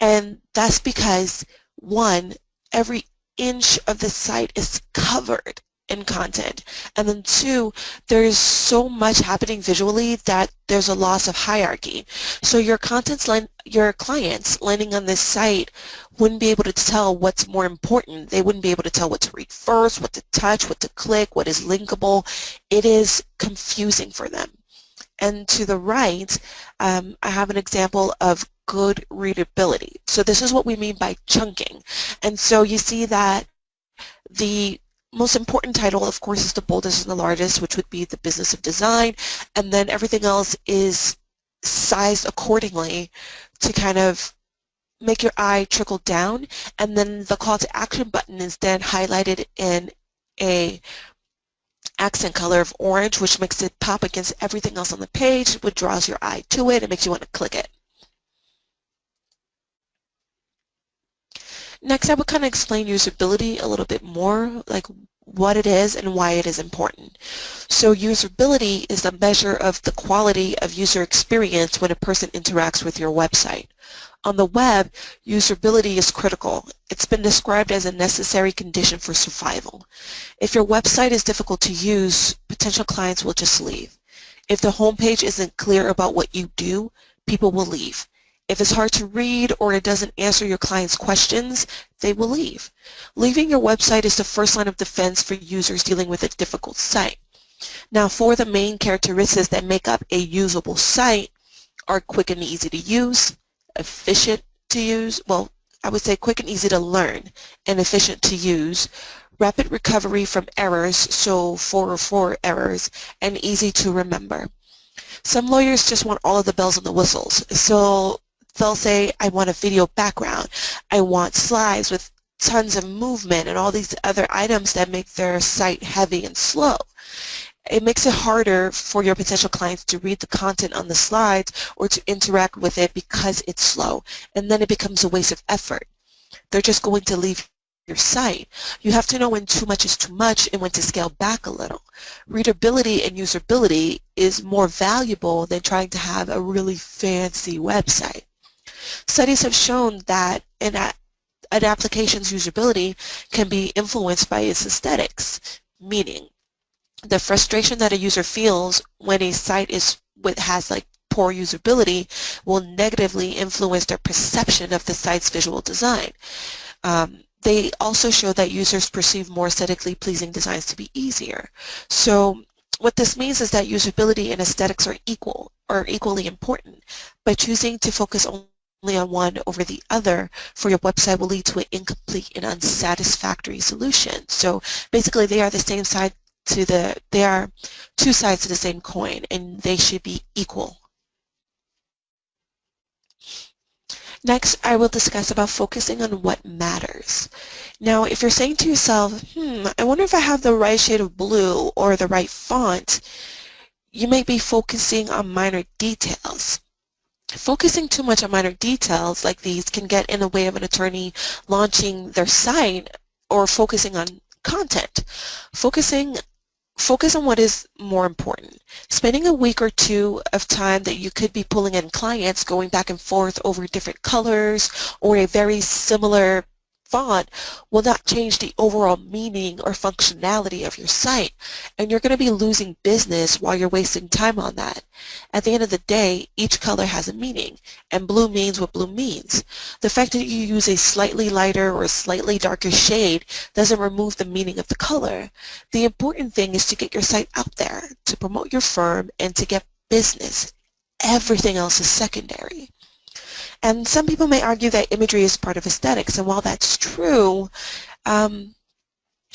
And that's because, one, every inch of the site is covered in content. And then two, there is so much happening visually that there's a loss of hierarchy. So your clients landing on this site wouldn't be able to tell what's more important. They wouldn't be able to tell what to read first, what to touch, what to click, what is linkable. It is confusing for them. And to the right, I have an example of good readability. So this is what we mean by chunking. And so you see that the most important title, of course, is the boldest and the largest, which would be the business of design, and then everything else is sized accordingly to kind of make your eye trickle down, and then the call to action button is then highlighted in a accent color of orange, which makes it pop against everything else on the page, which draws your eye to it and makes you want to click it. Next, I would kind of explain usability a little bit more, like what it is and why it is important. So usability is the measure of the quality of user experience when a person interacts with your website. On the web, usability is critical. It's been described as a necessary condition for survival. If your website is difficult to use, potential clients will just leave. If the homepage isn't clear about what you do, people will leave. If it's hard to read or it doesn't answer your client's questions, they will leave. Leaving your website is the first line of defense for users dealing with a difficult site. Now, four of the main characteristics that make up a usable site are quick and easy to use, efficient to use, well, I would say quick and easy to learn, and efficient to use, rapid recovery from errors, so 404 errors, and easy to remember. Some lawyers just want all of the bells and the whistles, so they'll say, I want a video background, I want slides with tons of movement and all these other items that make their site heavy and slow. It makes it harder for your potential clients to read the content on the slides or to interact with it because it's slow, and then it becomes a waste of effort. They're just going to leave your site. You have to know when too much is too much and when to scale back a little. Readability and usability is more valuable than trying to have a really fancy website. Studies have shown that an application's usability can be influenced by its aesthetics, meaning the frustration that a user feels when a site has like poor usability will negatively influence their perception of the site's visual design. They also show that users perceive more aesthetically pleasing designs to be easier. So what this means is that usability and aesthetics are equally important, but choosing to focus only on one over the other for your website will lead to an incomplete and unsatisfactory solution. So basically they are two sides to the same coin, and they should be equal. Next, I will discuss about focusing on what matters. Now, if you're saying to yourself, I wonder if I have the right shade of blue or the right font, you may be focusing on minor details. Focusing too much on minor details like these can get in the way of an attorney launching their site or focusing on content. Focus on what is more important. Spending a week or two of time that you could be pulling in clients, going back and forth over different colors or a very similar font will not change the overall meaning or functionality of your site, and you're going to be losing business while you're wasting time on that. At the end of the day, each color has a meaning, and blue means what blue means. The fact that you use a slightly lighter or slightly darker shade doesn't remove the meaning of the color. The important thing is to get your site out there, to promote your firm, and to get business. Everything else is secondary. And some people may argue that imagery is part of aesthetics, and while that's true, when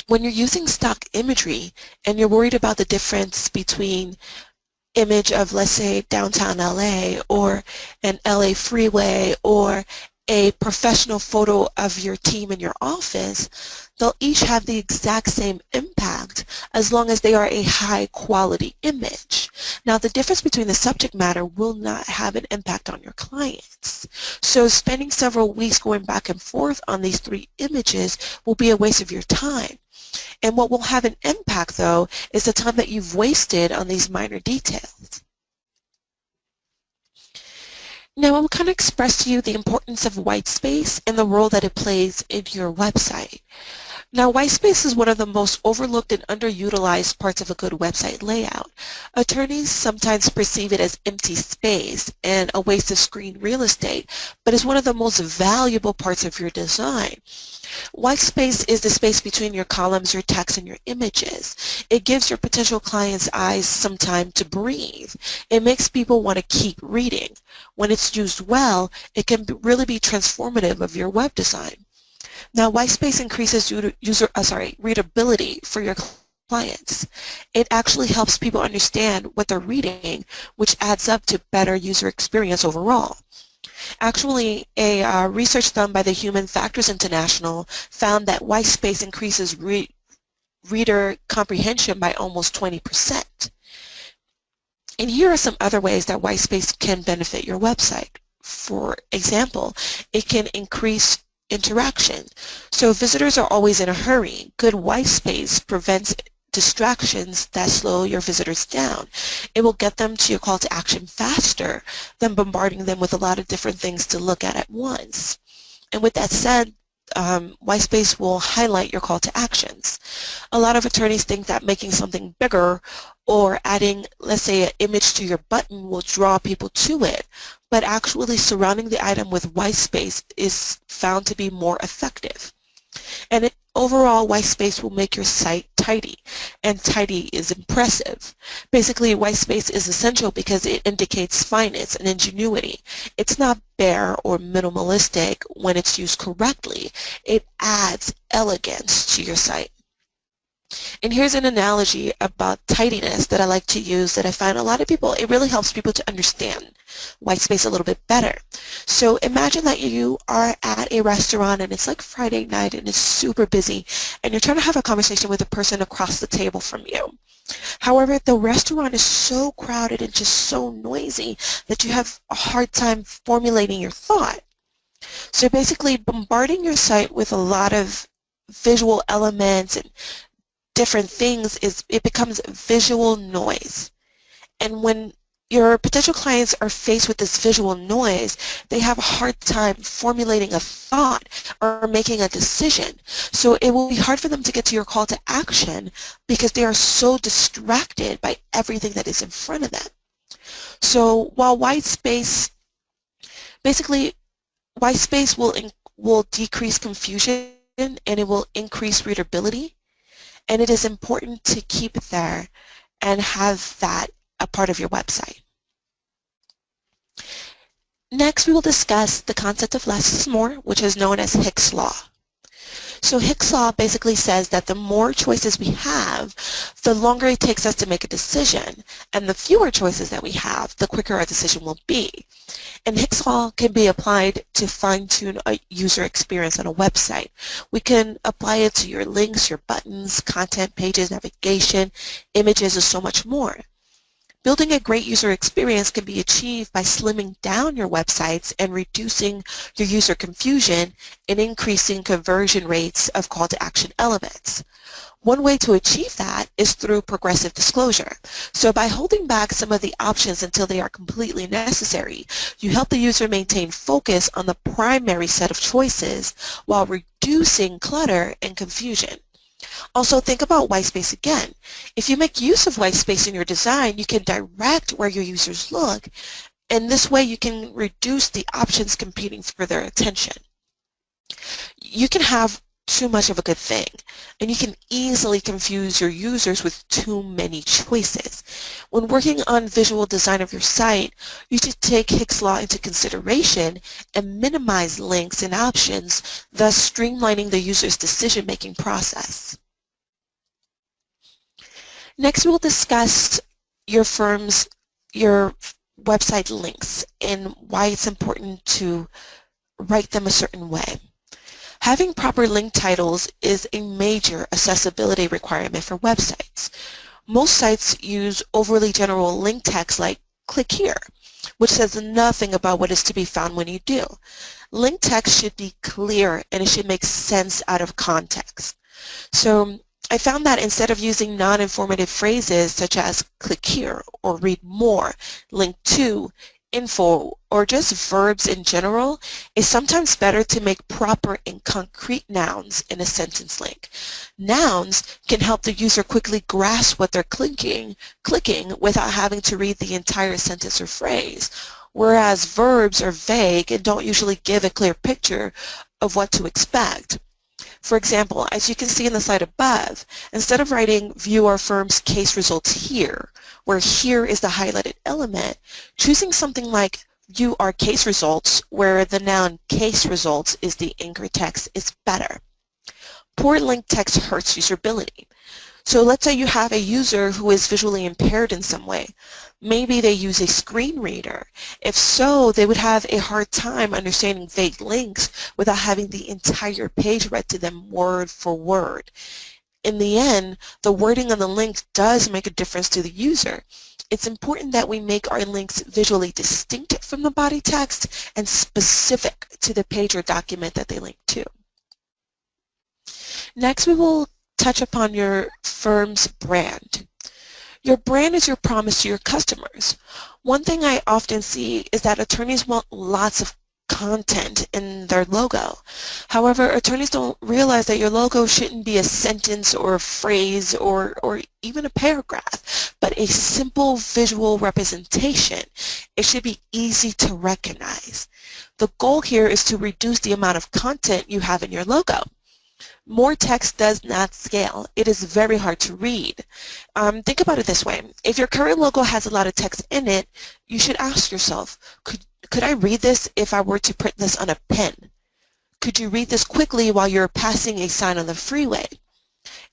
you're using stock imagery and you're worried about the difference between image of, let's say, downtown LA or an LA freeway or a professional photo of your team in your office, they'll each have the exact same impact as long as they are a high quality image. Now, the difference between the subject matter will not have an impact on your clients. So spending several weeks going back and forth on these three images will be a waste of your time. And what will have an impact, though, is the time that you've wasted on these minor details. Now, I will kind of express to you the importance of white space and the role that it plays in your website. Now, white space is one of the most overlooked and underutilized parts of a good website layout. Attorneys sometimes perceive it as empty space and a waste of screen real estate, but it's one of the most valuable parts of your design. White space is the space between your columns, your text, and your images. It gives your potential clients' eyes some time to breathe. It makes people want to keep reading. When it's used well, it can really be transformative of your web design. Now, white space increases readability for your clients. It actually helps people understand what they're reading, which adds up to better user experience overall. Actually, a research done by the Human Factors International found that white space increases reader comprehension by almost 20%. And here are some other ways that white space can benefit your website. For example, it can increase interaction. So if visitors are always in a hurry, good white space prevents distractions that slow your visitors down. It will get them to your call to action faster than bombarding them with a lot of different things to look at once. And with that said, white space will highlight your call to actions. A lot of attorneys think that making something bigger or adding, let's say, an image to your button will draw people to it, but actually surrounding the item with white space is found to be more effective. And overall, white space will make your site tidy, and tidy is impressive. Basically, white space is essential because it indicates finesse and ingenuity. It's not bare or minimalistic when it's used correctly. It adds elegance to your site. And here's an analogy about tidiness that I like to use that I find a lot of people, it really helps people to understand white space a little bit better. So imagine that you are at a restaurant and it's like Friday night and it's super busy and you're trying to have a conversation with a person across the table from you. However, the restaurant is so crowded and just so noisy that you have a hard time formulating your thought. So basically bombarding your site with a lot of visual elements and different things, it becomes visual noise. And when your potential clients are faced with this visual noise, they have a hard time formulating a thought or making a decision. So it will be hard for them to get to your call to action because they are so distracted by everything that is in front of them. So while white space, basically white space will decrease confusion and it will increase readability, and it is important to keep it there and have that a part of your website. Next, we will discuss the concept of less is more, which is known as Hick's Law. So Hick's Law basically says that the more choices we have, the longer it takes us to make a decision, and the fewer choices that we have, the quicker our decision will be. And Hick's Law can be applied to fine-tune a user experience on a website. We can apply it to your links, your buttons, content pages, navigation, images, and so much more. Building a great user experience can be achieved by slimming down your websites and reducing your user confusion and increasing conversion rates of call to action elements. One way to achieve that is through progressive disclosure. So by holding back some of the options until they are completely necessary, you help the user maintain focus on the primary set of choices while reducing clutter and confusion. Also, think about white space again. If you make use of white space in your design, you can direct where your users look, and this way you can reduce the options competing for their attention. You can have too much of a good thing, and you can easily confuse your users with too many choices. When working on visual design of your site, you should take Hick's Law into consideration and minimize links and options, thus streamlining the user's decision-making process. Next, we will discuss your website links and why it's important to write them a certain way. Having proper link titles is a major accessibility requirement for websites. Most sites use overly general link text like "click here," which says nothing about what is to be found when you do. Link text should be clear and it should make sense out of context. So I found that instead of using non-informative phrases such as "click here" or "read more," "link to," "info," or just verbs in general, it's sometimes better to make proper and concrete nouns in a sentence link. Nouns can help the user quickly grasp what they're clicking without having to read the entire sentence or phrase, whereas verbs are vague and don't usually give a clear picture of what to expect. For example, as you can see in the slide above, instead of writing "view our firm's case results here," where "here" is the highlighted element, choosing something like "view our case results," where the noun "case results" is the anchor text, is better. Poor link text hurts usability. So let's say you have a user who is visually impaired in some way. Maybe they use a screen reader. If so, they would have a hard time understanding vague links without having the entire page read to them word for word. In the end, the wording on the link does make a difference to the user. It's important that we make our links visually distinct from the body text and specific to the page or document that they link to. Next, we will touch upon your firm's brand. Your brand is your promise to your customers. One thing I often see is that attorneys want lots of content in their logo. However, attorneys don't realize that your logo shouldn't be a sentence or a phrase or even a paragraph, but a simple visual representation. It should be easy to recognize. The goal here is to reduce the amount of content you have in your logo. More text does not scale. It is very hard to read. Think about it this way. If your current logo has a lot of text in it, you should ask yourself, could I read this if I were to print this on a pen? Could you read this quickly while you're passing a sign on the freeway?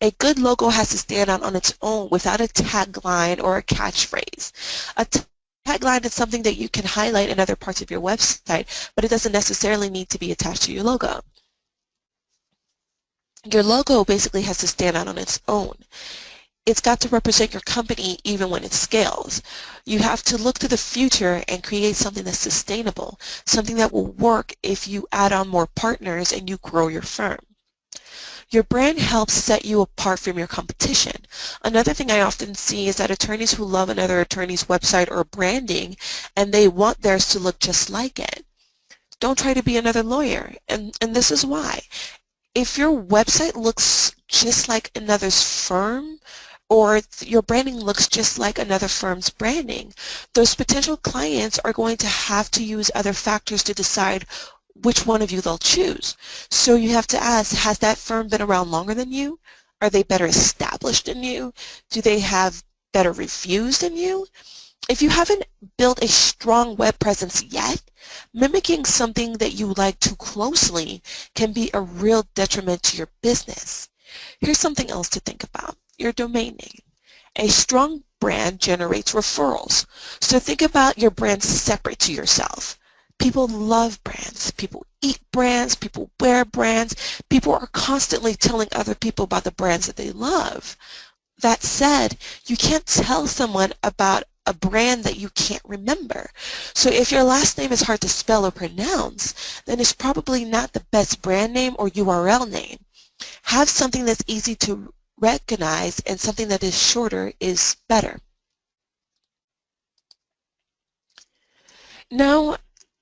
A good logo has to stand out on its own without a tagline or a catchphrase. A tagline is something that you can highlight in other parts of your website, but it doesn't necessarily need to be attached to your logo. Your logo basically has to stand out on its own. It's got to represent your company even when it scales. You have to look to the future and create something that's sustainable, something that will work if you add on more partners and you grow your firm. Your brand helps set you apart from your competition. Another thing I often see is that attorneys who love another attorney's website or branding and they want theirs to look just like it. Don't try to be another lawyer, and this is why. If your website looks just like another's firm, or your branding looks just like another firm's branding, those potential clients are going to have to use other factors to decide which one of you they'll choose. So you have to ask, has that firm been around longer than you? Are they better established than you? Do they have better reviews than you? If you haven't built a strong web presence yet, mimicking something that you like too closely can be a real detriment to your business. Here's something else to think about, your domain name. A strong brand generates referrals, so think about your brand separate to yourself. People love brands, people eat brands, people wear brands, people are constantly telling other people about the brands that they love. That said, you can't tell someone about a brand that you can't remember. So if your last name is hard to spell or pronounce, then it's probably not the best brand name or URL name. Have something that's easy to recognize, and something that is shorter is better. Now,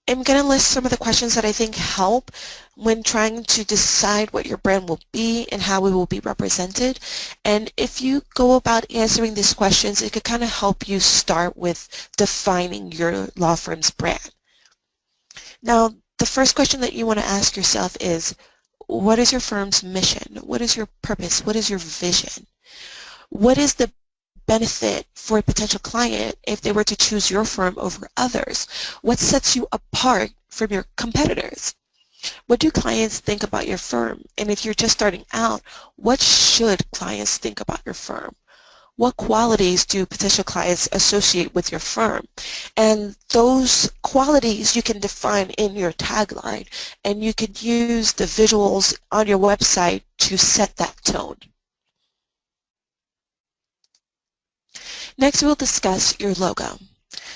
I'm going to list some of the questions that I think help when trying to decide what your brand will be and how it will be represented. And if you go about answering these questions, it could kind of help you start with defining your law firm's brand. Now, the first question that you want to ask yourself is, what is your firm's mission? What is your purpose? What is your vision? What is the benefit for a potential client if they were to choose your firm over others? What sets you apart from your competitors? What do clients think about your firm? And if you're just starting out, what should clients think about your firm? What qualities do potential clients associate with your firm? And those qualities you can define in your tagline, and you can use the visuals on your website to set that tone. Next, we'll discuss your logo.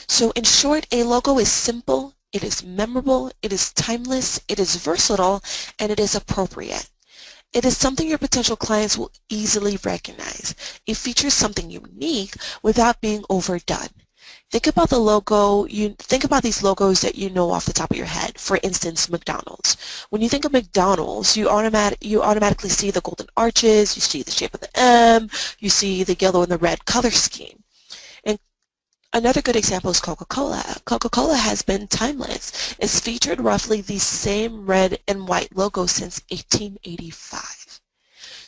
So in short, a logo is simple, it is memorable, it is timeless, it is versatile, and it is appropriate. It is something your potential clients will easily recognize. It features something unique without being overdone. Think about the logo, think about these logos that you know off the top of your head. For instance, McDonald's. When you think of McDonald's, you automatically see the golden arches, you see the shape of the M, you see the yellow and the red color scheme. And another good example is Coca-Cola. Coca-Cola has been timeless. It's featured roughly the same red and white logo since 1885.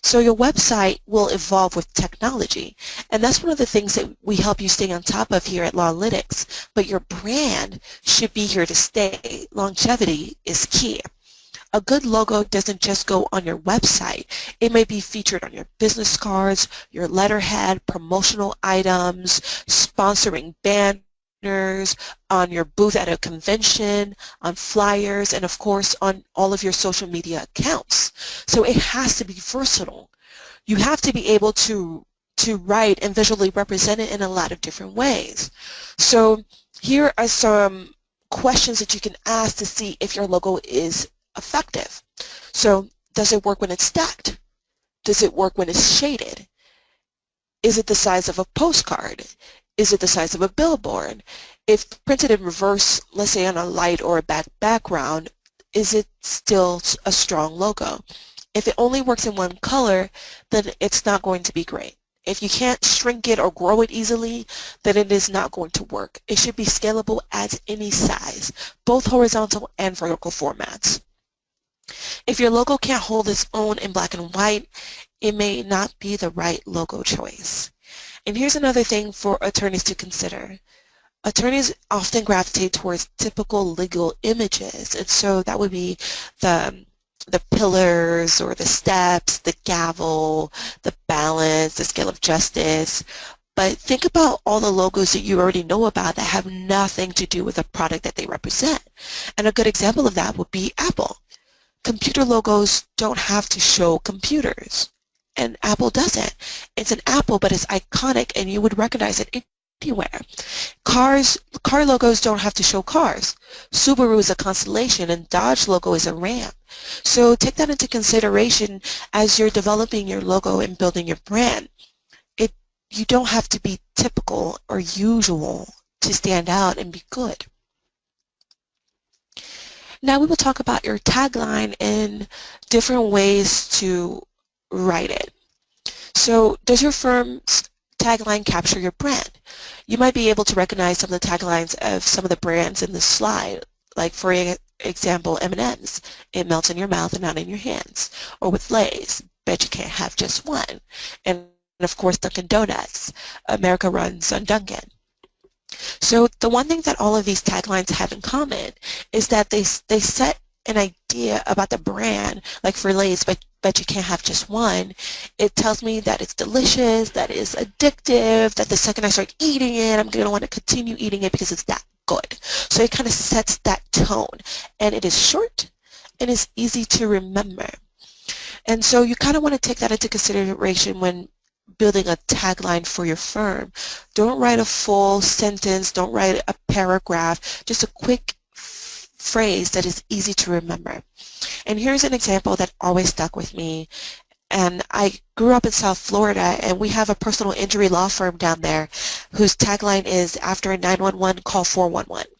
So your website will evolve with technology, and that's one of the things that we help you stay on top of here at LawLytics, but your brand should be here to stay. Longevity is key. A good logo doesn't just go on your website. It may be featured on your business cards, your letterhead, promotional items, sponsoring banners, on your booth at a convention, on flyers, and of course on all of your social media accounts. So it has to be versatile. You have to be able to write and visually represent it in a lot of different ways. So here are some questions that you can ask to see if your logo is effective. So, does it work when it's stacked? Does it work when it's shaded? Is it the size of a postcard? Is it the size of a billboard? If printed in reverse, let's say on a light or a background, is it still a strong logo? If it only works in one color, then it's not going to be great. If you can't shrink it or grow it easily, then it is not going to work. It should be scalable at any size, both horizontal and vertical formats. If your logo can't hold its own in black and white, it may not be the right logo choice. And here's another thing for attorneys to consider. Attorneys often gravitate towards typical legal images, and so that would be the pillars or the steps, the gavel, the balance, the scale of justice. But think about all the logos that you already know about that have nothing to do with the product that they represent. And a good example of that would be Apple. Computer logos don't have to show computers, and Apple doesn't. It's an apple, but it's iconic, and you would recognize it anywhere. Car logos don't have to show cars. Subaru is a constellation and Dodge logo is a Ram. So take that into consideration as you're developing your logo and building your brand. You don't have to be typical or usual to stand out and be good. Now we will talk about your tagline and different ways to write it. So does your firm's tagline capture your brand? You might be able to recognize some of the taglines of some of the brands in this slide, like for example, M&M's, it melts in your mouth and not in your hands, or with Lay's, bet you can't have just one, and of course Dunkin' Donuts, America runs on Dunkin'. So the one thing that all of these taglines have in common is that they set an idea about the brand, like for Lay's, but you can't have just one. It tells me that it's delicious, that it's addictive, that the second I start eating it, I'm going to want to continue eating it because it's that good. So it kind of sets that tone, and it is short and it's easy to remember. And so you kind of want to take that into consideration when building a tagline for your firm. Don't write a full sentence, don't write a paragraph, just a quick phrase that is easy to remember. And here's an example that always stuck with me. And I grew up in South Florida, and we have a personal injury law firm down there whose tagline is, after a 911, call 411.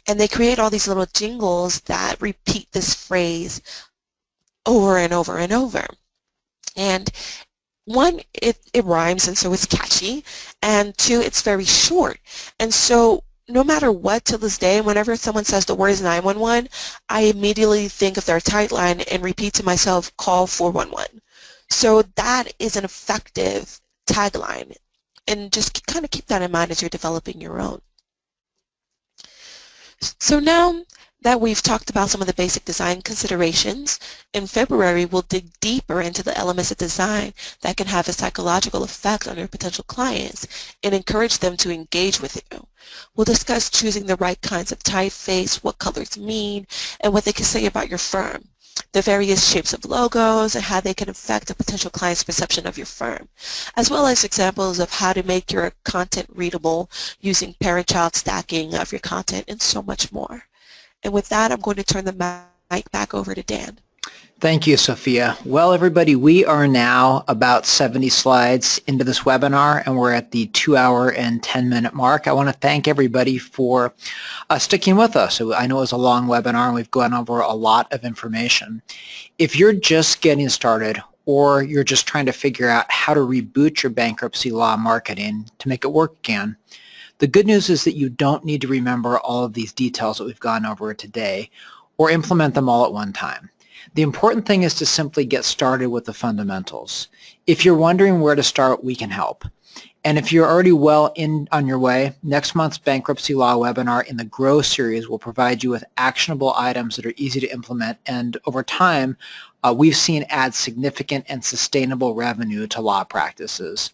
And they create all these little jingles that repeat this phrase over and over and over. And one, it rhymes, and so it's catchy, and two, it's very short. And so no matter what, till this day, whenever someone says the word 911, I immediately think of their tagline and repeat to myself, call 411. So that is an effective tagline, and just kind of keep that in mind as you're developing your own. So now that we've talked about some of the basic design considerations, in February we'll dig deeper into the elements of design that can have a psychological effect on your potential clients and encourage them to engage with you. We'll discuss choosing the right kinds of typeface, what colors mean, and what they can say about your firm, the various shapes of logos, and how they can affect a potential client's perception of your firm, as well as examples of how to make your content readable using parent-child stacking of your content, and so much more. And with that, I'm going to turn the mic back over to Dan. Thank you, Sophia. Well, everybody, we are now about 70 slides into this webinar, and we're at the 2-hour and 10-minute mark. I want to thank everybody for sticking with us. I know it was a long webinar, and we've gone over a lot of information. If you're just getting started, or you're just trying to figure out how to reboot your bankruptcy law marketing to make it work again, the good news is that you don't need to remember all of these details that we've gone over today or implement them all at one time. The important thing is to simply get started with the fundamentals. If you're wondering where to start, we can help. And if you're already well on your way, next month's Bankruptcy Law webinar in the Grow series will provide you with actionable items that are easy to implement, and over time, we've seen add significant and sustainable revenue to law practices.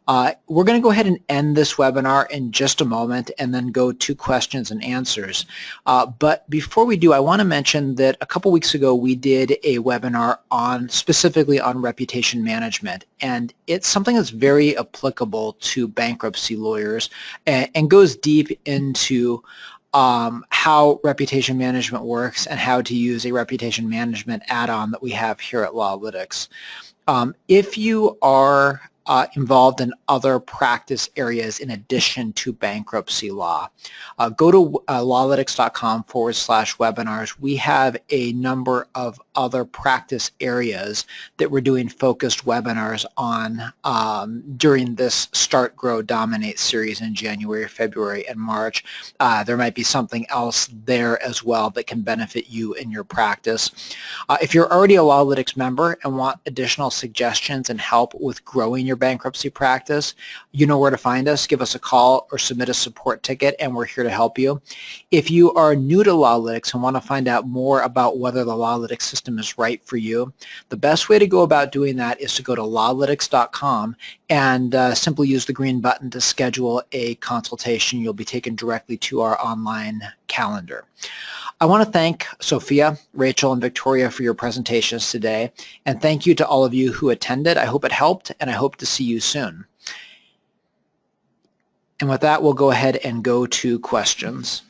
We're going to go ahead and end this webinar in just a moment and then go to questions and answers. But before we do, I want to mention that a couple weeks ago we did a webinar specifically on reputation management, and it's something that's very applicable to bankruptcy lawyers and goes deep into how reputation management works and how to use a reputation management add-on that we have here at LawLytics. If you are involved in other practice areas in addition to bankruptcy law, go to lawlytics.com/webinars. We have a number of other practice areas that we're doing focused webinars on during this Start, Grow, Dominate series in January, February, and March. There might be something else there as well that can benefit you in your practice. If you're already a LawLytics member and want additional suggestions and help with growing your bankruptcy practice, you know where to find us. Give us a call or submit a support ticket, and we're here to help you. If you are new to LawLytics and want to find out more about whether the LawLytics system is right for you, the best way to go about doing that is to go to lawlytics.com and simply use the green button to schedule a consultation. You'll be taken directly to our online calendar. I want to thank Sophia, Rachel, and Victoria for your presentations today, and thank you to all of you who attended. I hope it helped, and I hope to see you soon. And with that, we'll go ahead and go to questions.